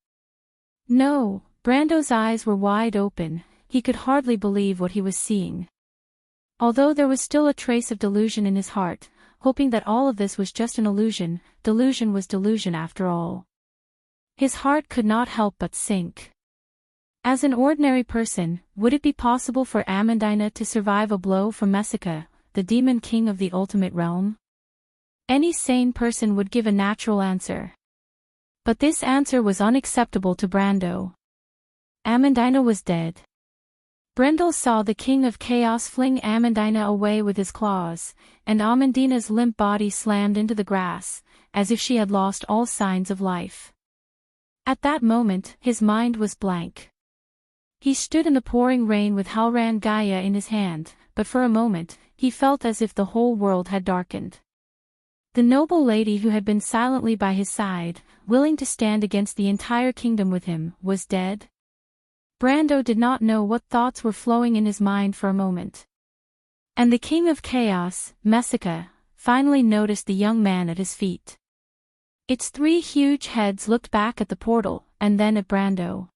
No, Brando's eyes were wide open, he could hardly believe what he was seeing. Although there was still a trace of delusion in his heart, hoping that all of this was just an illusion, delusion was delusion after all. His heart could not help but sink. As an ordinary person, would it be possible for Amandina to survive a blow from Messica, the demon king of the ultimate realm? Any sane person would give a natural answer. But this answer was unacceptable to Brando. Amandina was dead. Brendel saw the King of Chaos fling Amandina away with his claws, and Amandina's limp body slammed into the grass, as if she had lost all signs of life. At that moment, his mind was blank. He stood in the pouring rain with Halran Gaia in his hand, but for a moment, he felt as if the whole world had darkened. The noble lady who had been silently by his side, willing to stand against the entire kingdom with him, was dead. Brando did not know what thoughts were flowing in his mind for a moment. And the King of Chaos, Messica, finally noticed the young man at his feet. Its 3 huge heads looked back at the portal, and then at Brando.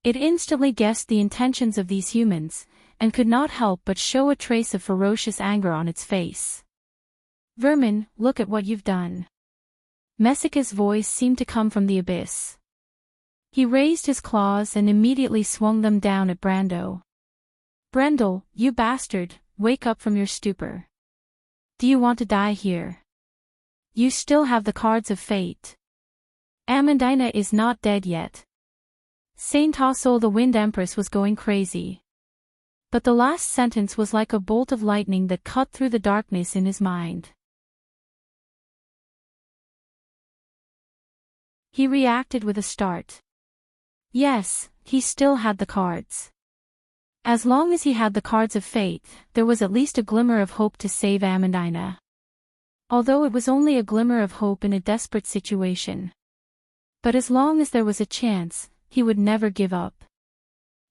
It instantly guessed the intentions of these humans, and could not help but show a trace of ferocious anger on its face. "Vermin, look at what you've done." Messica's voice seemed to come from the abyss. He raised his claws and immediately swung them down at Brando. "Brendel, you bastard, wake up from your stupor. Do you want to die here? You still have the cards of fate. Amandina is not dead yet." Saint Tassol the Wind Empress was going crazy. But the last sentence was like a bolt of lightning that cut through the darkness in his mind. He reacted with a start. Yes, he still had the cards. As long as he had the cards of fate, there was at least a glimmer of hope to save Amandina. Although it was only a glimmer of hope in a desperate situation. But as long as there was a chance, he would never give up.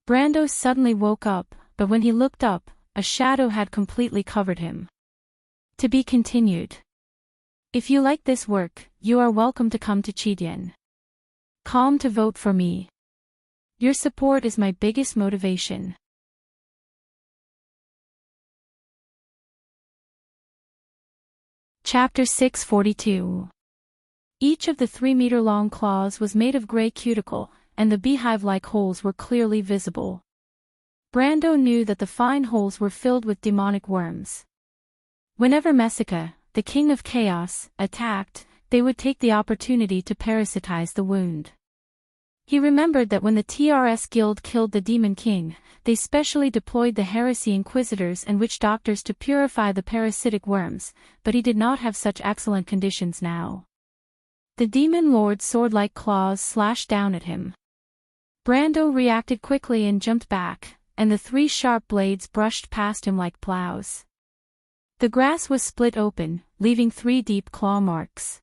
Brando suddenly woke up, but when he looked up, a shadow had completely covered him. To be continued. If you like this work, you are welcome to come to Chidian. Calm to vote for me. Your support is my biggest motivation. Chapter 642. Each of the 3-meter-long claws was made of gray cuticle, and the beehive-like holes were clearly visible. Brando knew that the fine holes were filled with demonic worms. Whenever Messica, the King of Chaos, attacked, they would take the opportunity to parasitize the wound. He remembered that when the TRS Guild killed the Demon King, they specially deployed the Heresy Inquisitors and Witch Doctors to purify the parasitic worms, but he did not have such excellent conditions now. The Demon Lord's sword-like claws slashed down at him. Brando reacted quickly and jumped back, and the 3 sharp blades brushed past him like plows. The grass was split open, leaving 3 deep claw marks.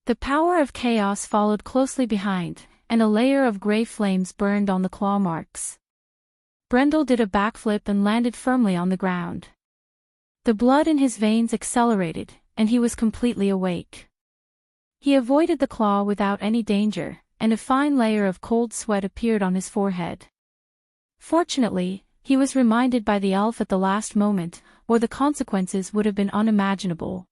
The power of chaos followed closely behind, and a layer of gray flames burned on the claw marks. Brendel did a backflip and landed firmly on the ground. The blood in his veins accelerated, and he was completely awake. He avoided the claw without any danger, and a fine layer of cold sweat appeared on his forehead. Fortunately, he was reminded by the elf at the last moment, or the consequences would have been unimaginable.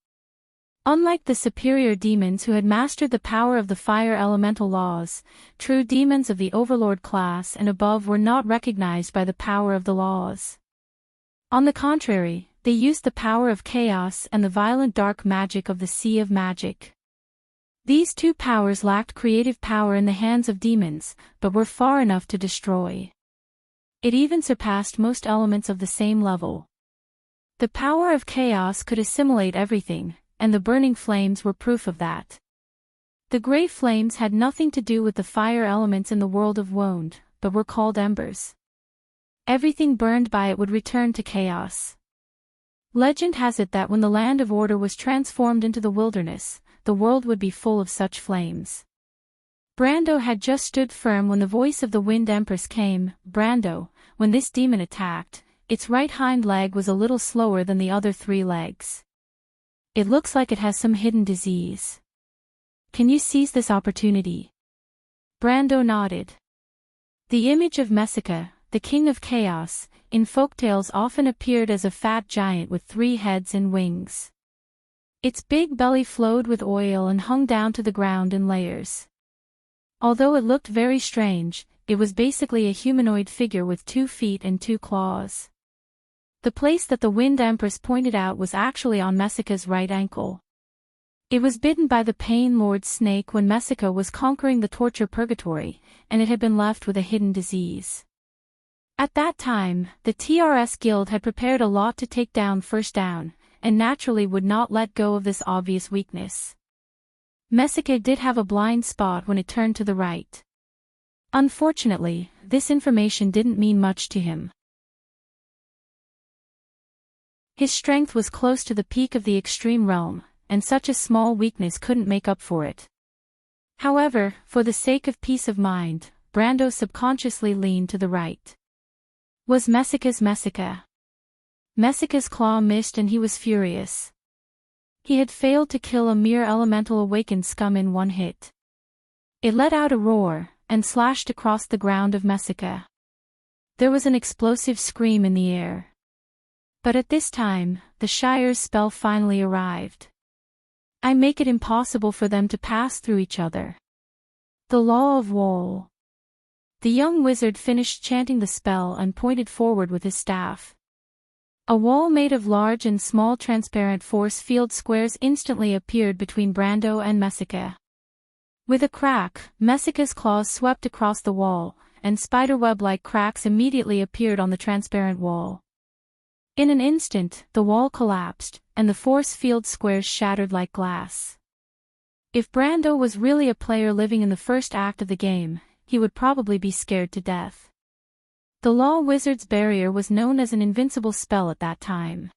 Unlike the superior demons who had mastered the power of the fire elemental laws, true demons of the overlord class and above were not recognized by the power of the laws. On the contrary, they used the power of chaos and the violent dark magic of the Sea of Magic. These 2 powers lacked creative power in the hands of demons, but were far enough to destroy. It even surpassed most elements of the same level. The power of chaos could assimilate everything, and the burning flames were proof of that. The gray flames had nothing to do with the fire elements in the world of Woned, but were called embers. Everything burned by it would return to chaos. Legend has it that when the land of order was transformed into the wilderness, the world would be full of such flames. Brando had just stood firm when the voice of the Wind Empress came. Brando, when this demon attacked, its right hind leg was a little slower than the other 3 legs. It looks like it has some hidden disease. Can you seize this opportunity? Brando nodded. The image of Messica, the king of chaos, in folktales often appeared as a fat giant with 3 heads and wings. Its big belly flowed with oil and hung down to the ground in layers. Although it looked very strange, it was basically a humanoid figure with 2 feet and 2 claws. The place that the Wind Empress pointed out was actually on Messica's right ankle. It was bitten by the Pain Lord snake when Messica was conquering the torture purgatory, and it had been left with a hidden disease. At that time, the TRS Guild had prepared a lot to take down First Down, and naturally would not let go of this obvious weakness. Messica did have a blind spot when it turned to the right. Unfortunately, this information didn't mean much to him. His strength was close to the peak of the extreme realm, and such a small weakness couldn't make up for it. However, for the sake of peace of mind, Brando subconsciously leaned to the right. Was Messica's Messica? Messica's claw missed and he was furious. He had failed to kill a mere elemental awakened scum in 1 hit. It let out a roar, and slashed across the ground of Messica. There was an explosive scream in the air. But at this time, the Shire's spell finally arrived. I make it impossible for them to pass through each other. The Law of Woe. The young wizard finished chanting the spell and pointed forward with his staff. A wall made of large and small transparent force field squares instantly appeared between Brando and Messica. With a crack, Messica's claws swept across the wall, and spiderweb-like cracks immediately appeared on the transparent wall. In an instant, the wall collapsed, and the force field squares shattered like glass. If Brando was really a player living in the first act of the game, he would probably be scared to death. The Law Wizard's barrier was known as an invincible spell at that time.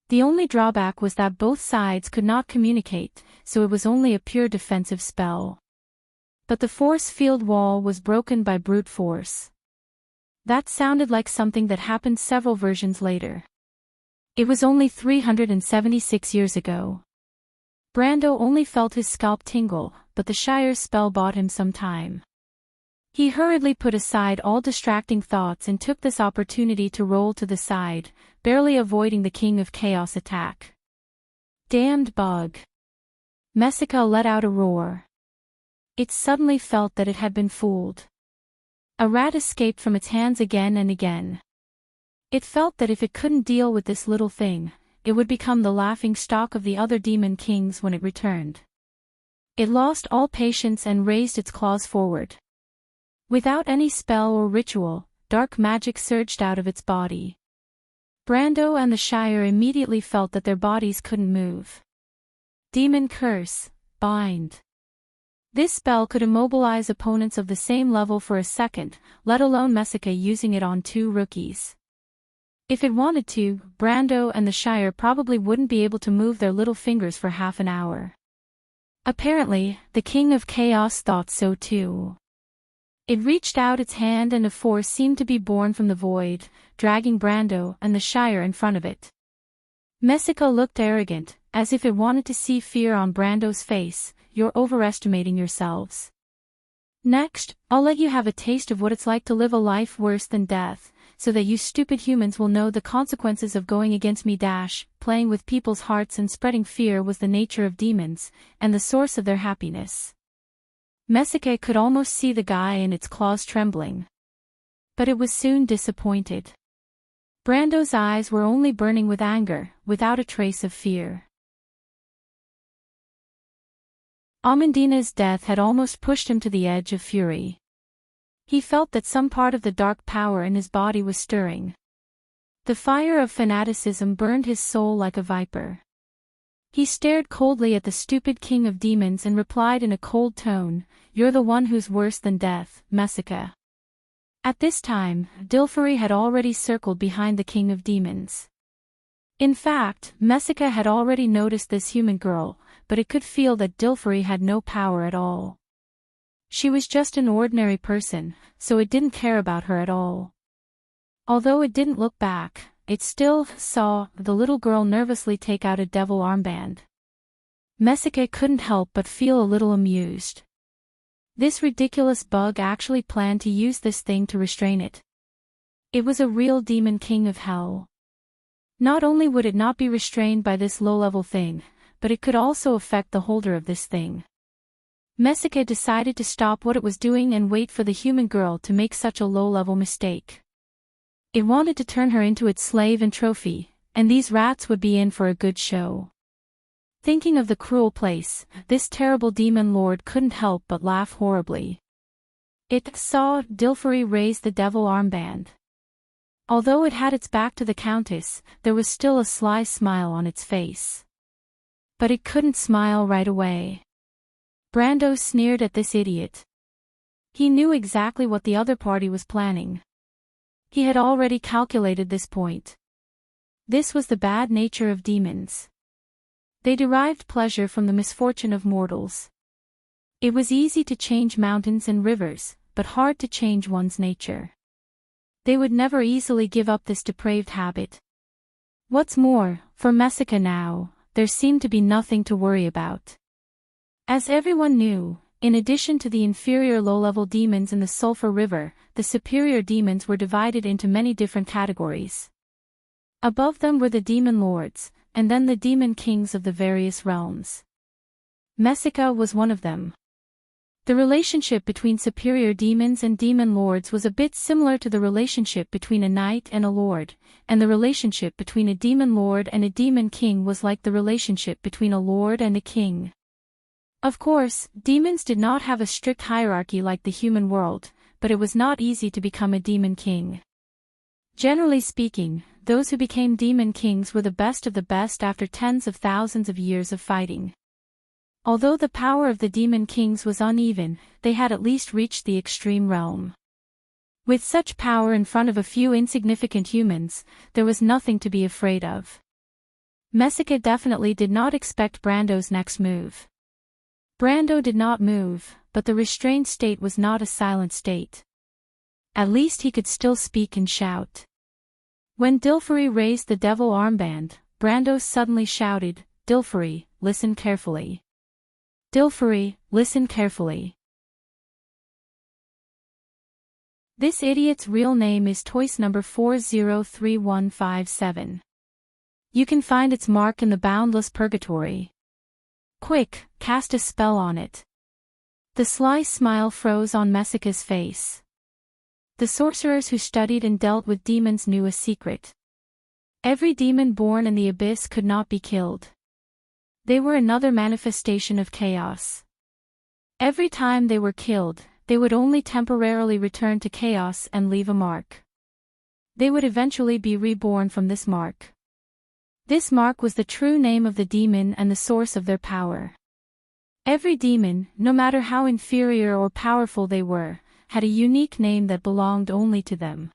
The only drawback was that both sides could not communicate, so it was only a pure defensive spell. But the force field wall was broken by brute force. That sounded like something that happened several versions later. It was only 376 years ago. Brando only felt his scalp tingle, but the Shire's spell bought him some time. He hurriedly put aside all distracting thoughts and took this opportunity to roll to the side, barely avoiding the King of Chaos attack. Damned bug! Messica let out a roar. It suddenly felt that it had been fooled. A rat escaped from its hands again and again. It felt that if it couldn't deal with this little thing, it would become the laughing stock of the other demon kings when it returned. It lost all patience and raised its claws forward. Without any spell or ritual, dark magic surged out of its body. Brando and the Shire immediately felt that their bodies couldn't move. Demon Curse, Bind. This spell could immobilize opponents of the same level for a second, let alone Messica using it on 2 rookies. If it wanted to, Brando and the Shire probably wouldn't be able to move their little fingers for half an hour. Apparently, the King of Chaos thought so too. It reached out its hand and a force seemed to be born from the void, dragging Brando and the Shire in front of it. Messica looked arrogant, as if it wanted to see fear on Brando's face. You're overestimating yourselves. Next, I'll let you have a taste of what it's like to live a life worse than death, so that you stupid humans will know the consequences of going against me. Playing with people's hearts and spreading fear was the nature of demons, and the source of their happiness. Messica could almost see the guy and its claws trembling. But it was soon disappointed. Brando's eyes were only burning with anger, without a trace of fear. Amandina's death had almost pushed him to the edge of fury. He felt that some part of the dark power in his body was stirring. The fire of fanaticism burned his soul like a viper. He stared coldly at the stupid king of demons and replied in a cold tone, "You're the one who's worse than death, Messica." At this time, Dilfari had already circled behind the king of demons. In fact, Messica had already noticed this human girl, but it could feel that Dilfari had no power at all. She was just an ordinary person, so it didn't care about her at all. Although it didn't look back, it still saw the little girl nervously take out a devil armband. Messica couldn't help but feel a little amused. This ridiculous bug actually planned to use this thing to restrain it. It was a real demon king of hell. Not only would it not be restrained by this low-level thing, but it could also affect the holder of this thing. Messica decided to stop what it was doing and wait for the human girl to make such a low-level mistake. It wanted to turn her into its slave and trophy, and these rats would be in for a good show. Thinking of the cruel place, this terrible demon lord couldn't help but laugh horribly. It saw Dilfari raise the devil armband. Although it had its back to the countess, there was still a sly smile on its face. But it couldn't smile right away. Brando sneered at this idiot. He knew exactly what the other party was planning. He had already calculated this point. This was the bad nature of demons. They derived pleasure from the misfortune of mortals. It was easy to change mountains and rivers, but hard to change one's nature. They would never easily give up this depraved habit. What's more, for Messica now, there seemed to be nothing to worry about. As everyone knew, in addition to the inferior low-level demons in the Sulphur River, the superior demons were divided into many different categories. Above them were the demon lords, and then the demon kings of the various realms. Messica was one of them. The relationship between superior demons and demon lords was a bit similar to the relationship between a knight and a lord, and the relationship between a demon lord and a demon king was like the relationship between a lord and a king. Of course, demons did not have a strict hierarchy like the human world, but it was not easy to become a demon king. Generally speaking, those who became demon kings were the best of the best after tens of thousands of years of fighting. Although the power of the demon kings was uneven, they had at least reached the extreme realm. With such power in front of a few insignificant humans, there was nothing to be afraid of. Messica definitely did not expect Brando's next move. Brando did not move, but the restrained state was not a silent state. At least he could still speak and shout. When Dilfari raised the devil armband, Brando suddenly shouted, "Dilfari, listen carefully. Dilfari, listen carefully. This idiot's real name is Toys number 403157. You can find its mark in the boundless purgatory. Quick, cast a spell on it." The sly smile froze on Messica's face. The sorcerers who studied and dealt with demons knew a secret. Every demon born in the abyss could not be killed. They were another manifestation of chaos. Every time they were killed, they would only temporarily return to chaos and leave a mark. They would eventually be reborn from this mark. This mark was the true name of the demon and the source of their power. Every demon, no matter how inferior or powerful they were, had a unique name that belonged only to them.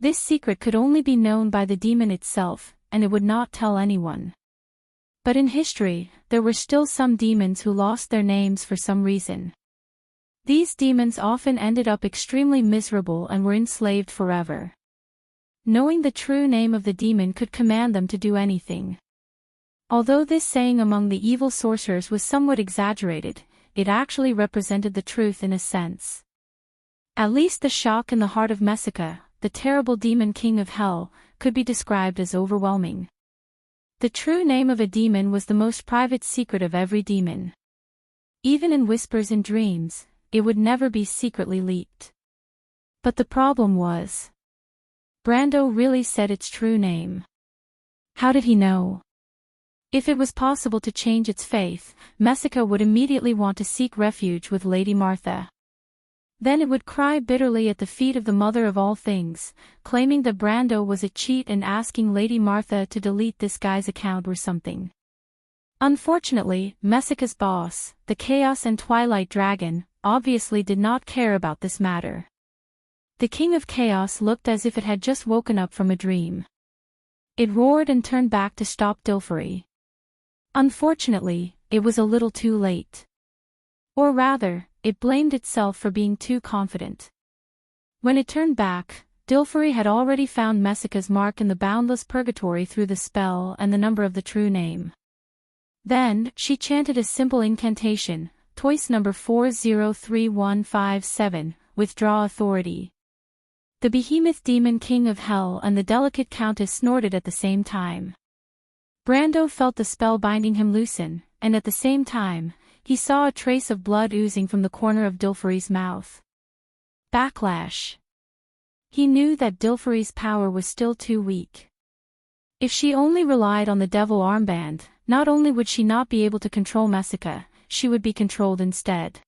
This secret could only be known by the demon itself, and it would not tell anyone. But in history, there were still some demons who lost their names for some reason. These demons often ended up extremely miserable and were enslaved forever. Knowing the true name of the demon could command them to do anything. Although this saying among the evil sorcerers was somewhat exaggerated, it actually represented the truth in a sense. At least the shock in the heart of Messica, the terrible demon king of hell, could be described as overwhelming. The true name of a demon was the most private secret of every demon. Even in whispers and dreams, it would never be secretly leaked. But the problem was, Brando really said its true name. How did he know? If it was possible to change its faith, Messica would immediately want to seek refuge with Lady Martha. Then it would cry bitterly at the feet of the mother of all things, claiming that Brando was a cheat and asking Lady Martha to delete this guy's account or something. Unfortunately, Messica's boss, the Chaos and Twilight Dragon, obviously did not care about this matter. The King of Chaos looked as if it had just woken up from a dream. It roared and turned back to stop Dilfari. Unfortunately, it was a little too late. Or rather, it blamed itself for being too confident. When it turned back, Dilfari had already found Messica's mark in the boundless purgatory through the spell and the number of the true name. Then, she chanted a simple incantation, Toice number 403157, withdraw authority. The behemoth demon king of hell and the delicate countess snorted at the same time. Brando felt the spell binding him loosen, and at the same time, he saw a trace of blood oozing from the corner of Dilfari's mouth. Backlash. He knew that Dilfari's power was still too weak. If she only relied on the devil armband, not only would she not be able to control Messica, she would be controlled instead.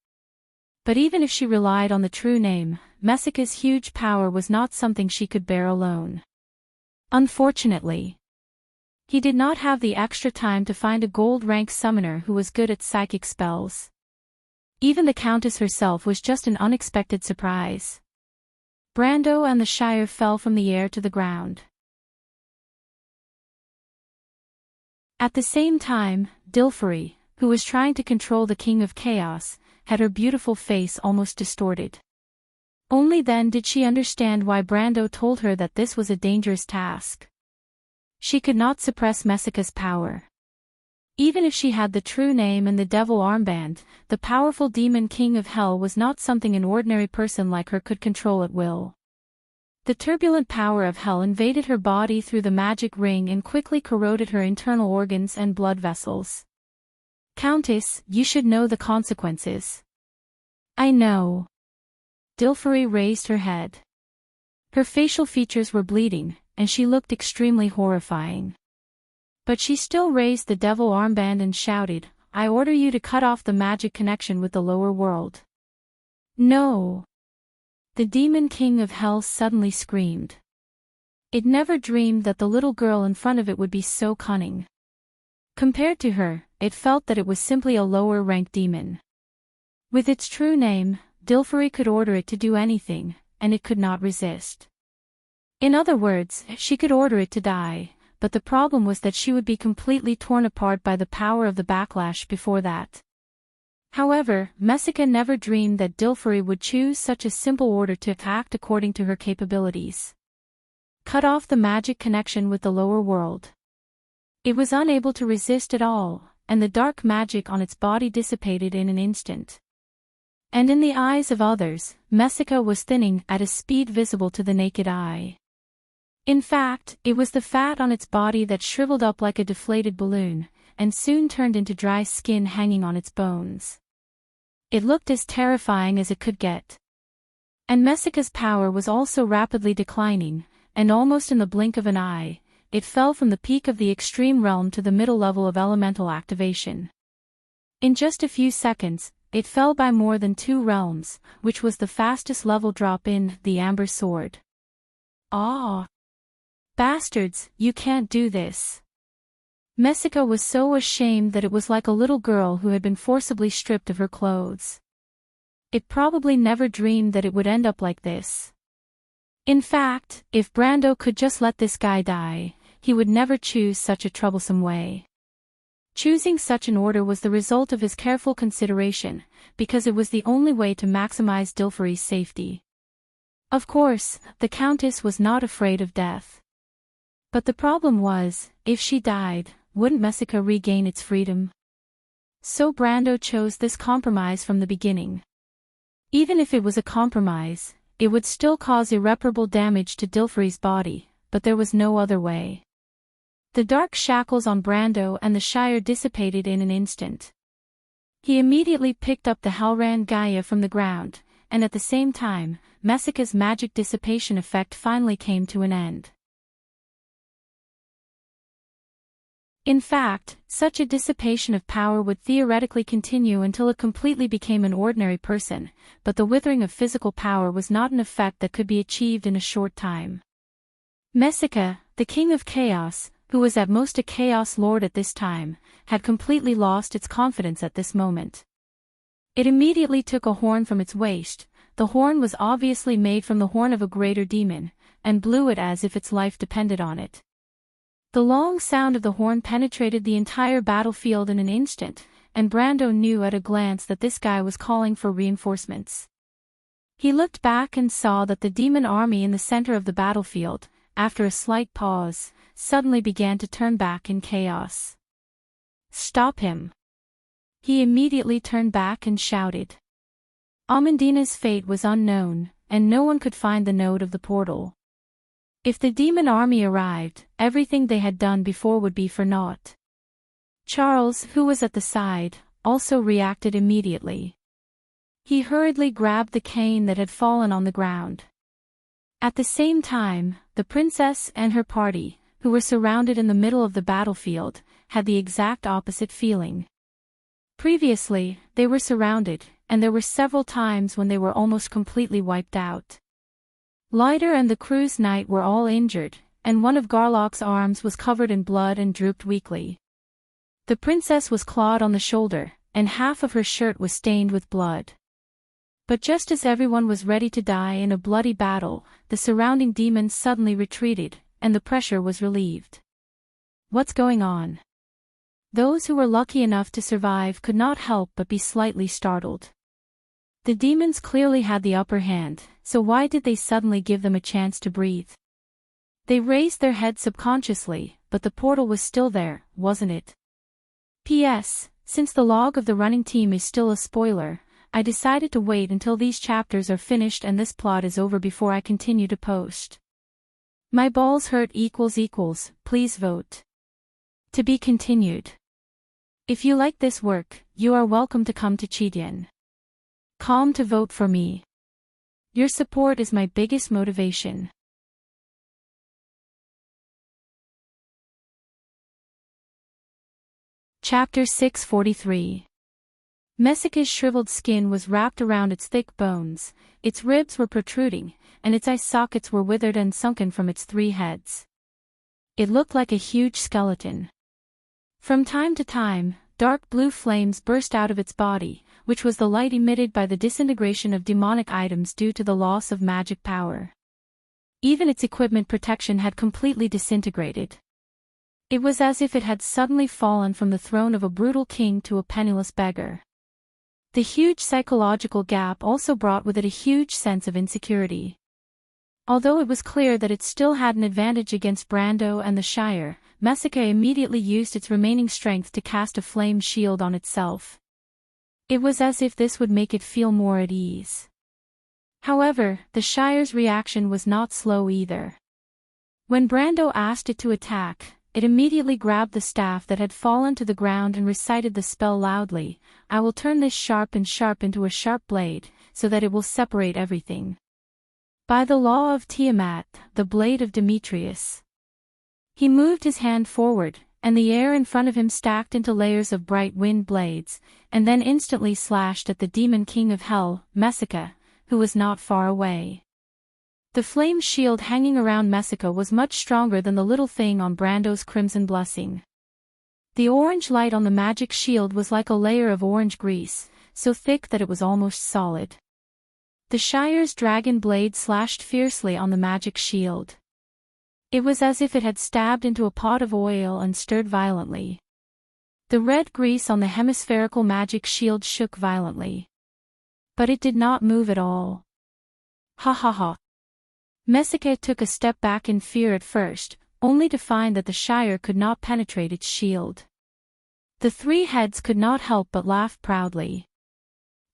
But even if she relied on the true name, Messica's huge power was not something she could bear alone. Unfortunately, he did not have the extra time to find a gold-rank summoner who was good at psychic spells. Even the Countess herself was just an unexpected surprise. Brando and the Shire fell from the air to the ground. At the same time, Dilfari, who was trying to control the King of Chaos, had her beautiful face almost distorted. Only then did she understand why Brando told her that this was a dangerous task. She could not suppress Messica's power. Even if she had the true name and the devil armband, the powerful demon king of hell was not something an ordinary person like her could control at will. The turbulent power of hell invaded her body through the magic ring and quickly corroded her internal organs and blood vessels. Countess, you should know the consequences. I know. Dilfari raised her head. Her facial features were bleeding, and she looked extremely horrifying. But she still raised the devil armband and shouted, I order you to cut off the magic connection with the lower world. No. The demon king of hell suddenly screamed. It never dreamed that the little girl in front of it would be so cunning. Compared to her, it felt that it was simply a lower-ranked demon. With its true name, Dilfari could order it to do anything, and it could not resist. In other words, she could order it to die, but the problem was that she would be completely torn apart by the power of the backlash before that. However, Messica never dreamed that Dilfari would choose such a simple order to act according to her capabilities. Cut off the magic connection with the lower world. It was unable to resist at all, and the dark magic on its body dissipated in an instant. And in the eyes of others, Messica was thinning at a speed visible to the naked eye. In fact, it was the fat on its body that shriveled up like a deflated balloon, and soon turned into dry skin hanging on its bones. It looked as terrifying as it could get. And Messica's power was also rapidly declining, and almost in the blink of an eye, it fell from the peak of the extreme realm to the middle level of elemental activation. In just a few seconds, it fell by more than 2 realms, which was the fastest level drop in the Amber Sword. Ah! Bastards, you can't do this. Messica was so ashamed that it was like a little girl who had been forcibly stripped of her clothes. It probably never dreamed that it would end up like this. In fact, if Brando could just let this guy die, he would never choose such a troublesome way. Choosing such an order was the result of his careful consideration, because it was the only way to maximize Dilfari's safety. Of course, the Countess was not afraid of death. But the problem was, if she died, wouldn't Messica regain its freedom? So Brando chose this compromise from the beginning. Even if it was a compromise, it would still cause irreparable damage to Dilfari's body, but there was no other way. The dark shackles on Brando and the Shire dissipated in an instant. He immediately picked up the Halran Gaia from the ground, and at the same time, Messica's magic dissipation effect finally came to an end. In fact, such a dissipation of power would theoretically continue until it completely became an ordinary person, but the withering of physical power was not an effect that could be achieved in a short time. Messica, the King of Chaos, who was at most a Chaos Lord at this time, had completely lost its confidence at this moment. It immediately took a horn from its waist. The horn was obviously made from the horn of a greater demon, and blew it as if its life depended on it. The long sound of the horn penetrated the entire battlefield in an instant, and Brando knew at a glance that this guy was calling for reinforcements. He looked back and saw that the demon army in the center of the battlefield, after a slight pause, suddenly began to turn back in chaos. "Stop him!" He immediately turned back and shouted. Amandina's fate was unknown, and no one could find the node of the portal. If the demon army arrived, everything they had done before would be for naught. Charles, who was at the side, also reacted immediately. He hurriedly grabbed the cane that had fallen on the ground. At the same time, the princess and her party, who were surrounded in the middle of the battlefield, had the exact opposite feeling. Previously, they were surrounded, and there were several times when they were almost completely wiped out. Leiter and the crew's knight were all injured, and one of Garlock's arms was covered in blood and drooped weakly. The princess was clawed on the shoulder, and half of her shirt was stained with blood. But just as everyone was ready to die in a bloody battle, the surrounding demons suddenly retreated, and the pressure was relieved. What's going on? Those who were lucky enough to survive could not help but be slightly startled. The demons clearly had the upper hand, so why did they suddenly give them a chance to breathe? They raised their heads subconsciously, but the portal was still there, wasn't it? P.S. Since the log of the running team is still a spoiler, I decided to wait until these chapters are finished and this plot is over before I continue to post. My balls hurt == please vote. To be continued. If you like this work, you are welcome to come to Cheetian.com to vote for me. Your support is my biggest motivation. Chapter 643. Messica's shriveled skin was wrapped around its thick bones, its ribs were protruding, and its eye sockets were withered and sunken from its 3 heads. It looked like a huge skeleton. From time to time, dark blue flames burst out of its body, which was the light emitted by the disintegration of demonic items due to the loss of magic power. Even its equipment protection had completely disintegrated. It was as if it had suddenly fallen from the throne of a brutal king to a penniless beggar. The huge psychological gap also brought with it a huge sense of insecurity. Although it was clear that it still had an advantage against Brando and the Shire, Messica immediately used its remaining strength to cast a flame shield on itself. It was as if this would make it feel more at ease. However, the Shire's reaction was not slow either. When Brando asked it to attack, it immediately grabbed the staff that had fallen to the ground and recited the spell loudly. "I will turn this sharp into a sharp blade, so that it will separate everything. By the law of Tiamat, the blade of Demetrius." He moved his hand forward, and the air in front of him stacked into layers of bright wind blades, and then instantly slashed at the demon king of hell, Messica, who was not far away. The flame shield hanging around Messica was much stronger than the little thing on Brando's crimson blessing. The orange light on the magic shield was like a layer of orange grease, so thick that it was almost solid. The Shire's dragon blade slashed fiercely on the magic shield. It was as if it had stabbed into a pot of oil and stirred violently. The red grease on the hemispherical magic shield shook violently. But it did not move at all. Ha ha ha. Messica took a step back in fear at first, only to find that the Shire could not penetrate its shield. The 3 heads could not help but laugh proudly.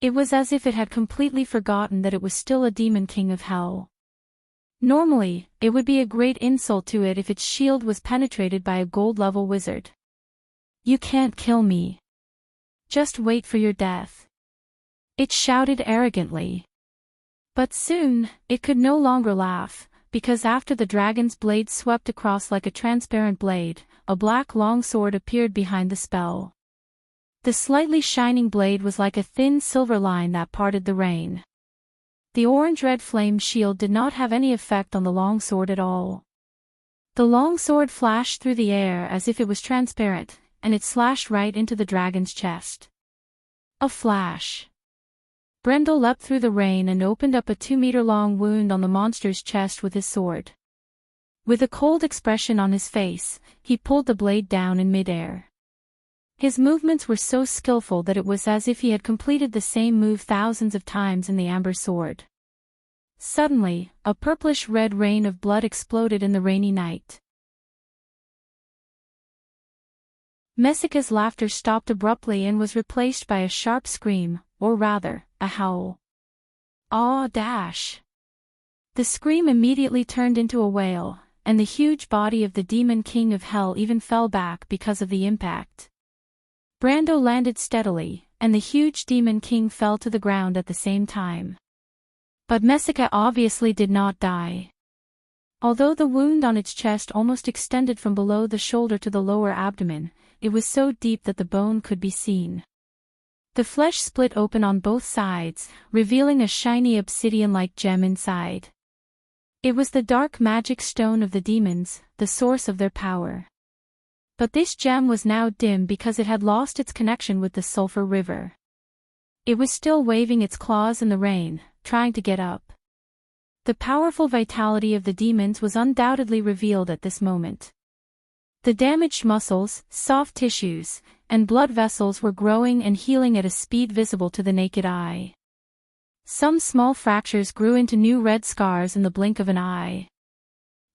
It was as if it had completely forgotten that it was still a demon king of hell. Normally, it would be a great insult to it if its shield was penetrated by a gold-level wizard. "You can't kill me. Just wait for your death," it shouted arrogantly. But soon, it could no longer laugh, because after the dragon's blade swept across like a transparent blade, a black longsword appeared behind the spell. The slightly shining blade was like a thin silver line that parted the rain. The orange-red flame shield did not have any effect on the longsword at all. The long sword flashed through the air as if it was transparent, and it slashed right into the dragon's chest. A flash. Brendel leapt through the rain and opened up a 2-meter-long wound on the monster's chest with his sword. With a cold expression on his face, he pulled the blade down in mid-air. His movements were so skillful that it was as if he had completed the same move thousands of times in the amber sword. Suddenly, a purplish-red rain of blood exploded in the rainy night. Mesika's laughter stopped abruptly and was replaced by a sharp scream, or rather, a howl. "Aw dash!" The scream immediately turned into a wail, and the huge body of the Demon King of Hell even fell back because of the impact. Brando landed steadily, and the huge Demon King fell to the ground at the same time. But Mesika obviously did not die. Although the wound on its chest almost extended from below the shoulder to the lower abdomen, it was so deep that the bone could be seen. The flesh split open on both sides, revealing a shiny obsidian-like gem inside. It was the dark magic stone of the demons, the source of their power. But this gem was now dim because it had lost its connection with the sulfur river. It was still waving its claws in the rain, trying to get up. The powerful vitality of the demons was undoubtedly revealed at this moment. The damaged muscles, soft tissues, and blood vessels were growing and healing at a speed visible to the naked eye. Some small fractures grew into new red scars in the blink of an eye.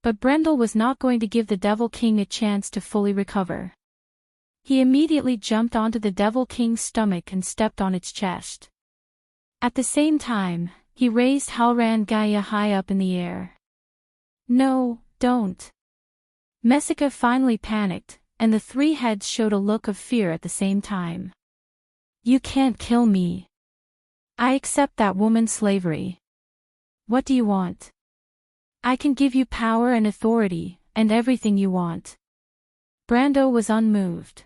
But Brendel was not going to give the Devil King a chance to fully recover. He immediately jumped onto the Devil King's stomach and stepped on its chest. At the same time, he raised Halran Gaia high up in the air. "No, don't." Mesika finally panicked, and the three heads showed a look of fear at the same time. "You can't kill me. I accept that woman's slavery. What do you want? I can give you power and authority, and everything you want." Brando was unmoved.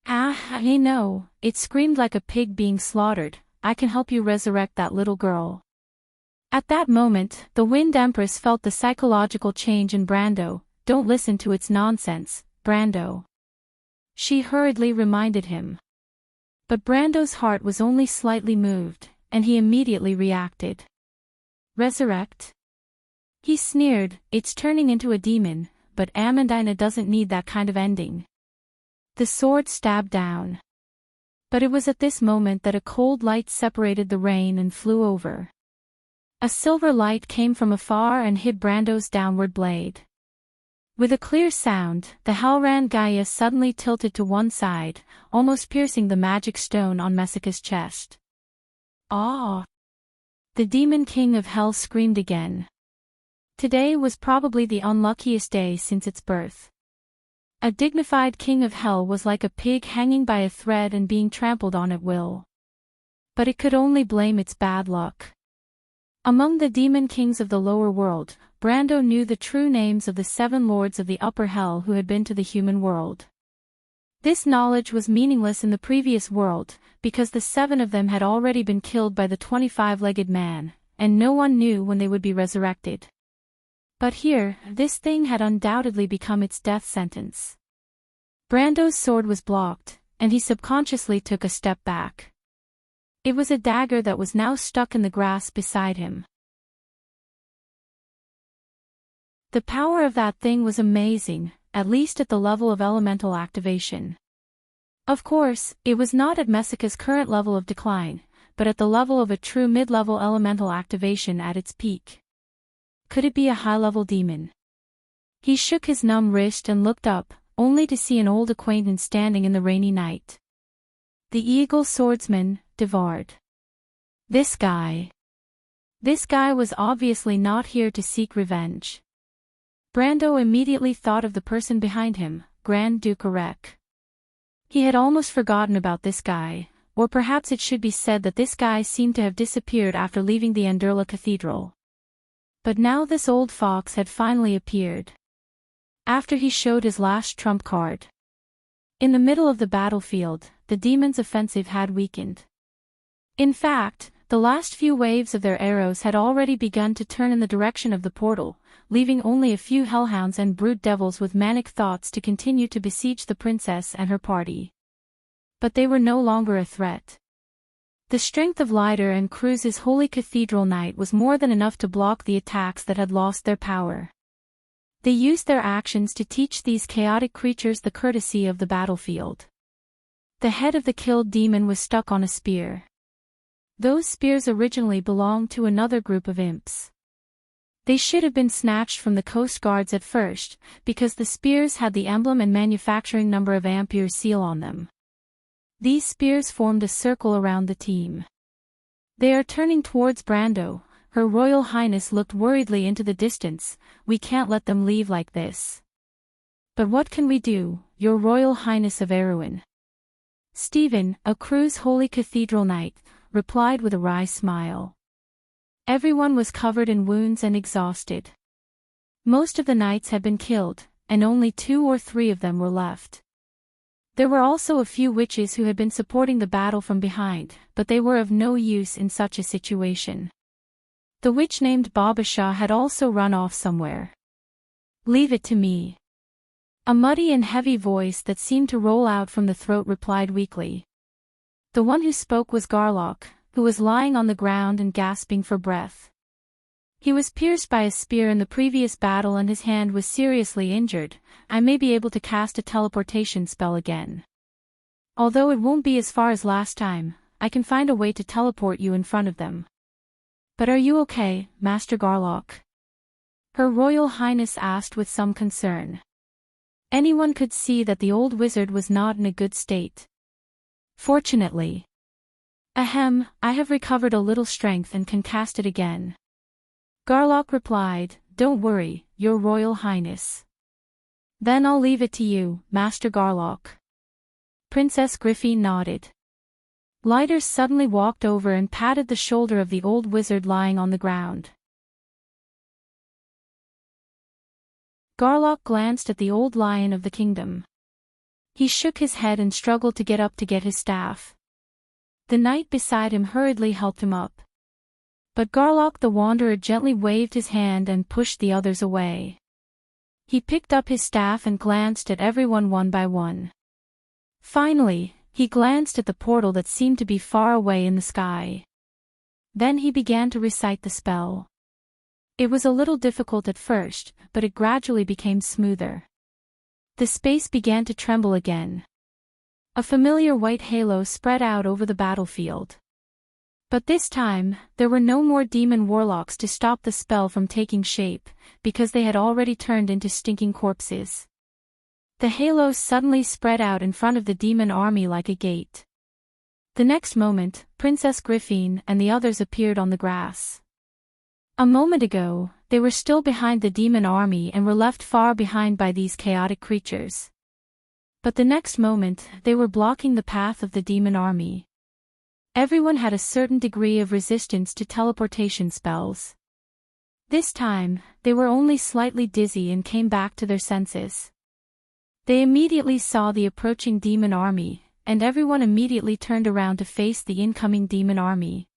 I know," it screamed like a pig being slaughtered. "I can help you resurrect that little girl." At that moment, the Wind Empress felt the psychological change in Brando. "Don't listen to its nonsense, Brando," she hurriedly reminded him. But Brando's heart was only slightly moved, and he immediately reacted. "Resurrect?" he sneered. "It's turning into a demon, but Amandina doesn't need that kind of ending." The sword stabbed down. But it was at this moment that a cold light separated the rain and flew over. A silver light came from afar and hid Brando's downward blade. With a clear sound, the Halran Gaia suddenly tilted to one side, almost piercing the magic stone on Mesika's chest. "Ah!" The Demon King of Hell screamed again. Today was probably the unluckiest day since its birth. A dignified King of Hell was like a pig hanging by a thread and being trampled on at will. But it could only blame its bad luck. Among the demon kings of the lower world, Brando knew the true names of the 7 lords of the upper hell who had been to the human world. This knowledge was meaningless in the previous world, because the 7 of them had already been killed by the 25-legged man, and no one knew when they would be resurrected. But here, this thing had undoubtedly become its death sentence. Brando's sword was blocked, and he subconsciously took a step back. It was a dagger that was now stuck in the grass beside him. The power of that thing was amazing, at least at the level of elemental activation. Of course, it was not at Mesika's current level of decline, but at the level of a true mid-level elemental activation at its peak. Could it be a high-level demon? He shook his numb wrist and looked up, only to see an old acquaintance standing in the rainy night. The eagle swordsman, Devard. This guy was obviously not here to seek revenge. Brando immediately thought of the person behind him, Grand Duke Arek. He had almost forgotten about this guy, or perhaps it should be said that this guy seemed to have disappeared after leaving the Anderla Cathedral. But now this old fox had finally appeared. After he showed his last trump card. In the middle of the battlefield, the demons' offensive had weakened. In fact, the last few waves of their arrows had already begun to turn in the direction of the portal, leaving only a few hellhounds and brood devils with manic thoughts to continue to besiege the princess and her party. But they were no longer a threat. The strength of Lider and Cruz's holy cathedral knight was more than enough to block the attacks that had lost their power. They used their actions to teach these chaotic creatures the courtesy of the battlefield. The head of the killed demon was stuck on a spear. Those spears originally belonged to another group of imps. They should have been snatched from the coast guards at first, because the spears had the emblem and manufacturing number of Ampere seal on them. These spears formed a circle around the team. They are turning towards Brando. Her Royal Highness looked worriedly into the distance. We can't let them leave like this. But what can we do, Your Royal Highness of Erewhon? Stephen, a Cruz Holy Cathedral Knight, replied with a wry smile. Everyone was covered in wounds and exhausted. Most of the knights had been killed, and only 2 or 3 of them were left. There were also a few witches who had been supporting the battle from behind, but they were of no use in such a situation. The witch named Babasha had also run off somewhere. Leave it to me. A muddy and heavy voice that seemed to roll out from the throat replied weakly. The one who spoke was Garlock, who was lying on the ground and gasping for breath. He was pierced by a spear in the previous battle and his hand was seriously injured. I may be able to cast a teleportation spell again. Although it won't be as far as last time, I can find a way to teleport you in front of them. But are you okay, Master Garlock? Her Royal Highness asked with some concern. Anyone could see that the old wizard was not in a good state. Fortunately. Ahem, I have recovered a little strength and can cast it again. Garlock replied, Don't worry, Your Royal Highness. Then I'll leave it to you, Master Garlock. Princess Griffin nodded. Lider suddenly walked over and patted the shoulder of the old wizard lying on the ground. Garlock glanced at the old lion of the kingdom. He shook his head and struggled to get up to get his staff. The knight beside him hurriedly helped him up. But Garlock the Wanderer gently waved his hand and pushed the others away. He picked up his staff and glanced at everyone one by one. Finally, he glanced at the portal that seemed to be far away in the sky. Then he began to recite the spell. It was a little difficult at first, but it gradually became smoother. The space began to tremble again. A familiar white halo spread out over the battlefield. But this time, there were no more demon warlocks to stop the spell from taking shape, because they had already turned into stinking corpses. The halo suddenly spread out in front of the demon army like a gate. The next moment, Princess Griffin and the others appeared on the grass. A moment ago, they were still behind the demon army and were left far behind by these chaotic creatures. But the next moment, they were blocking the path of the demon army. Everyone had a certain degree of resistance to teleportation spells. This time, they were only slightly dizzy and came back to their senses. They immediately saw the approaching demon army, and everyone immediately turned around to face the incoming demon army.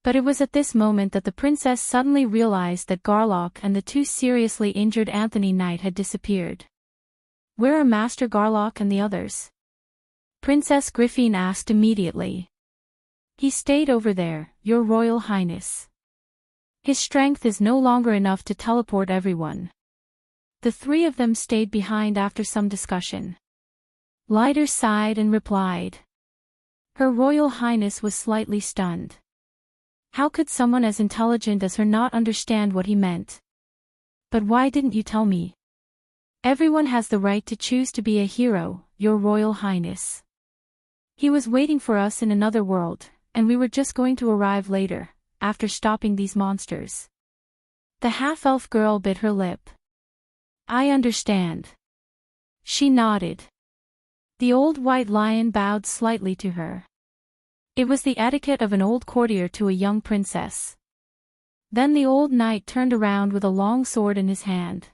But it was at this moment that the princess suddenly realized that Garlock and the 2 seriously injured Anthony Knight had disappeared. Where are Master Garlock and the others? Princess Griffin asked immediately. He stayed over there, Your Royal Highness. His strength is no longer enough to teleport everyone. The 3 of them stayed behind after some discussion. Lider sighed and replied. Her Royal Highness was slightly stunned. How could someone as intelligent as her not understand what he meant? But why didn't you tell me? Everyone has the right to choose to be a hero, Your Royal Highness. He was waiting for us in another world, and we were just going to arrive later, after stopping these monsters. The half-elf girl bit her lip. I understand. She nodded. The old white lion bowed slightly to her. It was the etiquette of an old courtier to a young princess. Then the old knight turned around with a long sword in his hand.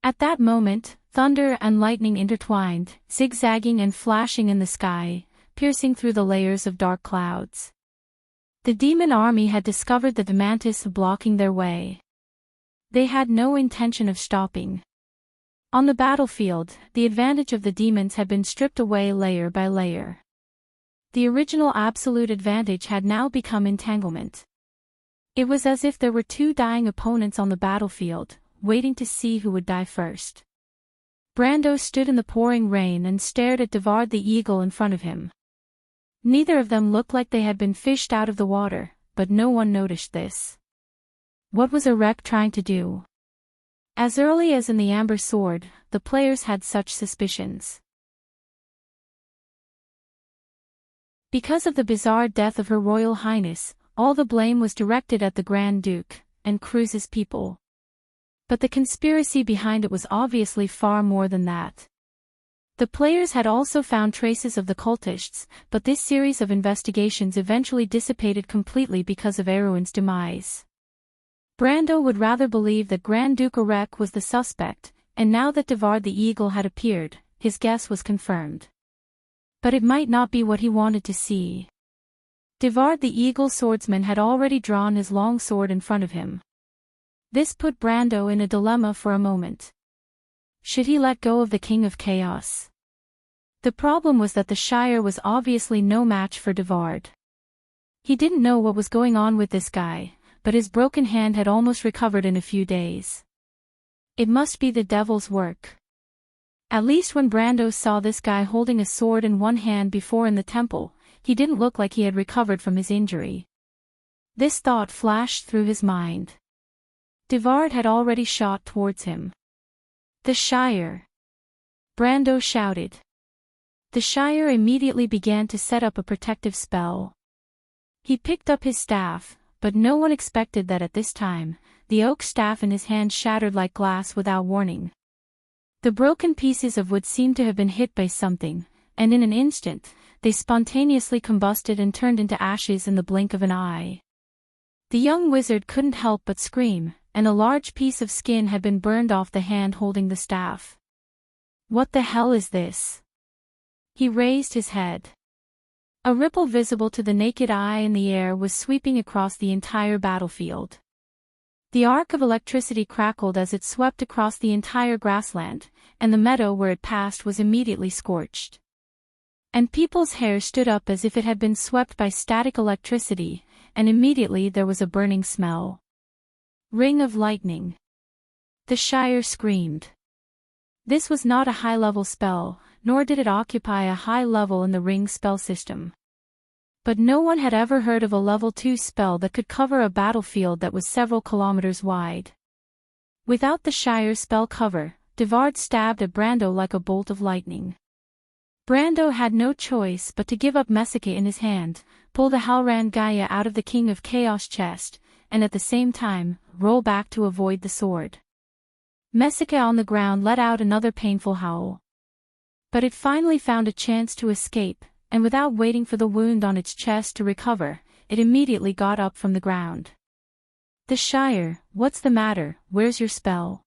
At that moment, thunder and lightning intertwined, zigzagging and flashing in the sky, piercing through the layers of dark clouds. The demon army had discovered the Demantis blocking their way. They had no intention of stopping. On the battlefield, the advantage of the demons had been stripped away layer by layer. The original absolute advantage had now become entanglement. It was as if there were two dying opponents on the battlefield, waiting to see who would die first. Brando stood in the pouring rain and stared at Devard the eagle in front of him. Neither of them looked like they had been fished out of the water, but no one noticed this. What was Enrich trying to do? As early as in the Amber Sword, the players had such suspicions. Because of the bizarre death of Her Royal Highness, all the blame was directed at the Grand Duke and Cruz's people. But the conspiracy behind it was obviously far more than that. The players had also found traces of the cultists, but this series of investigations eventually dissipated completely because of Erwin's demise. Brando would rather believe that Grand Duke Enrich was the suspect, and now that Devard the Eagle had appeared, his guess was confirmed. But it might not be what he wanted to see. Devard the Eagle swordsman had already drawn his long sword in front of him. This put Brando in a dilemma for a moment. Should he let go of the King of Chaos? The problem was that the Shire was obviously no match for Devard. He didn't know what was going on with this guy, but his broken hand had almost recovered in a few days. It must be the devil's work. At least when Brando saw this guy holding a sword in one hand before in the temple, he didn't look like he had recovered from his injury. This thought flashed through his mind. Devard had already shot towards him. The Shire! Brando shouted. The Shire immediately began to set up a protective spell. He picked up his staff, but no one expected that at this time, the oak staff in his hand shattered like glass without warning. The broken pieces of wood seemed to have been hit by something, and in an instant, they spontaneously combusted and turned into ashes in the blink of an eye. The young wizard couldn't help but scream, and a large piece of skin had been burned off the hand holding the staff. What the hell is this? He raised his head. A ripple visible to the naked eye in the air was sweeping across the entire battlefield. The arc of electricity crackled as it swept across the entire grassland, and the meadow where it passed was immediately scorched. And people's hair stood up as if it had been swept by static electricity, and immediately there was a burning smell. Ring of lightning. The Shire screamed. This was not a high-level spell, nor did it occupy a high level in the ring spell system. But no one had ever heard of a level 2 spell that could cover a battlefield that was several kilometers wide. Without the Shire spell cover, Devard stabbed at Brando like a bolt of lightning. Brando had no choice but to give up Mesike in his hand, pull the Halran Gaia out of the King of Chaos chest, and at the same time, roll back to avoid the sword. Mesike on the ground let out another painful howl. But it finally found a chance to escape, and without waiting for the wound on its chest to recover, it immediately got up from the ground. The Shire, what's the matter, where's your spell?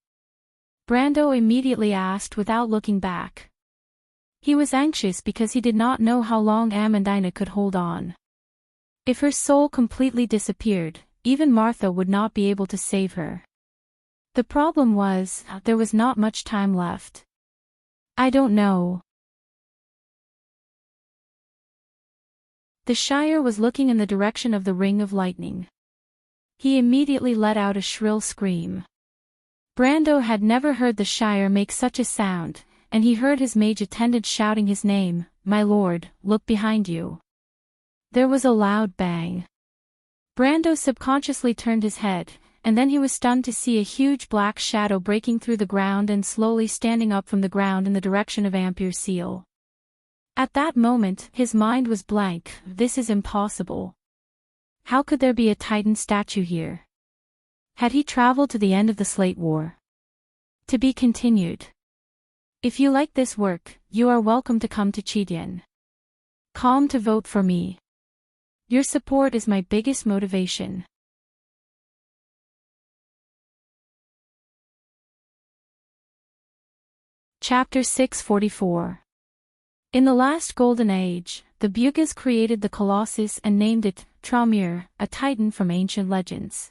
Brando immediately asked without looking back. He was anxious because he did not know how long Amandina could hold on. If her soul completely disappeared, even Martha would not be able to save her. The problem was, there was not much time left. I don't know. The Shire was looking in the direction of the ring of lightning. He immediately let out a shrill scream. Brando had never heard the Shire make such a sound, and he heard his mage attendant shouting his name, "My lord, look behind you." There was a loud bang. Brando subconsciously turned his head, and then he was stunned to see a huge black shadow breaking through the ground and slowly standing up from the ground in the direction of Ampier's seal. At that moment, his mind was blank. This is impossible. How could there be a Titan statue here? Had he traveled to the end of the Slate War? To be continued. If you like this work, you are welcome to come to Chidian. Calm to vote for me. Your support is my biggest motivation. Chapter 644. In the last Golden Age, the Bugas created the Colossus and named it Traumir, a titan from ancient legends.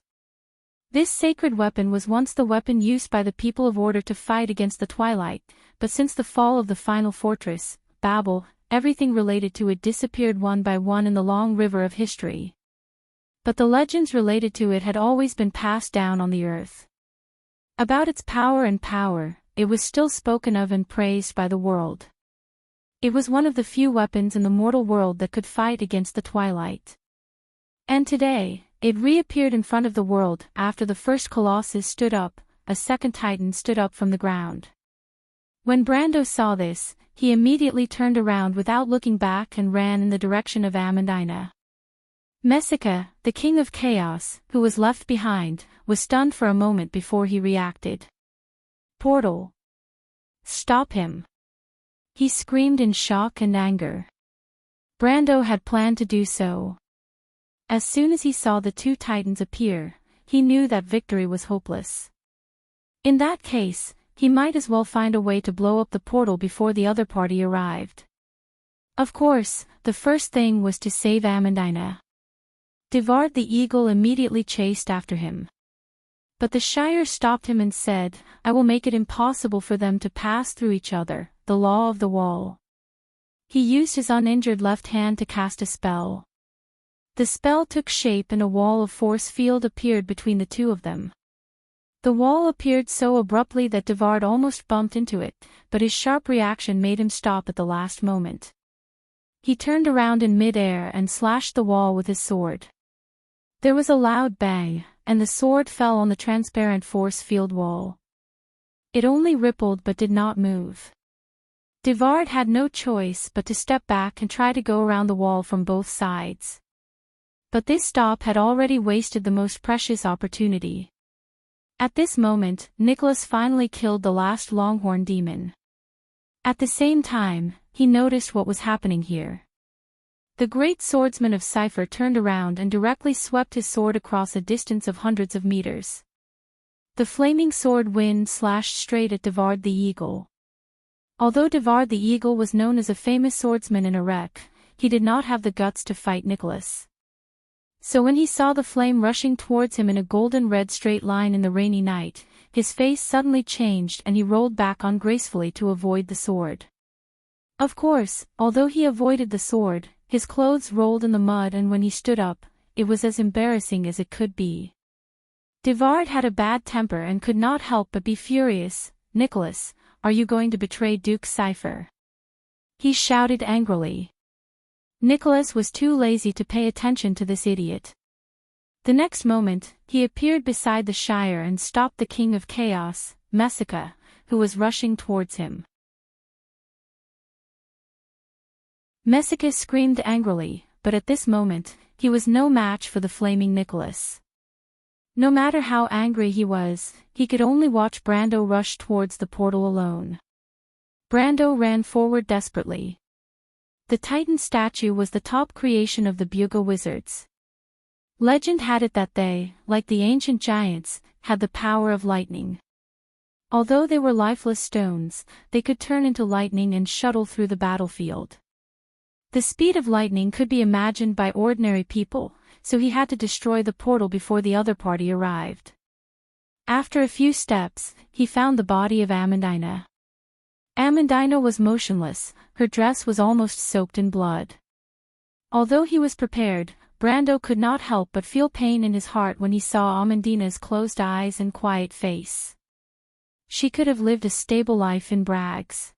This sacred weapon was once the weapon used by the people of Order to fight against the Twilight, but since the fall of the final fortress, Babel, everything related to it disappeared one by one in the long river of history. But the legends related to it had always been passed down on the earth. About its power, it was still spoken of and praised by the world. It was one of the few weapons in the mortal world that could fight against the Twilight. And today, it reappeared in front of the world. After the first Colossus stood up, a second Titan stood up from the ground. When Brando saw this, he immediately turned around without looking back and ran in the direction of Amandina. Messica, the king of chaos, who was left behind, was stunned for a moment before he reacted. Portal! Stop him! He screamed in shock and anger. Brando had planned to do so. As soon as he saw the two Titans appear, he knew that victory was hopeless. In that case, he might as well find a way to blow up the portal before the other party arrived. Of course, the first thing was to save Amandina. Devard the eagle immediately chased after him. But the Shire stopped him and said, "I will make it impossible for them to pass through each other, the law of the wall." He used his uninjured left hand to cast a spell. The spell took shape and a wall of force field appeared between the two of them. The wall appeared so abruptly that Devard almost bumped into it, but his sharp reaction made him stop at the last moment. He turned around in mid-air and slashed the wall with his sword. There was a loud bang, and the sword fell on the transparent force field wall. It only rippled but did not move. Devard had no choice but to step back and try to go around the wall from both sides. But this stop had already wasted the most precious opportunity. At this moment, Nicholas finally killed the last Longhorn demon. At the same time, he noticed what was happening here. The great swordsman of Cypher turned around and directly swept his sword across a distance of hundreds of meters. The flaming sword wind slashed straight at Devard the Eagle. Although Devard the Eagle was known as a famous swordsman in Erech, he did not have the guts to fight Nicholas. So when he saw the flame rushing towards him in a golden-red straight line in the rainy night, his face suddenly changed and he rolled back ungracefully to avoid the sword. Of course, although he avoided the sword, his clothes rolled in the mud, and when he stood up, it was as embarrassing as it could be. Devard had a bad temper and could not help but be furious. "Nicholas, are you going to betray Duke Cypher?" he shouted angrily. Nicholas was too lazy to pay attention to this idiot. The next moment, he appeared beside the Shire and stopped the King of Chaos, Messica, who was rushing towards him. Messica screamed angrily, but at this moment, he was no match for the flaming Nicholas. No matter how angry he was, he could only watch Brando rush towards the portal alone. Brando ran forward desperately. The Titan statue was the top creation of the Bugle wizards. Legend had it that they, like the ancient giants, had the power of lightning. Although they were lifeless stones, they could turn into lightning and shuttle through the battlefield. The speed of lightning could be imagined by ordinary people, so he had to destroy the portal before the other party arrived. After a few steps, he found the body of Amandina. Amandina was motionless, her dress was almost soaked in blood. Although he was prepared, Brando could not help but feel pain in his heart when he saw Amandina's closed eyes and quiet face. She could have lived a stable life in Brags.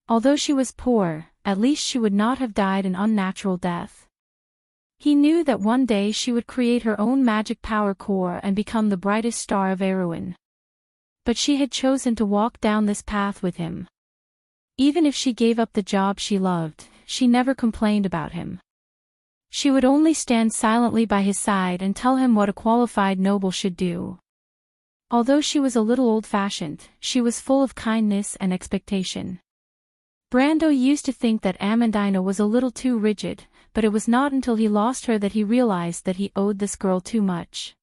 Although she was poor, at least she would not have died an unnatural death. He knew that one day she would create her own magic power core and become the brightest star of Erewhon. But she had chosen to walk down this path with him. Even if she gave up the job she loved, she never complained about him. She would only stand silently by his side and tell him what a qualified noble should do. Although she was a little old-fashioned, she was full of kindness and expectation. Brando used to think that Amandina was a little too rigid, but it was not until he lost her that he realized that he owed this girl too much.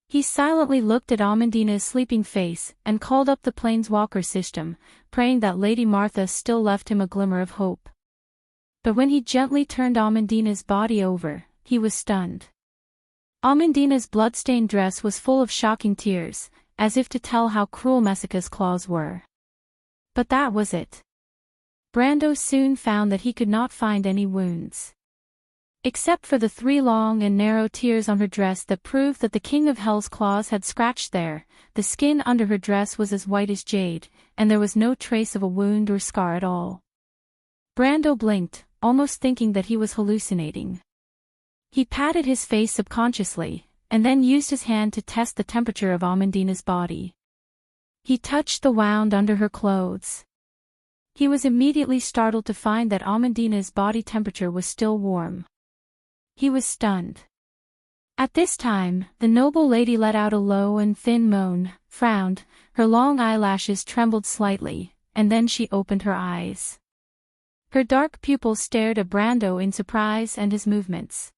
He silently looked at Amandina's sleeping face and called up the Planeswalker system, praying that Lady Martha still left him a glimmer of hope. But when he gently turned Amandina's body over, he was stunned. Amandina's blood-stained dress was full of shocking tears, as if to tell how cruel Messica's claws were. But that was it. Brando soon found that he could not find any wounds. Except for the 3 long and narrow tears on her dress that proved that the King of Hell's claws had scratched there, the skin under her dress was as white as jade, and there was no trace of a wound or scar at all. Brando blinked, almost thinking that he was hallucinating. He patted his face subconsciously, and then used his hand to test the temperature of Amandina's body. He touched the wound under her clothes. He was immediately startled to find that Amandina's body temperature was still warm. He was stunned. At this time, the noble lady let out a low and thin moan, frowned, her long eyelashes trembled slightly, and then she opened her eyes. Her dark pupils stared at Brando in surprise and his movements.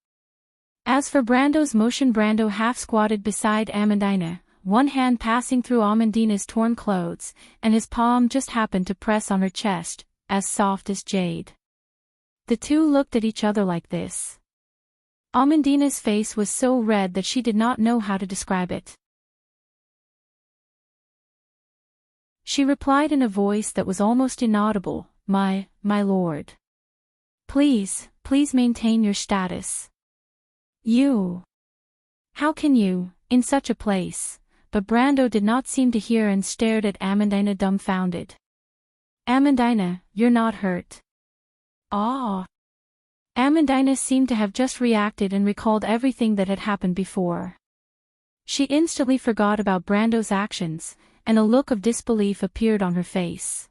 As for Brando's motion, Brando half squatted beside Amandina, one hand passing through Amandina's torn clothes, and his palm just happened to press on her chest, as soft as jade. The two looked at each other like this. Amandina's face was so red that she did not know how to describe it. She replied in a voice that was almost inaudible, my lord. Please maintain your status. You. How can you, in such a place? But Brando did not seem to hear and stared at Amandina dumbfounded. Amandina, you're not hurt. Ah. Amandina seemed to have just reacted and recalled everything that had happened before. She instantly forgot about Brando's actions, and a look of disbelief appeared on her face.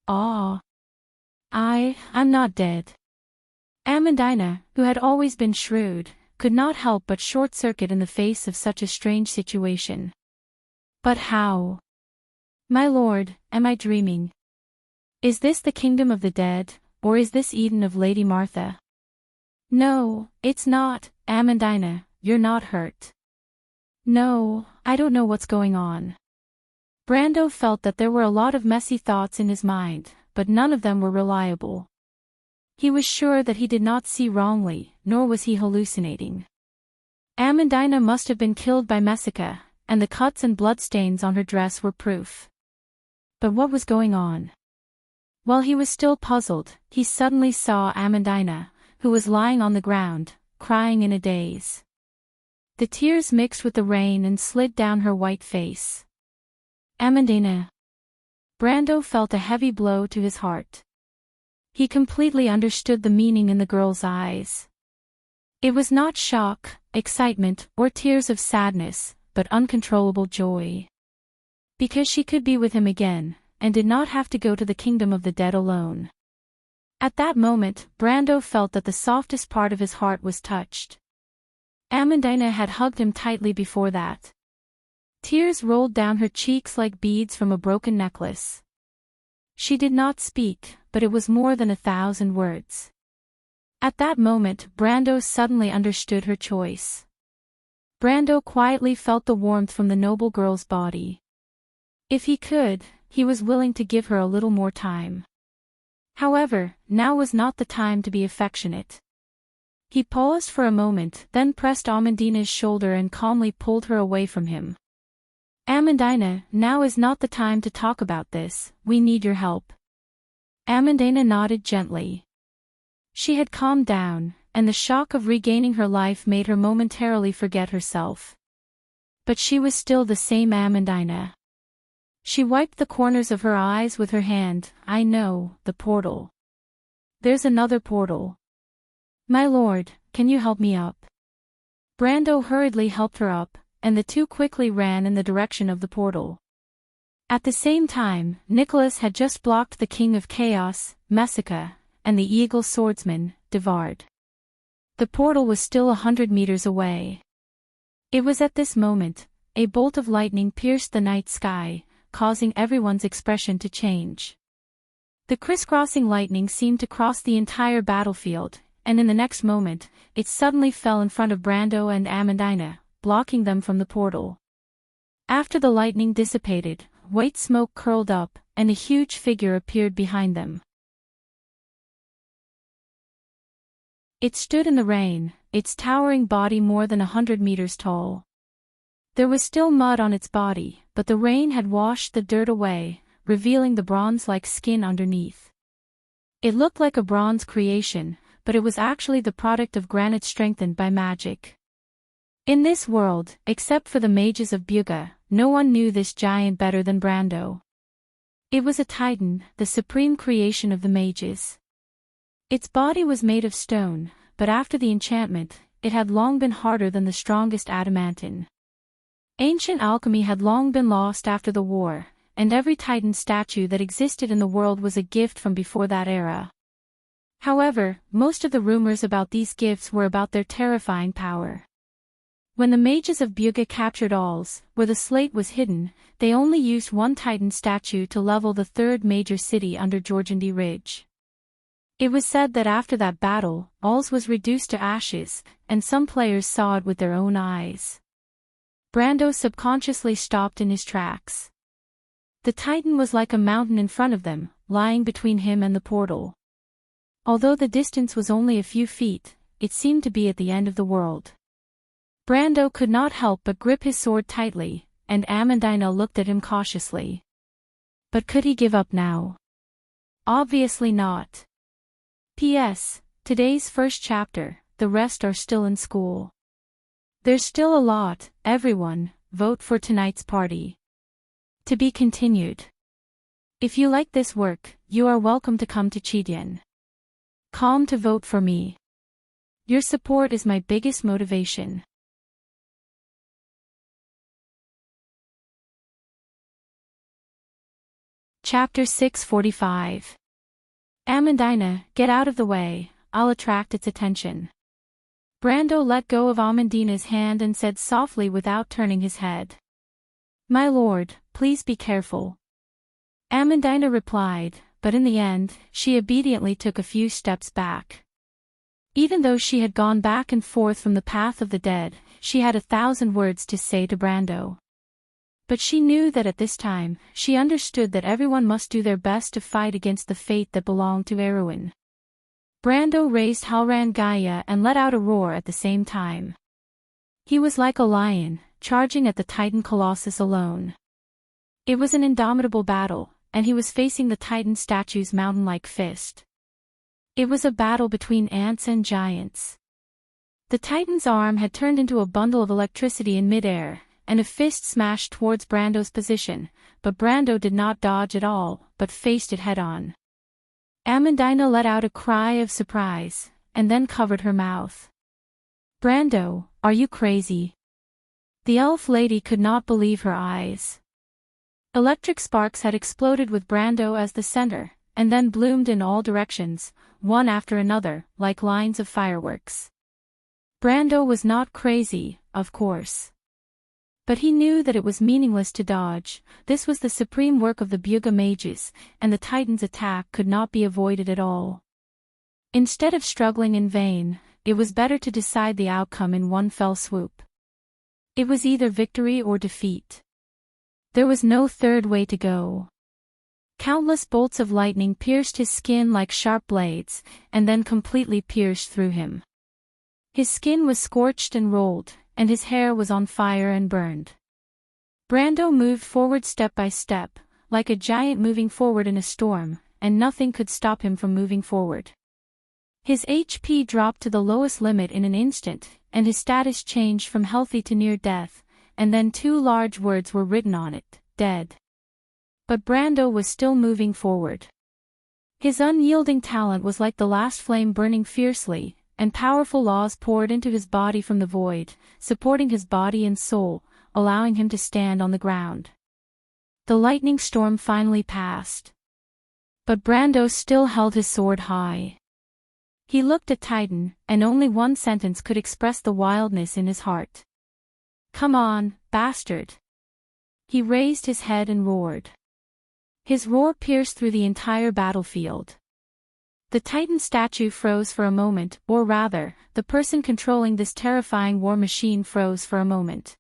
Ah. I'm not dead. Amandina, who had always been shrewd, could not help but short-circuit in the face of such a strange situation. But how? My lord, am I dreaming? Is this the kingdom of the dead, or is this Eden of Lady Martha? No, it's not, Amandina, you're not hurt. No, I don't know what's going on. Brando felt that there were a lot of messy thoughts in his mind, but none of them were reliable. He was sure that he did not see wrongly, nor was he hallucinating. Amandina must have been killed by Messica, and the cuts and bloodstains on her dress were proof. But what was going on? While he was still puzzled, he suddenly saw Amandina, who was lying on the ground, crying in a daze. The tears mixed with the rain and slid down her white face. Amandina. Brando felt a heavy blow to his heart. He completely understood the meaning in the girl's eyes. It was not shock, excitement, or tears of sadness, but uncontrollable joy. Because she could be with him again, and did not have to go to the kingdom of the dead alone. At that moment, Brando felt that the softest part of his heart was touched. Amandina had hugged him tightly before that. Tears rolled down her cheeks like beads from a broken necklace. She did not speak, but it was more than 1,000 words. At that moment, Brando suddenly understood her choice. Brando quietly felt the warmth from the noble girl's body. If he could, he was willing to give her a little more time. However, now was not the time to be affectionate. He paused for a moment, then pressed Amandina's shoulder and calmly pulled her away from him. Amandina, now is not the time to talk about this, we need your help. Amandina nodded gently. She had calmed down, and the shock of regaining her life made her momentarily forget herself. But she was still the same Amandina. She wiped the corners of her eyes with her hand. I know, the portal. There's another portal. My lord, can you help me up? Brando hurriedly helped her up, and the two quickly ran in the direction of the portal. At the same time, Nicholas had just blocked the King of Chaos, Messica, and the Eagle Swordsman, Devard. The portal was still 100 meters away. It was at this moment, a bolt of lightning pierced the night sky, causing everyone's expression to change. The crisscrossing lightning seemed to cross the entire battlefield, and in the next moment, it suddenly fell in front of Brando and Amandina, blocking them from the portal. After the lightning dissipated, white smoke curled up, and a huge figure appeared behind them. It stood in the rain, its towering body more than 100 meters tall. There was still mud on its body, but the rain had washed the dirt away, revealing the bronze-like skin underneath. It looked like a bronze creation, but it was actually the product of granite strengthened by magic. In this world, except for the mages of Bugha, no one knew this giant better than Brando. It was a titan, the supreme creation of the mages. Its body was made of stone, but after the enchantment, it had long been harder than the strongest adamantine. Ancient alchemy had long been lost after the war, and every titan statue that existed in the world was a gift from before that era. However, most of the rumors about these gifts were about their terrifying power. When the mages of Bugha captured Alls, where the slate was hidden, they only used one titan statue to level the third major city under Jorgandi Ridge. It was said that after that battle, Alls was reduced to ashes, and some players saw it with their own eyes. Brando subconsciously stopped in his tracks. The titan was like a mountain in front of them, lying between him and the portal. Although the distance was only a few feet, it seemed to be at the end of the world. Brando could not help but grip his sword tightly, and Amandina looked at him cautiously. But could he give up now? Obviously not. P.S. Today's first chapter, the rest are still in school. There's still a lot, everyone, vote for tonight's party. To be continued. If you like this work, you are welcome to come to Chidien.com to vote for me. Your support is my biggest motivation. Chapter 645. Amandina, get out of the way, I'll attract its attention. Brando let go of Amandina's hand and said softly without turning his head. My lord, please be careful. Amandina replied, but in the end, she obediently took a few steps back. Even though she had gone back and forth from the path of the dead, she had 1,000 words to say to Brando. But she knew that at this time, she understood that everyone must do their best to fight against the fate that belonged to Erwin. Brando raised Halran Gaia and let out a roar at the same time. He was like a lion, charging at the Titan Colossus alone. It was an indomitable battle, and he was facing the Titan statue's mountain-like fist. It was a battle between ants and giants. The Titan's arm had turned into a bundle of electricity in midair, and a fist smashed towards Brando's position, but Brando did not dodge at all, but faced it head-on. Amandina let out a cry of surprise, and then covered her mouth. Brando, are you crazy? The elf lady could not believe her eyes. Electric sparks had exploded with Brando as the center, and then bloomed in all directions, one after another, like lines of fireworks. Brando was not crazy, of course. But he knew that it was meaningless to dodge. This was the supreme work of the Bugha mages, and the Titan's attack could not be avoided at all. Instead of struggling in vain, it was better to decide the outcome in one fell swoop. It was either victory or defeat. There was no third way to go. Countless bolts of lightning pierced his skin like sharp blades, and then completely pierced through him. His skin was scorched and rolled, and his hair was on fire and burned. Brando moved forward step by step, like a giant moving forward in a storm, and nothing could stop him from moving forward. His HP dropped to the lowest limit in an instant, and his status changed from healthy to near death, and then 2 large words were written on it, dead. But Brando was still moving forward. His unyielding talent was like the last flame burning fiercely, and powerful laws poured into his body from the void, supporting his body and soul, allowing him to stand on the ground. The lightning storm finally passed. But Brando still held his sword high. He looked at Titan, and only one sentence could express the wildness in his heart. Come on, bastard. He raised his head and roared. His roar pierced through the entire battlefield. The Titan statue froze for a moment, or rather, the person controlling this terrifying war machine froze for a moment.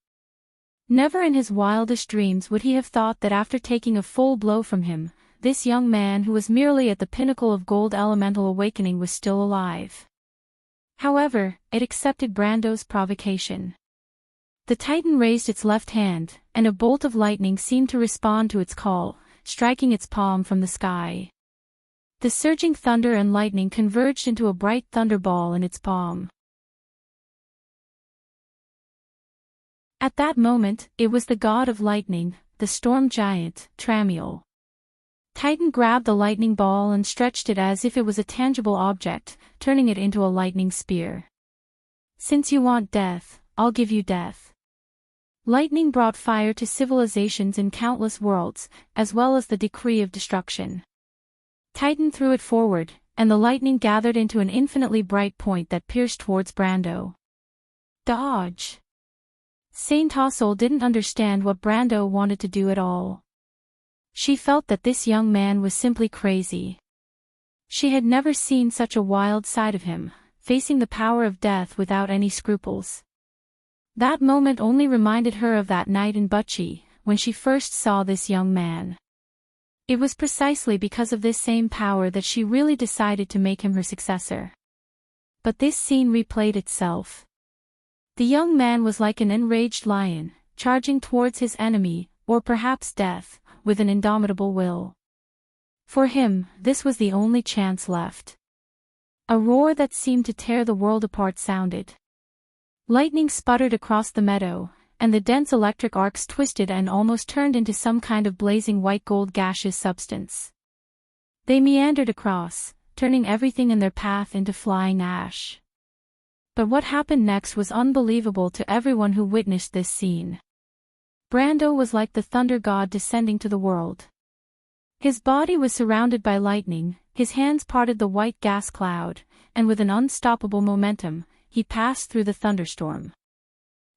Never in his wildest dreams would he have thought that after taking a full blow from him, this young man who was merely at the pinnacle of gold elemental awakening was still alive. However, it accepted Brando's provocation. The Titan raised its left hand, and a bolt of lightning seemed to respond to its call, striking its palm from the sky. The surging thunder and lightning converged into a bright thunderball in its palm. At that moment, it was the god of lightning, the storm giant, Tramiel. Titan grabbed the lightning ball and stretched it as if it was a tangible object, turning it into a lightning spear. Since you want death, I'll give you death. Lightning brought fire to civilizations in countless worlds, as well as the decree of destruction. Titan threw it forward, and the lightning gathered into an infinitely bright point that pierced towards Brando. Dodge! Saint Tossel didn't understand what Brando wanted to do at all. She felt that this young man was simply crazy. She had never seen such a wild side of him, facing the power of death without any scruples. That moment only reminded her of that night in Butchie, when she first saw this young man. It was precisely because of this same power that she really decided to make him her successor. But this scene replayed itself. The young man was like an enraged lion, charging towards his enemy, or perhaps death, with an indomitable will. For him, this was the only chance left. A roar that seemed to tear the world apart sounded. Lightning sputtered across the meadow, and the dense electric arcs twisted and almost turned into some kind of blazing white-gold gaseous substance. They meandered across, turning everything in their path into flying ash. But what happened next was unbelievable to everyone who witnessed this scene. Brando was like the thunder god descending to the world. His body was surrounded by lightning, his hands parted the white gas cloud, and with an unstoppable momentum, he passed through the thunderstorm.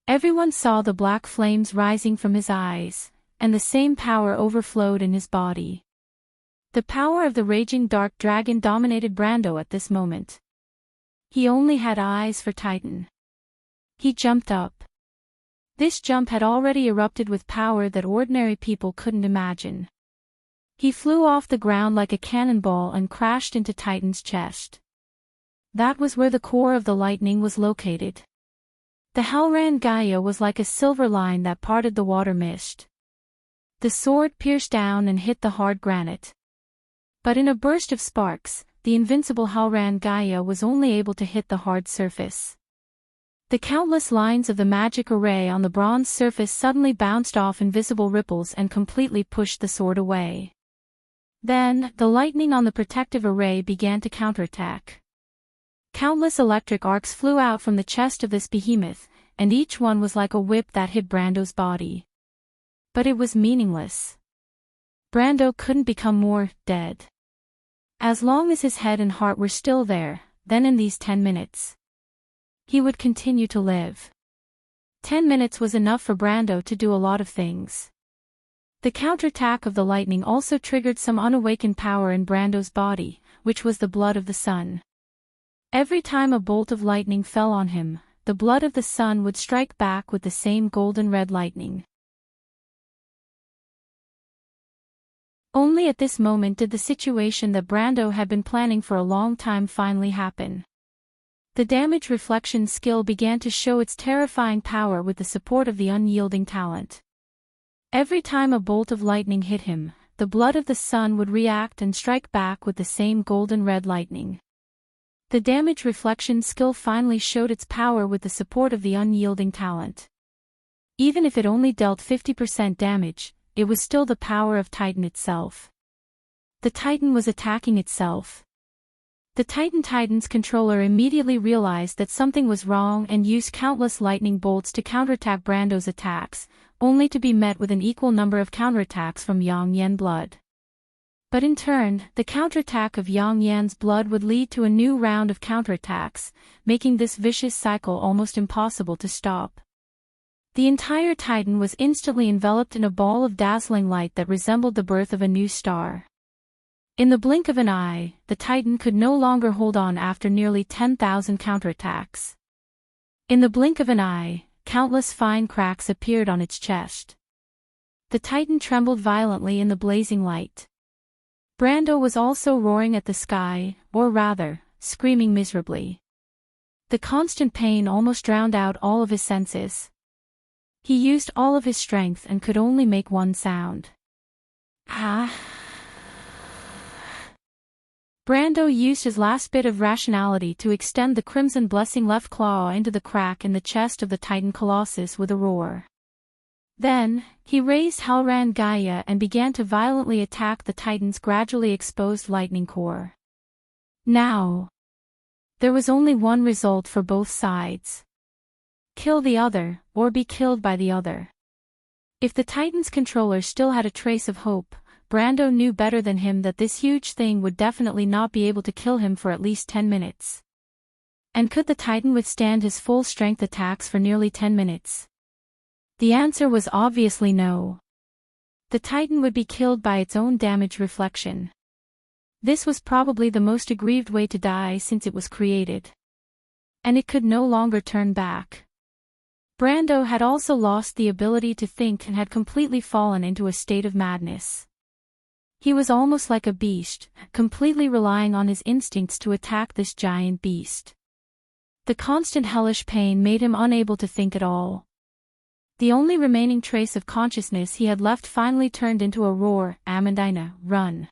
Everyone saw the black flames rising from his eyes, and the same power overflowed in his body. The power of the raging dark dragon dominated Brando at this moment. He only had eyes for Titan. He jumped up. This jump had already erupted with power that ordinary people couldn't imagine. He flew off the ground like a cannonball and crashed into Titan's chest. That was where the core of the lightning was located. The Halran Gaia was like a silver line that parted the water mist. The sword pierced down and hit the hard granite. But in a burst of sparks, the invincible Halran Gaia was only able to hit the hard surface. The countless lines of the magic array on the bronze surface suddenly bounced off invisible ripples and completely pushed the sword away. Then, the lightning on the protective array began to counterattack. Countless electric arcs flew out from the chest of this behemoth, and each one was like a whip that hit Brando's body. But it was meaningless. Brando couldn't become more dead. As long as his head and heart were still there, then in these 10 minutes, he would continue to live. 10 minutes was enough for Brando to do a lot of things. The counterattack of the lightning also triggered some unawakened power in Brando's body, which was the blood of the sun. Every time a bolt of lightning fell on him, the blood of the sun would strike back with the same golden red lightning. Only at this moment did the situation that Brando had been planning for a long time finally happen. The damage reflection skill began to show its terrifying power with the support of the unyielding talent. Every time a bolt of lightning hit him, the blood of the sun would react and strike back with the same golden red lightning. The damage reflection skill finally showed its power with the support of the unyielding talent. Even if it only dealt 50% damage, it was still the power of Titan itself. The Titan was attacking itself. The Titan's controller immediately realized that something was wrong and used countless lightning bolts to counterattack Brando's attacks, only to be met with an equal number of counterattacks from Yang Yan blood. But in turn, the counterattack of Yang Yan's blood would lead to a new round of counterattacks, making this vicious cycle almost impossible to stop. The entire Titan was instantly enveloped in a ball of dazzling light that resembled the birth of a new star. In the blink of an eye, the Titan could no longer hold on after nearly 10,000 counterattacks. In the blink of an eye, countless fine cracks appeared on its chest. The Titan trembled violently in the blazing light. Brando was also roaring at the sky, or rather, screaming miserably. The constant pain almost drowned out all of his senses. He used all of his strength and could only make one sound. Ah. Brando used his last bit of rationality to extend the crimson blessing left claw into the crack in the chest of the Titan Colossus with a roar. Then, he raised Halran Gaia and began to violently attack the Titan's gradually exposed lightning core. Now, there was only one result for both sides. Kill the other, or be killed by the other. If the Titan's controller still had a trace of hope, Brando knew better than him that this huge thing would definitely not be able to kill him for at least 10 minutes. And could the Titan withstand his full strength attacks for nearly 10 minutes? The answer was obviously no. The Titan would be killed by its own damage reflection. This was probably the most aggrieved way to die since it was created. And it could no longer turn back. Brando had also lost the ability to think and had completely fallen into a state of madness. He was almost like a beast, completely relying on his instincts to attack this giant beast. The constant hellish pain made him unable to think at all. The only remaining trace of consciousness he had left finally turned into a roar. Amandina, run.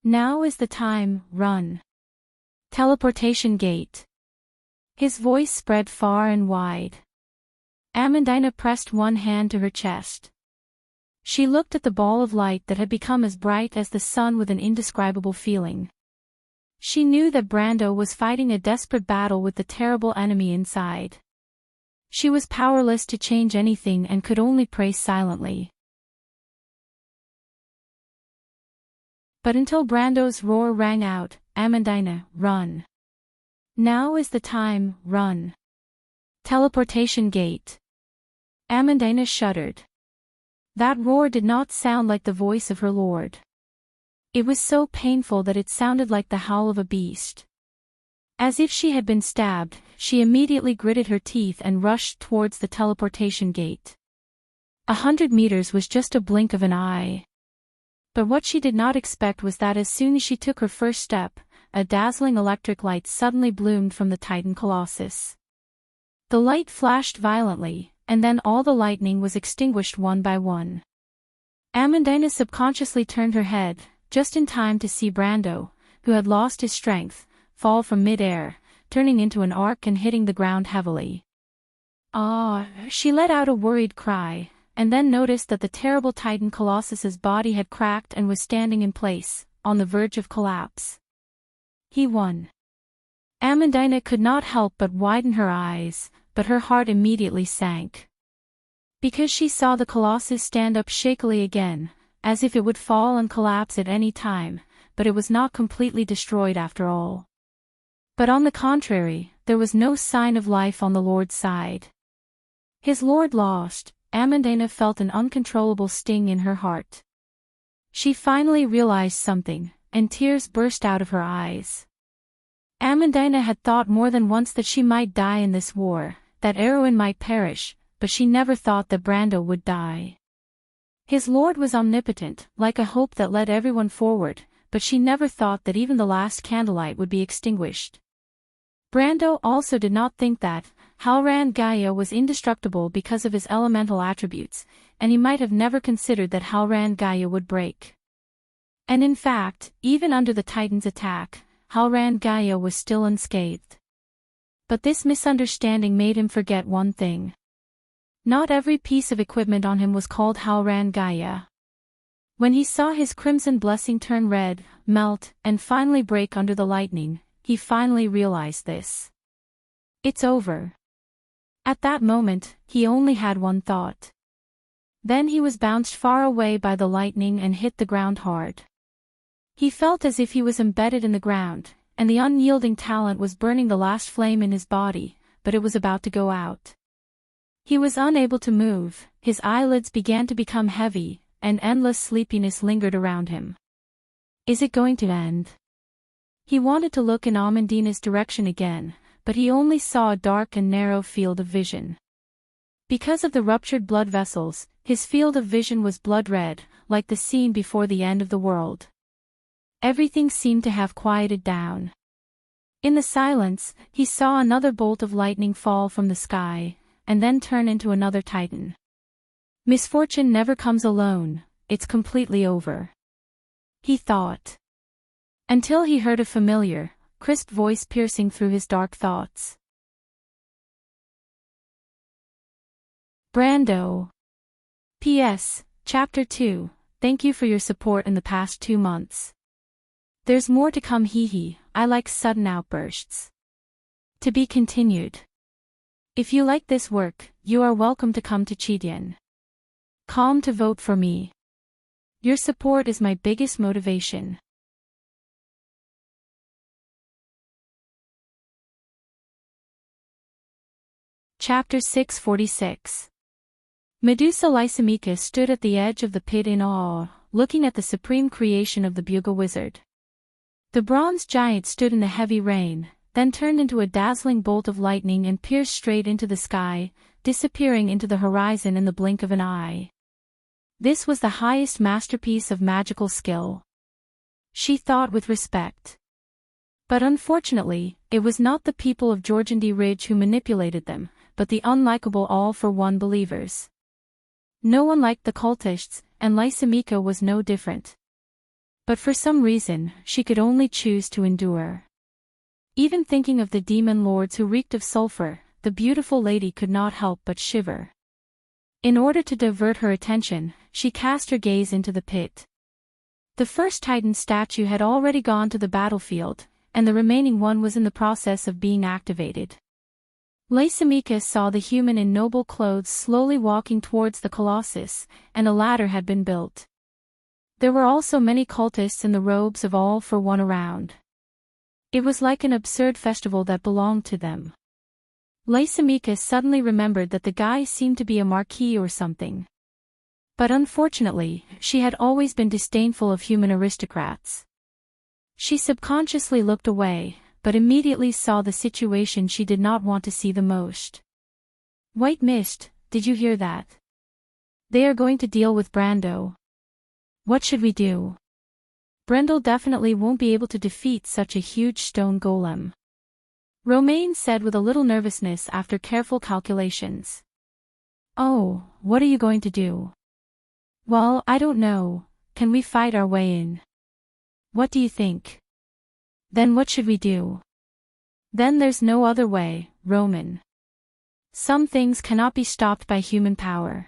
Now is the time, run. Teleportation gate. His voice spread far and wide. Amandina pressed one hand to her chest. She looked at the ball of light that had become as bright as the sun with an indescribable feeling. She knew that Brando was fighting a desperate battle with the terrible enemy inside. She was powerless to change anything and could only pray silently. But until Brando's roar rang out, Amandina, run. Now is the time, run. Teleportation gate. Amandina shuddered. That roar did not sound like the voice of her lord. It was so painful that it sounded like the howl of a beast. As if she had been stabbed, she immediately gritted her teeth and rushed towards the teleportation gate. 100 meters was just a blink of an eye. But what she did not expect was that as soon as she took her first step, a dazzling electric light suddenly bloomed from the Titan Colossus. The light flashed violently, and then all the lightning was extinguished one by one. Amandina subconsciously turned her head, just in time to see Brando, who had lost his strength, fall from mid-air, turning into an arc and hitting the ground heavily. Ah! She let out a worried cry, and then noticed that the terrible Titan Colossus's body had cracked and was standing in place, on the verge of collapse. He won. Amandina could not help but widen her eyes, but her heart immediately sank. Because she saw the Colossus stand up shakily again, as if it would fall and collapse at any time, but it was not completely destroyed after all. But on the contrary, there was no sign of life on the Lord's side. His lord lost, Amandina felt an uncontrollable sting in her heart. She finally realized something, and tears burst out of her eyes. Amandina had thought more than once that she might die in this war, that Erwin might perish, but she never thought that Brando would die. His lord was omnipotent, like a hope that led everyone forward, but she never thought that even the last candlelight would be extinguished. Brando also did not think that Halran Gaia was indestructible because of his elemental attributes, and he might have never considered that Halran Gaia would break. And in fact, even under the Titan's attack, Halran Gaia was still unscathed. But this misunderstanding made him forget one thing. Not every piece of equipment on him was called Halran Gaia. When he saw his crimson blessing turn red, melt, and finally break under the lightning, he finally realized this. It's over. At that moment, he only had one thought. Then he was bounced far away by the lightning and hit the ground hard. He felt as if he was embedded in the ground, and the unyielding talent was burning the last flame in his body, but it was about to go out. He was unable to move, his eyelids began to become heavy, and endless sleepiness lingered around him. Is it going to end? He wanted to look in Amandina's direction again, but he only saw a dark and narrow field of vision. Because of the ruptured blood vessels, his field of vision was blood-red, like the scene before the end of the world. Everything seemed to have quieted down. In the silence, he saw another bolt of lightning fall from the sky, and then turn into another titan. Misfortune never comes alone, it's completely over, he thought. Until he heard a familiar, crisp voice piercing through his dark thoughts. Brando. P.S. Chapter 2, thank you for your support in the past 2 months. There's more to come, hee. I like sudden outbursts. To be continued. If you like this work, you are welcome to come to Chidien.com to vote for me. Your support is my biggest motivation. Chapter 646. Medusa Lysimachus stood at the edge of the pit in awe, looking at the supreme creation of the bugle wizard. The bronze giant stood in the heavy rain, then turned into a dazzling bolt of lightning and pierced straight into the sky, disappearing into the horizon in the blink of an eye. This was the highest masterpiece of magical skill, she thought with respect. But unfortunately, it was not the people of Georgandy Ridge who manipulated them, but the unlikable all-for-one believers. No one liked the cultists, and Lysimachus was no different. But for some reason, she could only choose to endure. Even thinking of the demon lords who reeked of sulfur, the beautiful lady could not help but shiver. In order to divert her attention, she cast her gaze into the pit. The first Titan statue had already gone to the battlefield, and the remaining one was in the process of being activated. Lysimachus saw the human in noble clothes slowly walking towards the colossus, and a ladder had been built. There were also many cultists in the robes of all for one around. It was like an absurd festival that belonged to them. Lysimachus suddenly remembered that the guy seemed to be a marquis or something. But unfortunately, she had always been disdainful of human aristocrats. She subconsciously looked away, but immediately saw the situation she did not want to see the most. White mist, did you hear that? They are going to deal with Brando. What should we do? Brendel definitely won't be able to defeat such a huge stone golem, Romaine said with a little nervousness after careful calculations. Oh, what are you going to do? Well, I don't know, can we fight our way in? What do you think? Then what should we do? Then there's no other way, Roman. Some things cannot be stopped by human power.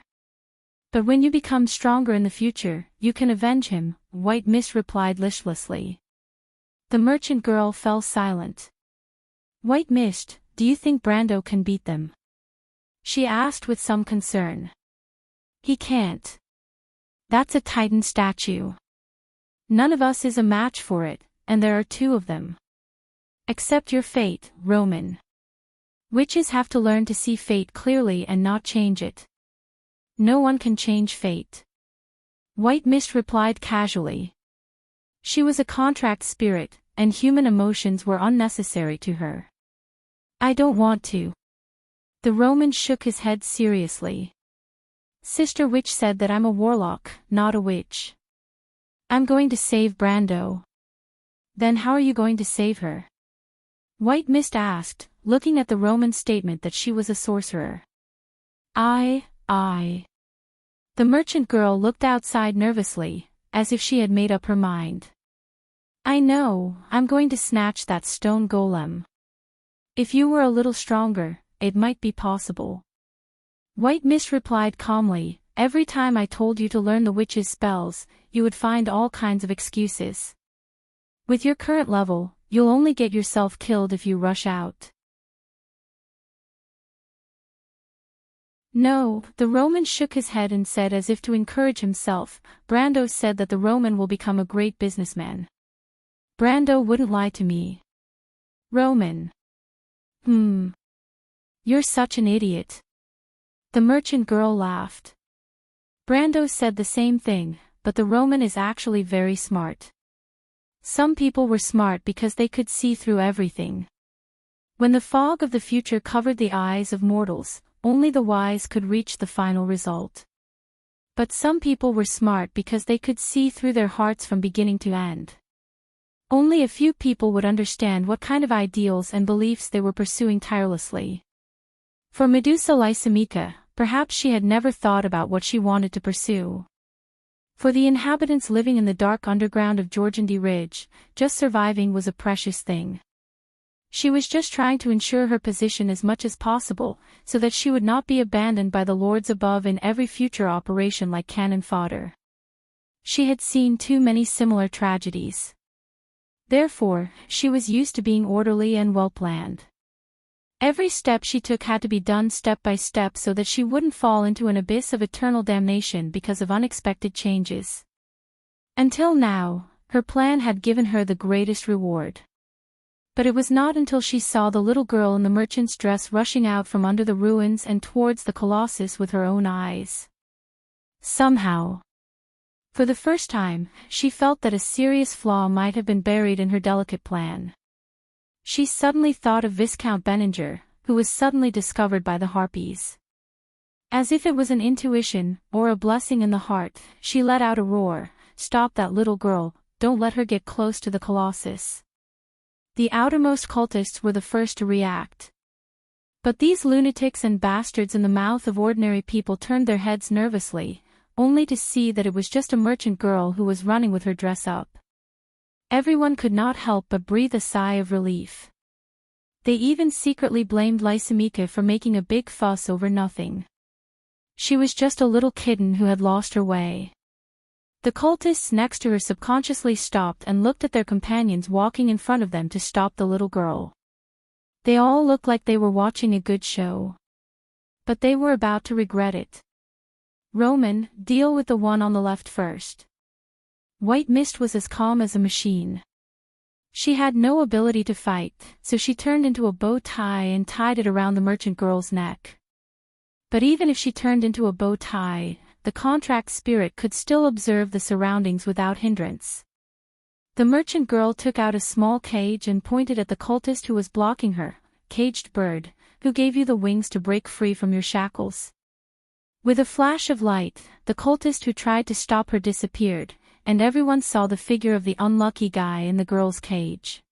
But when you become stronger in the future, you can avenge him, White Mist replied listlessly. The merchant girl fell silent. White Mist, do you think Brando can beat them? She asked with some concern. He can't. That's a Titan statue. None of us is a match for it, and there are 2 of them. Accept your fate, Roman. Witches have to learn to see fate clearly and not change it. No one can change fate. White Mist replied casually. She was a contract spirit, and human emotions were unnecessary to her. I don't want to. The Roman shook his head seriously. Sister Witch said that I'm a warlock, not a witch. I'm going to save Brando. Then how are you going to save her? White Mist asked, looking at the Roman statement that she was a sorcerer. I. The merchant girl looked outside nervously, as if she had made up her mind. I know, I'm going to snatch that stone golem. If you were a little stronger, it might be possible. White Mist replied calmly, every time I told you to learn the witch's spells, you would find all kinds of excuses. With your current level, you'll only get yourself killed if you rush out. No, the Roman shook his head and said as if to encourage himself, Brando said that the Roman will become a great businessman. Brando wouldn't lie to me. Roman. You're such an idiot. The merchant girl laughed. Brando said the same thing, but the Roman is actually very smart. Some people were smart because they could see through everything. When the fog of the future covered the eyes of mortals, only the wise could reach the final result. But some people were smart because they could see through their hearts from beginning to end. Only a few people would understand what kind of ideals and beliefs they were pursuing tirelessly. For Medusa Lysimachia, perhaps she had never thought about what she wanted to pursue. For the inhabitants living in the dark underground of Georgandy Ridge, just surviving was a precious thing. She was just trying to ensure her position as much as possible, so that she would not be abandoned by the lords above in every future operation like cannon fodder. She had seen too many similar tragedies. Therefore, she was used to being orderly and well-planned. Every step she took had to be done step by step so that she wouldn't fall into an abyss of eternal damnation because of unexpected changes. Until now, her plan had given her the greatest reward. But it was not until she saw the little girl in the merchant's dress rushing out from under the ruins and towards the Colossus with her own eyes. Somehow, for the first time, she felt that a serious flaw might have been buried in her delicate plan. She suddenly thought of Viscount Benninger, who was suddenly discovered by the Harpies. As if it was an intuition, or a blessing in the heart, she let out a roar, "Stop that little girl, don't let her get close to the Colossus." The outermost cultists were the first to react. But these lunatics and bastards in the mouth of ordinary people turned their heads nervously, only to see that it was just a merchant girl who was running with her dress up. Everyone could not help but breathe a sigh of relief. They even secretly blamed Lysimachia for making a big fuss over nothing. She was just a little kitten who had lost her way. The cultists next to her subconsciously stopped and looked at their companions walking in front of them to stop the little girl. They all looked like they were watching a good show. But they were about to regret it. "Roman, deal with the one on the left first." White Mist was as calm as a machine. She had no ability to fight, so she turned into a bow tie and tied it around the merchant girl's neck. But even if she turned into a bow tie, the contract spirit could still observe the surroundings without hindrance. The merchant girl took out a small cage and pointed at the cultist who was blocking her. "Caged bird, who gave you the wings to break free from your shackles?" With a flash of light, the cultist who tried to stop her disappeared, and everyone saw the figure of the unlucky guy in the girl's cage.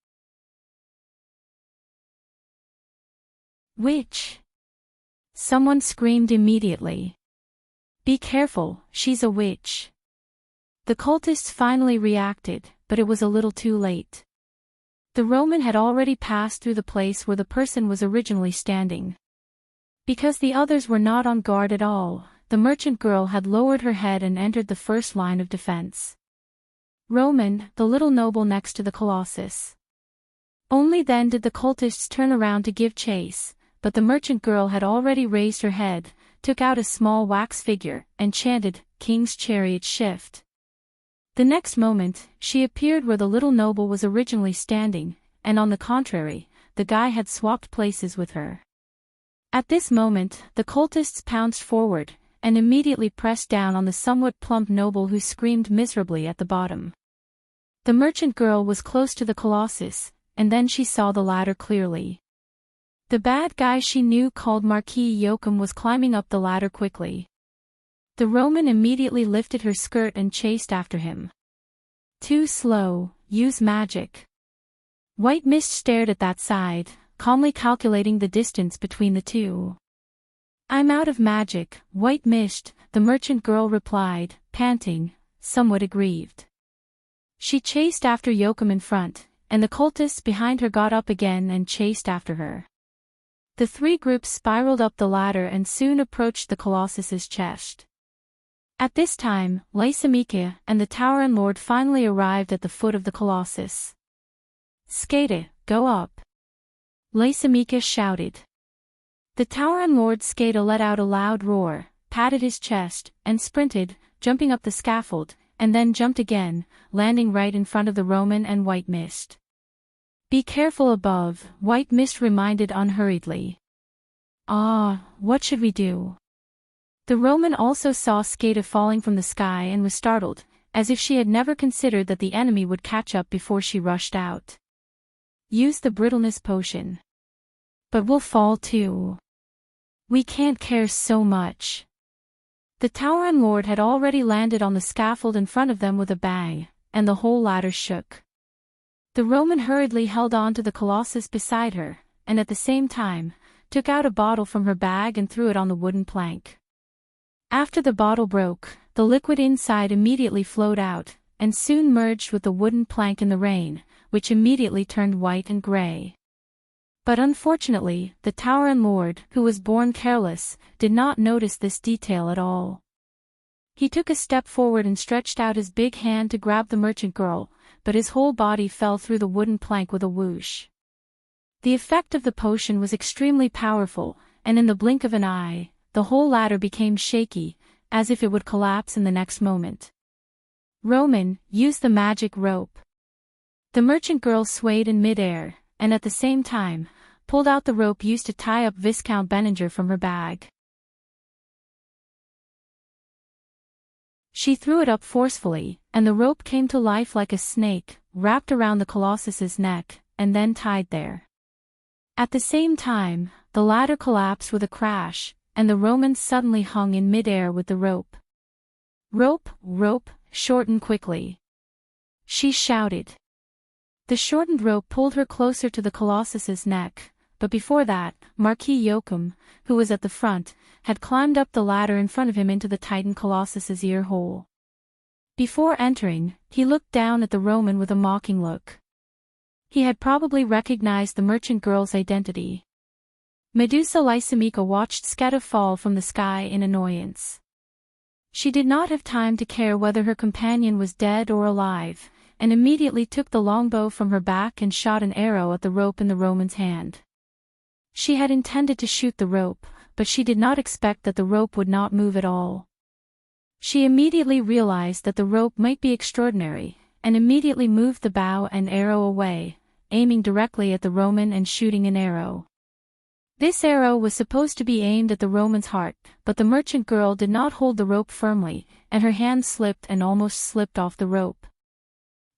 "Witch!" Someone screamed immediately. "Be careful, she's a witch." The cultists finally reacted, but it was a little too late. The Roman had already passed through the place where the person was originally standing. Because the others were not on guard at all, the merchant girl had lowered her head and entered the first line of defense. Roman, the little noble next to the Colossus. Only then did the cultists turn around to give chase, but the merchant girl had already raised her head, took out a small wax figure, and chanted, "King's chariot shift." The next moment, she appeared where the little noble was originally standing, and on the contrary, the guy had swapped places with her. At this moment, the cultists pounced forward, and immediately pressed down on the somewhat plump noble who screamed miserably at the bottom. The merchant girl was close to the Colossus, and then she saw the ladder clearly. The bad guy she knew called Marquis Joachim was climbing up the ladder quickly. The Roman immediately lifted her skirt and chased after him. "Too slow, use magic." White Mist stared at that side, calmly calculating the distance between the two. "I'm out of magic, White Mist," the merchant girl replied, panting, somewhat aggrieved. She chased after Joachim in front, and the cultists behind her got up again and chased after her. The three groups spiraled up the ladder and soon approached the Colossus's chest. At this time, Lysimachia and the Tauran Lord finally arrived at the foot of the Colossus. "Skate, go up!" Lysimachia shouted. The Tauran Lord Skata let out a loud roar, patted his chest, and sprinted, jumping up the scaffold, and then jumped again, landing right in front of the Roman and White Mist. "Be careful above," White Mist reminded unhurriedly. "Ah, what should we do?" The Roman also saw Skata falling from the sky and was startled, as if she had never considered that the enemy would catch up before she rushed out. "Use the brittleness potion." "But we'll fall too. We can't care so much." The Tauran Lord had already landed on the scaffold in front of them with a bang, and the whole ladder shook. The Roman hurriedly held on to the colossus beside her, and at the same time, took out a bottle from her bag and threw it on the wooden plank. After the bottle broke, the liquid inside immediately flowed out, and soon merged with the wooden plank in the rain, which immediately turned white and gray. But unfortunately, the Tauren lord, who was born careless, did not notice this detail at all. He took a step forward and stretched out his big hand to grab the merchant girl, but his whole body fell through the wooden plank with a whoosh. The effect of the potion was extremely powerful, and in the blink of an eye, the whole ladder became shaky, as if it would collapse in the next moment. Roman, use the magic rope. The merchant girl swayed in midair, and at the same time, pulled out the rope used to tie up Viscount Benninger from her bag. She threw it up forcefully, and the rope came to life like a snake, wrapped around the colossus's neck, and then tied there. At the same time, the ladder collapsed with a crash, and the Roman suddenly hung in midair with the rope. Rope, rope, shorten quickly. She shouted. The shortened rope pulled her closer to the colossus's neck, but before that, Marquis Joachim, who was at the front, had climbed up the ladder in front of him into the Titan colossus's ear hole. Before entering, he looked down at the Roman with a mocking look. He had probably recognized the merchant girl's identity. Medusa Lysimachia watched Sketa fall from the sky in annoyance. She did not have time to care whether her companion was dead or alive, and immediately took the longbow from her back and shot an arrow at the rope in the Roman's hand. She had intended to shoot the rope, but she did not expect that the rope would not move at all. She immediately realized that the rope might be extraordinary, and immediately moved the bow and arrow away, aiming directly at the Roman and shooting an arrow. This arrow was supposed to be aimed at the Roman's heart, but the merchant girl did not hold the rope firmly, and her hand slipped and almost slipped off the rope.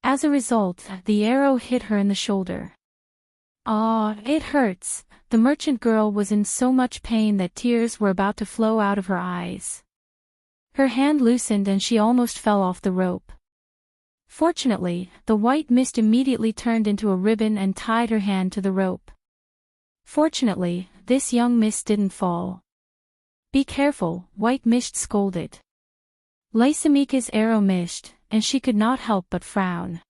As a result, the arrow hit her in the shoulder. "Ah, it hurts." The merchant girl was in so much pain that tears were about to flow out of her eyes. Her hand loosened and she almost fell off the rope. Fortunately, the white mist immediately turned into a ribbon and tied her hand to the rope. Fortunately, this young miss didn't fall. "Be careful," White Mist scolded. Lysimachia's arrow missed, and she could not help but frown.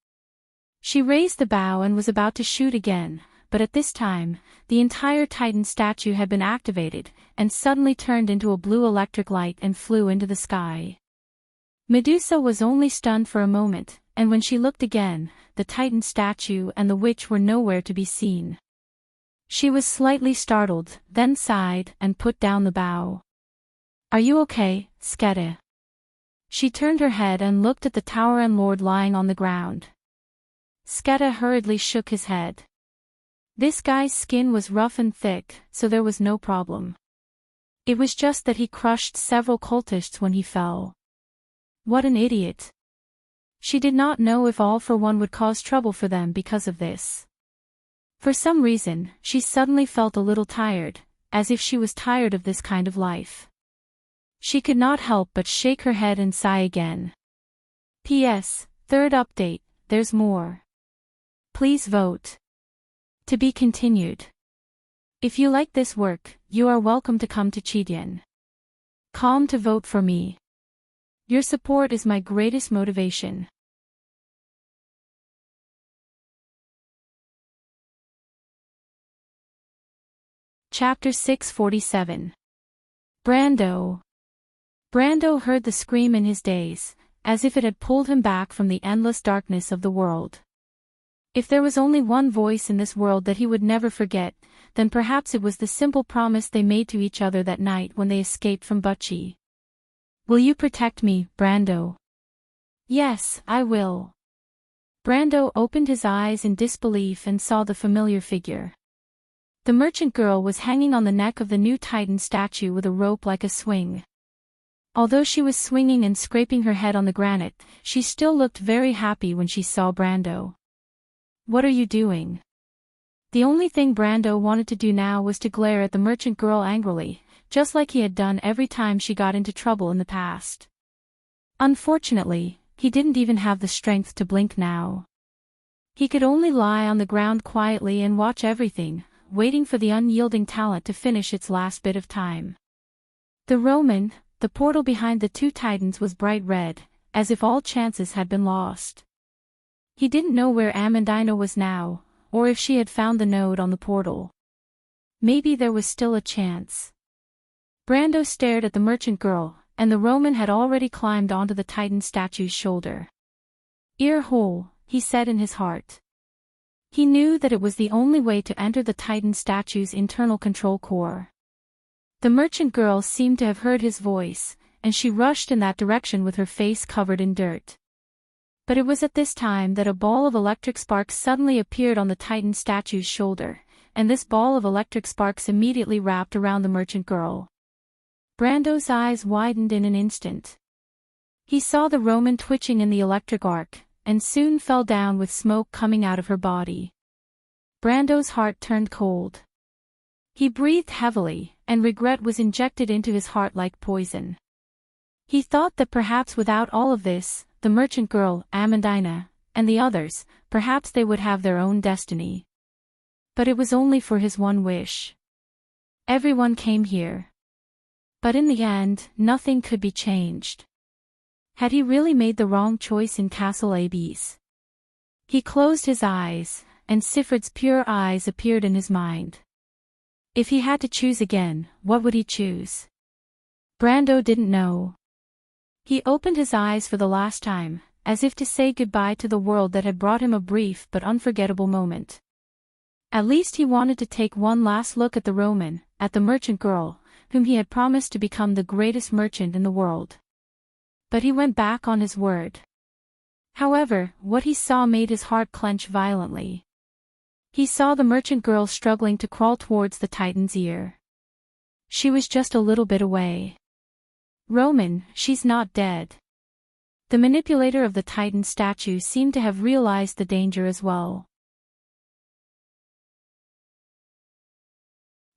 She raised the bow and was about to shoot again, but at this time, the entire Titan statue had been activated, and suddenly turned into a blue electric light and flew into the sky. Medusa was only stunned for a moment, and when she looked again, the Titan statue and the witch were nowhere to be seen. She was slightly startled, then sighed and put down the bow. "Are you okay, Sketa?" She turned her head and looked at the Tauren lord lying on the ground. Sketa hurriedly shook his head. This guy's skin was rough and thick, so there was no problem. It was just that he crushed several cultists when he fell. What an idiot. She did not know if All for One would cause trouble for them because of this. For some reason, she suddenly felt a little tired, as if she was tired of this kind of life. She could not help but shake her head and sigh again. P.S. Third update, there's more. Please vote. To be continued. If you like this work, you are welcome to come to Chidien.com to vote for me. Your support is my greatest motivation. Chapter 647. Brando. Brando heard the scream in his daze, as if it had pulled him back from the endless darkness of the world. If there was only one voice in this world that he would never forget, then perhaps it was the simple promise they made to each other that night when they escaped from Butchie. "Will you protect me, Brando?" "Yes, I will." Brando opened his eyes in disbelief and saw the familiar figure. The merchant girl was hanging on the neck of the new Titan statue with a rope like a swing. Although she was swinging and scraping her head on the granite, she still looked very happy when she saw Brando. "What are you doing?" The only thing Brando wanted to do now was to glare at the merchant girl angrily, just like he had done every time she got into trouble in the past. Unfortunately, he didn't even have the strength to blink now. He could only lie on the ground quietly and watch everything, waiting for the unyielding talent to finish its last bit of time. The portal behind the two titans was bright red, as if all chances had been lost. He didn't know where Amandina was now, or if she had found the node on the portal. Maybe there was still a chance. Brando stared at the merchant girl, and the Roman had already climbed onto the titan statue's shoulder. "Ear hole," he said in his heart. He knew that it was the only way to enter the titan statue's internal control core. The merchant girl seemed to have heard his voice, and she rushed in that direction with her face covered in dirt. But it was at this time that a ball of electric sparks suddenly appeared on the titan statue's shoulder, and this ball of electric sparks immediately wrapped around the merchant girl. Brando's eyes widened in an instant. He saw the Roman twitching in the electric arc, and soon fell down with smoke coming out of her body. Brando's heart turned cold. He breathed heavily, and regret was injected into his heart like poison. He thought that perhaps without all of this, the merchant girl, Amandina, and the others, perhaps they would have their own destiny. But it was only for his one wish. Everyone came here. But in the end, nothing could be changed. Had he really made the wrong choice in Castle Abyss? He closed his eyes, and Sifrid's pure eyes appeared in his mind. If he had to choose again, what would he choose? Brando didn't know. He opened his eyes for the last time, as if to say goodbye to the world that had brought him a brief but unforgettable moment. At least he wanted to take one last look at the Roman, at the merchant girl, whom he had promised to become the greatest merchant in the world. But he went back on his word. However, what he saw made his heart clench violently. He saw the merchant girl struggling to crawl towards the Titan's ear. She was just a little bit away. "Roman, she's not dead." The manipulator of the Titan statue seemed to have realized the danger as well.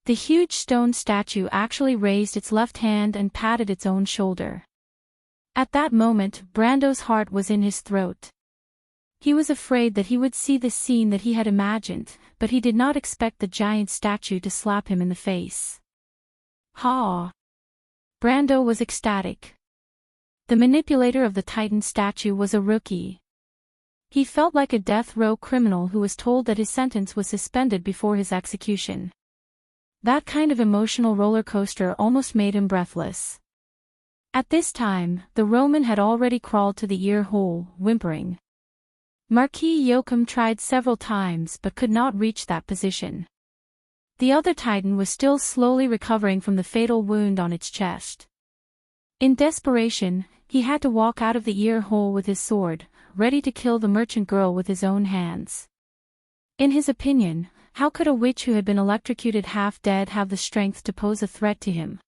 The huge stone statue actually raised its left hand and patted its own shoulder. At that moment, Brando's heart was in his throat. He was afraid that he would see the scene that he had imagined, but he did not expect the giant statue to slap him in the face. Ha! Brando was ecstatic. The manipulator of the Titan statue was a rookie. He felt like a death row criminal who was told that his sentence was suspended before his execution. That kind of emotional roller coaster almost made him breathless. At this time, the Roman had already crawled to the ear hole, whimpering. Marquis Joachim tried several times but could not reach that position. The other Titan was still slowly recovering from the fatal wound on its chest. In desperation, he had to walk out of the ear hole with his sword, ready to kill the merchant girl with his own hands. In his opinion, how could a witch who had been electrocuted half dead have the strength to pose a threat to him?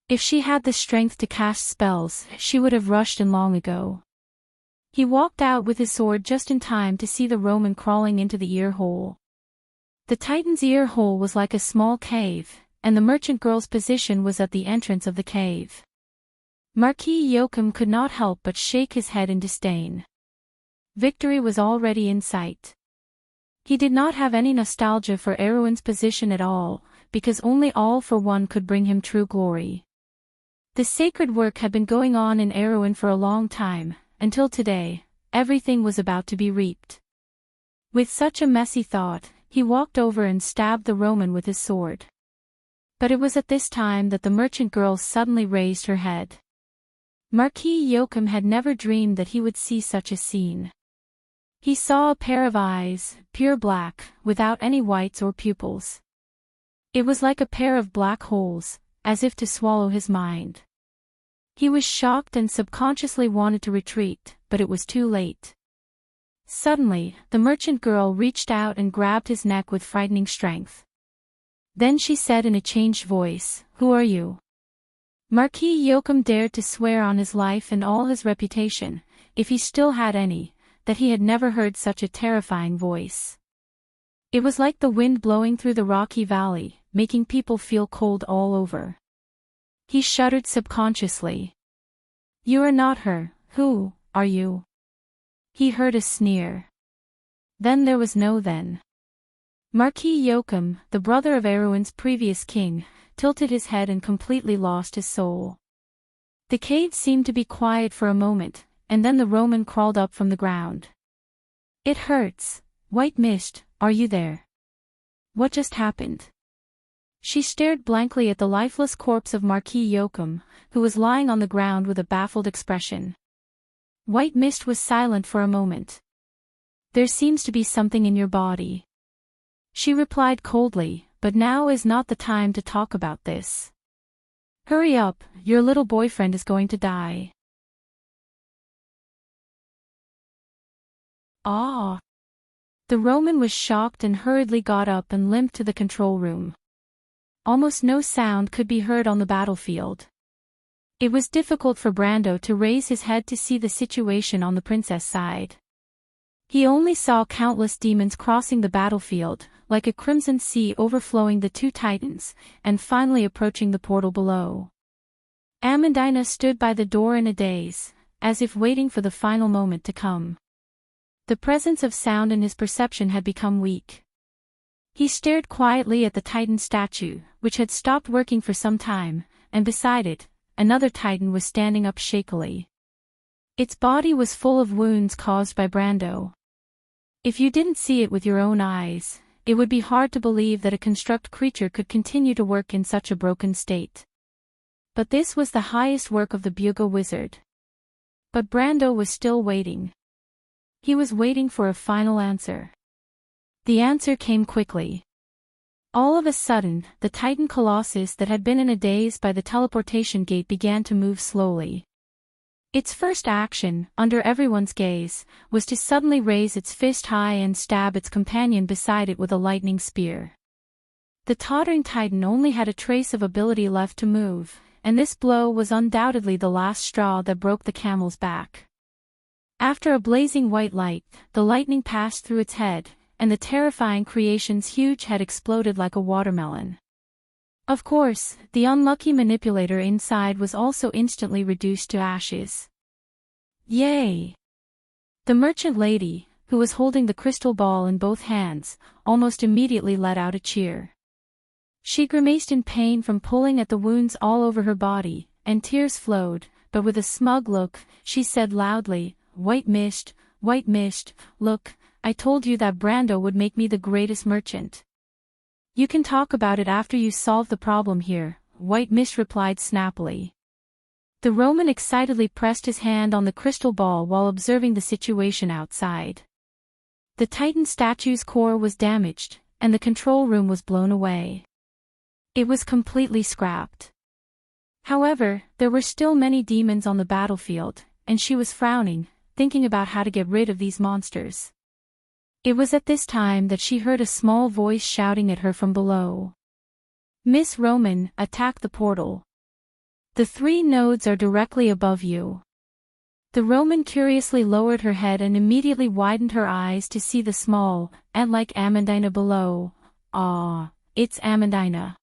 If she had the strength to cast spells, she would have rushed in long ago. He walked out with his sword just in time to see the Roman crawling into the ear hole. The Titan's ear hole was like a small cave, and the merchant girl's position was at the entrance of the cave. Marquis Joachim could not help but shake his head in disdain. Victory was already in sight. He did not have any nostalgia for Erwin's position at all, because only All for One could bring him true glory. The sacred work had been going on in Erwin for a long time, until today, everything was about to be reaped. With such a messy thought, he walked over and stabbed the Roman with his sword. But it was at this time that the merchant girl suddenly raised her head. Marquis Joachim had never dreamed that he would see such a scene. He saw a pair of eyes, pure black, without any whites or pupils. It was like a pair of black holes, as if to swallow his mind. He was shocked and subconsciously wanted to retreat, but it was too late. Suddenly, the merchant girl reached out and grabbed his neck with frightening strength. Then she said in a changed voice, "Who are you?" Marquis Joachim dared to swear on his life and all his reputation, if he still had any, that he had never heard such a terrifying voice. It was like the wind blowing through the rocky valley, making people feel cold all over. He shuddered subconsciously. "You are not her, who are you?" He heard a sneer. Then there was no then. Marquis Joachim, the brother of Erwin's previous king, tilted his head and completely lost his soul. The cave seemed to be quiet for a moment, and then the Roman crawled up from the ground. "It hurts. White Mist, are you there? What just happened?" She stared blankly at the lifeless corpse of Marquis Joachim, who was lying on the ground with a baffled expression. White Mist was silent for a moment. "There seems to be something in your body," she replied coldly, "but now is not the time to talk about this. Hurry up, your little boyfriend is going to die." Ah! The Roman was shocked and hurriedly got up and limped to the control room. Almost no sound could be heard on the battlefield. It was difficult for Brando to raise his head to see the situation on the princess side. He only saw countless demons crossing the battlefield, like a crimson sea overflowing the two titans, and finally approaching the portal below. Amandina stood by the door in a daze, as if waiting for the final moment to come. The presence of sound in his perception had become weak. He stared quietly at the Titan statue, which had stopped working for some time, and beside it, another Titan was standing up shakily. Its body was full of wounds caused by Brando. If you didn't see it with your own eyes, it would be hard to believe that a construct creature could continue to work in such a broken state. But this was the highest work of the Buga wizard. But Brando was still waiting. He was waiting for a final answer. The answer came quickly. All of a sudden, the Titan Colossus that had been in a daze by the teleportation gate began to move slowly. Its first action, under everyone's gaze, was to suddenly raise its fist high and stab its companion beside it with a lightning spear. The tottering Titan only had a trace of ability left to move, and this blow was undoubtedly the last straw that broke the camel's back. After a blazing white light, the lightning passed through its head, and the terrifying creation's huge head exploded like a watermelon. Of course, the unlucky manipulator inside was also instantly reduced to ashes. Yay! The merchant lady, who was holding the crystal ball in both hands, almost immediately let out a cheer. She grimaced in pain from pulling at the wounds all over her body, and tears flowed, but with a smug look, she said loudly, White Mist, look, I told you that Brando would make me the greatest merchant." "You can talk about it after you solve the problem here," White Mist replied snappily. The Roman excitedly pressed his hand on the crystal ball while observing the situation outside. The Titan statue's core was damaged, and the control room was blown away. It was completely scrapped. However, there were still many demons on the battlefield, and she was frowning, thinking about how to get rid of these monsters. It was at this time that she heard a small voice shouting at her from below. "Miss Roman, attack the portal. The 3 nodes are directly above you." The Roman curiously lowered her head and immediately widened her eyes to see the small, ant-like Amandina below. "Ah, it's Amandina."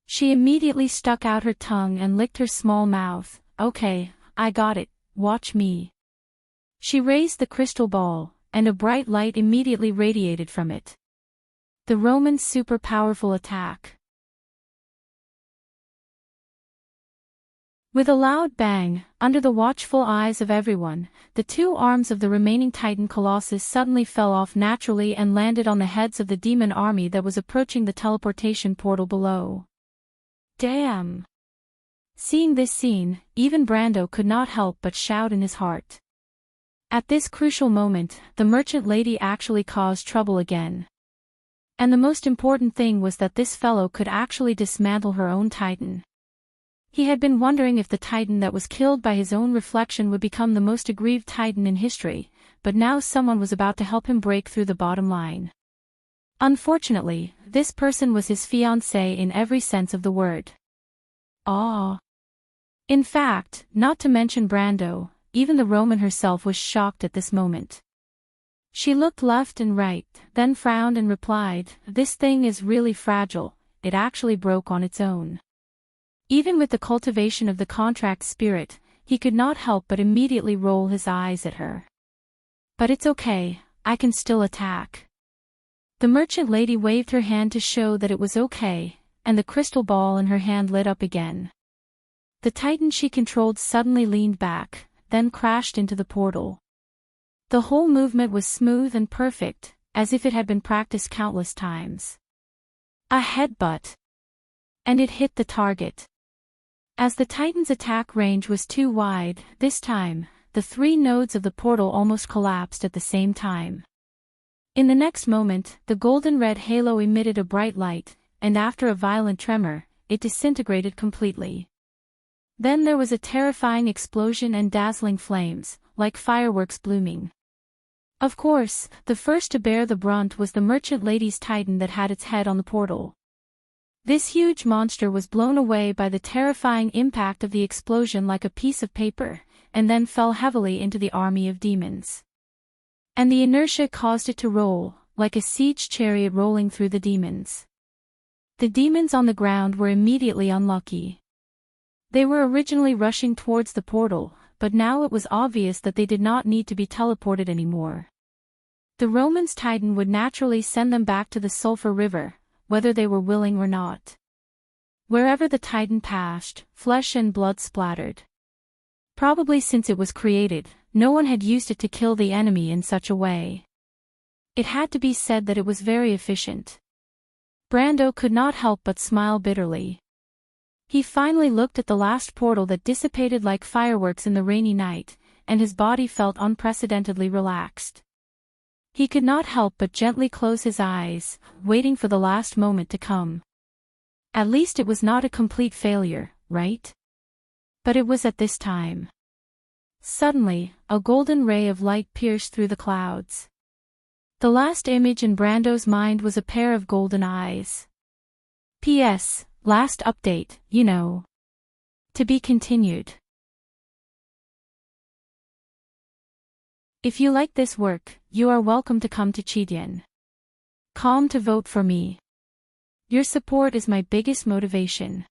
She immediately stuck out her tongue and licked her small mouth. "Okay, I got it, watch me." She raised the crystal ball, and a bright light immediately radiated from it. The Roman's super powerful attack. With a loud bang, under the watchful eyes of everyone, the 2 arms of the remaining Titan Colossus suddenly fell off naturally and landed on the heads of the demon army that was approaching the teleportation portal below. Damn! Seeing this scene, even Brando could not help but shout in his heart. At this crucial moment, the merchant lady actually caused trouble again. And the most important thing was that this fellow could actually dismantle her own Titan. He had been wondering if the Titan that was killed by his own reflection would become the most aggrieved Titan in history, but now someone was about to help him break through the bottom line. Unfortunately, this person was his fiancée in every sense of the word. Ah! In fact, not to mention Brando, even the Roman herself was shocked at this moment. She looked left and right, then frowned and replied, "This thing is really fragile, it actually broke on its own." Even with the cultivation of the contract spirit, he could not help but immediately roll his eyes at her. "But it's okay, I can still attack." The merchant lady waved her hand to show that it was okay, and the crystal ball in her hand lit up again. The titan she controlled suddenly leaned back, then crashed into the portal. The whole movement was smooth and perfect, as if it had been practiced countless times. A headbutt. And it hit the target. As the titan's attack range was too wide, this time, the 3 nodes of the portal almost collapsed at the same time. In the next moment, the golden red halo emitted a bright light, and after a violent tremor, it disintegrated completely. Then there was a terrifying explosion and dazzling flames, like fireworks blooming. Of course, the first to bear the brunt was the merchant lady's titan that had its head on the portal. This huge monster was blown away by the terrifying impact of the explosion like a piece of paper, and then fell heavily into the army of demons. And the inertia caused it to roll, like a siege chariot rolling through the demons. The demons on the ground were immediately unlucky. They were originally rushing towards the portal, but now it was obvious that they did not need to be teleported anymore. The Roman's titan would naturally send them back to the Sulphur River, whether they were willing or not. Wherever the titan passed, flesh and blood splattered. Probably since it was created, no one had used it to kill the enemy in such a way. It had to be said that it was very efficient. Brando could not help but smile bitterly. He finally looked at the last portal that dissipated like fireworks in the rainy night, and his body felt unprecedentedly relaxed. He could not help but gently close his eyes, waiting for the last moment to come. At least it was not a complete failure, right? But it was at this time. Suddenly, a golden ray of light pierced through the clouds. The last image in Brando's mind was a pair of golden eyes. P.S. Last update, you know. To be continued. If you like this work, you are welcome to come to Chidian.com to vote for me. Your support is my biggest motivation.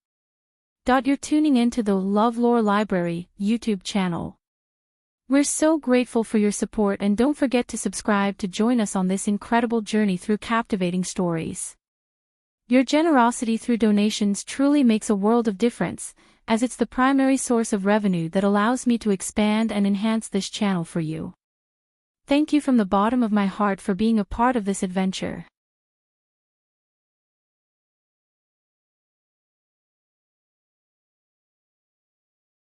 You're tuning in to the LoveLore Library YouTube channel. We're so grateful for your support, and don't forget to subscribe to join us on this incredible journey through captivating stories. Your generosity through donations truly makes a world of difference, as it's the primary source of revenue that allows me to expand and enhance this channel for you. Thank you from the bottom of my heart for being a part of this adventure.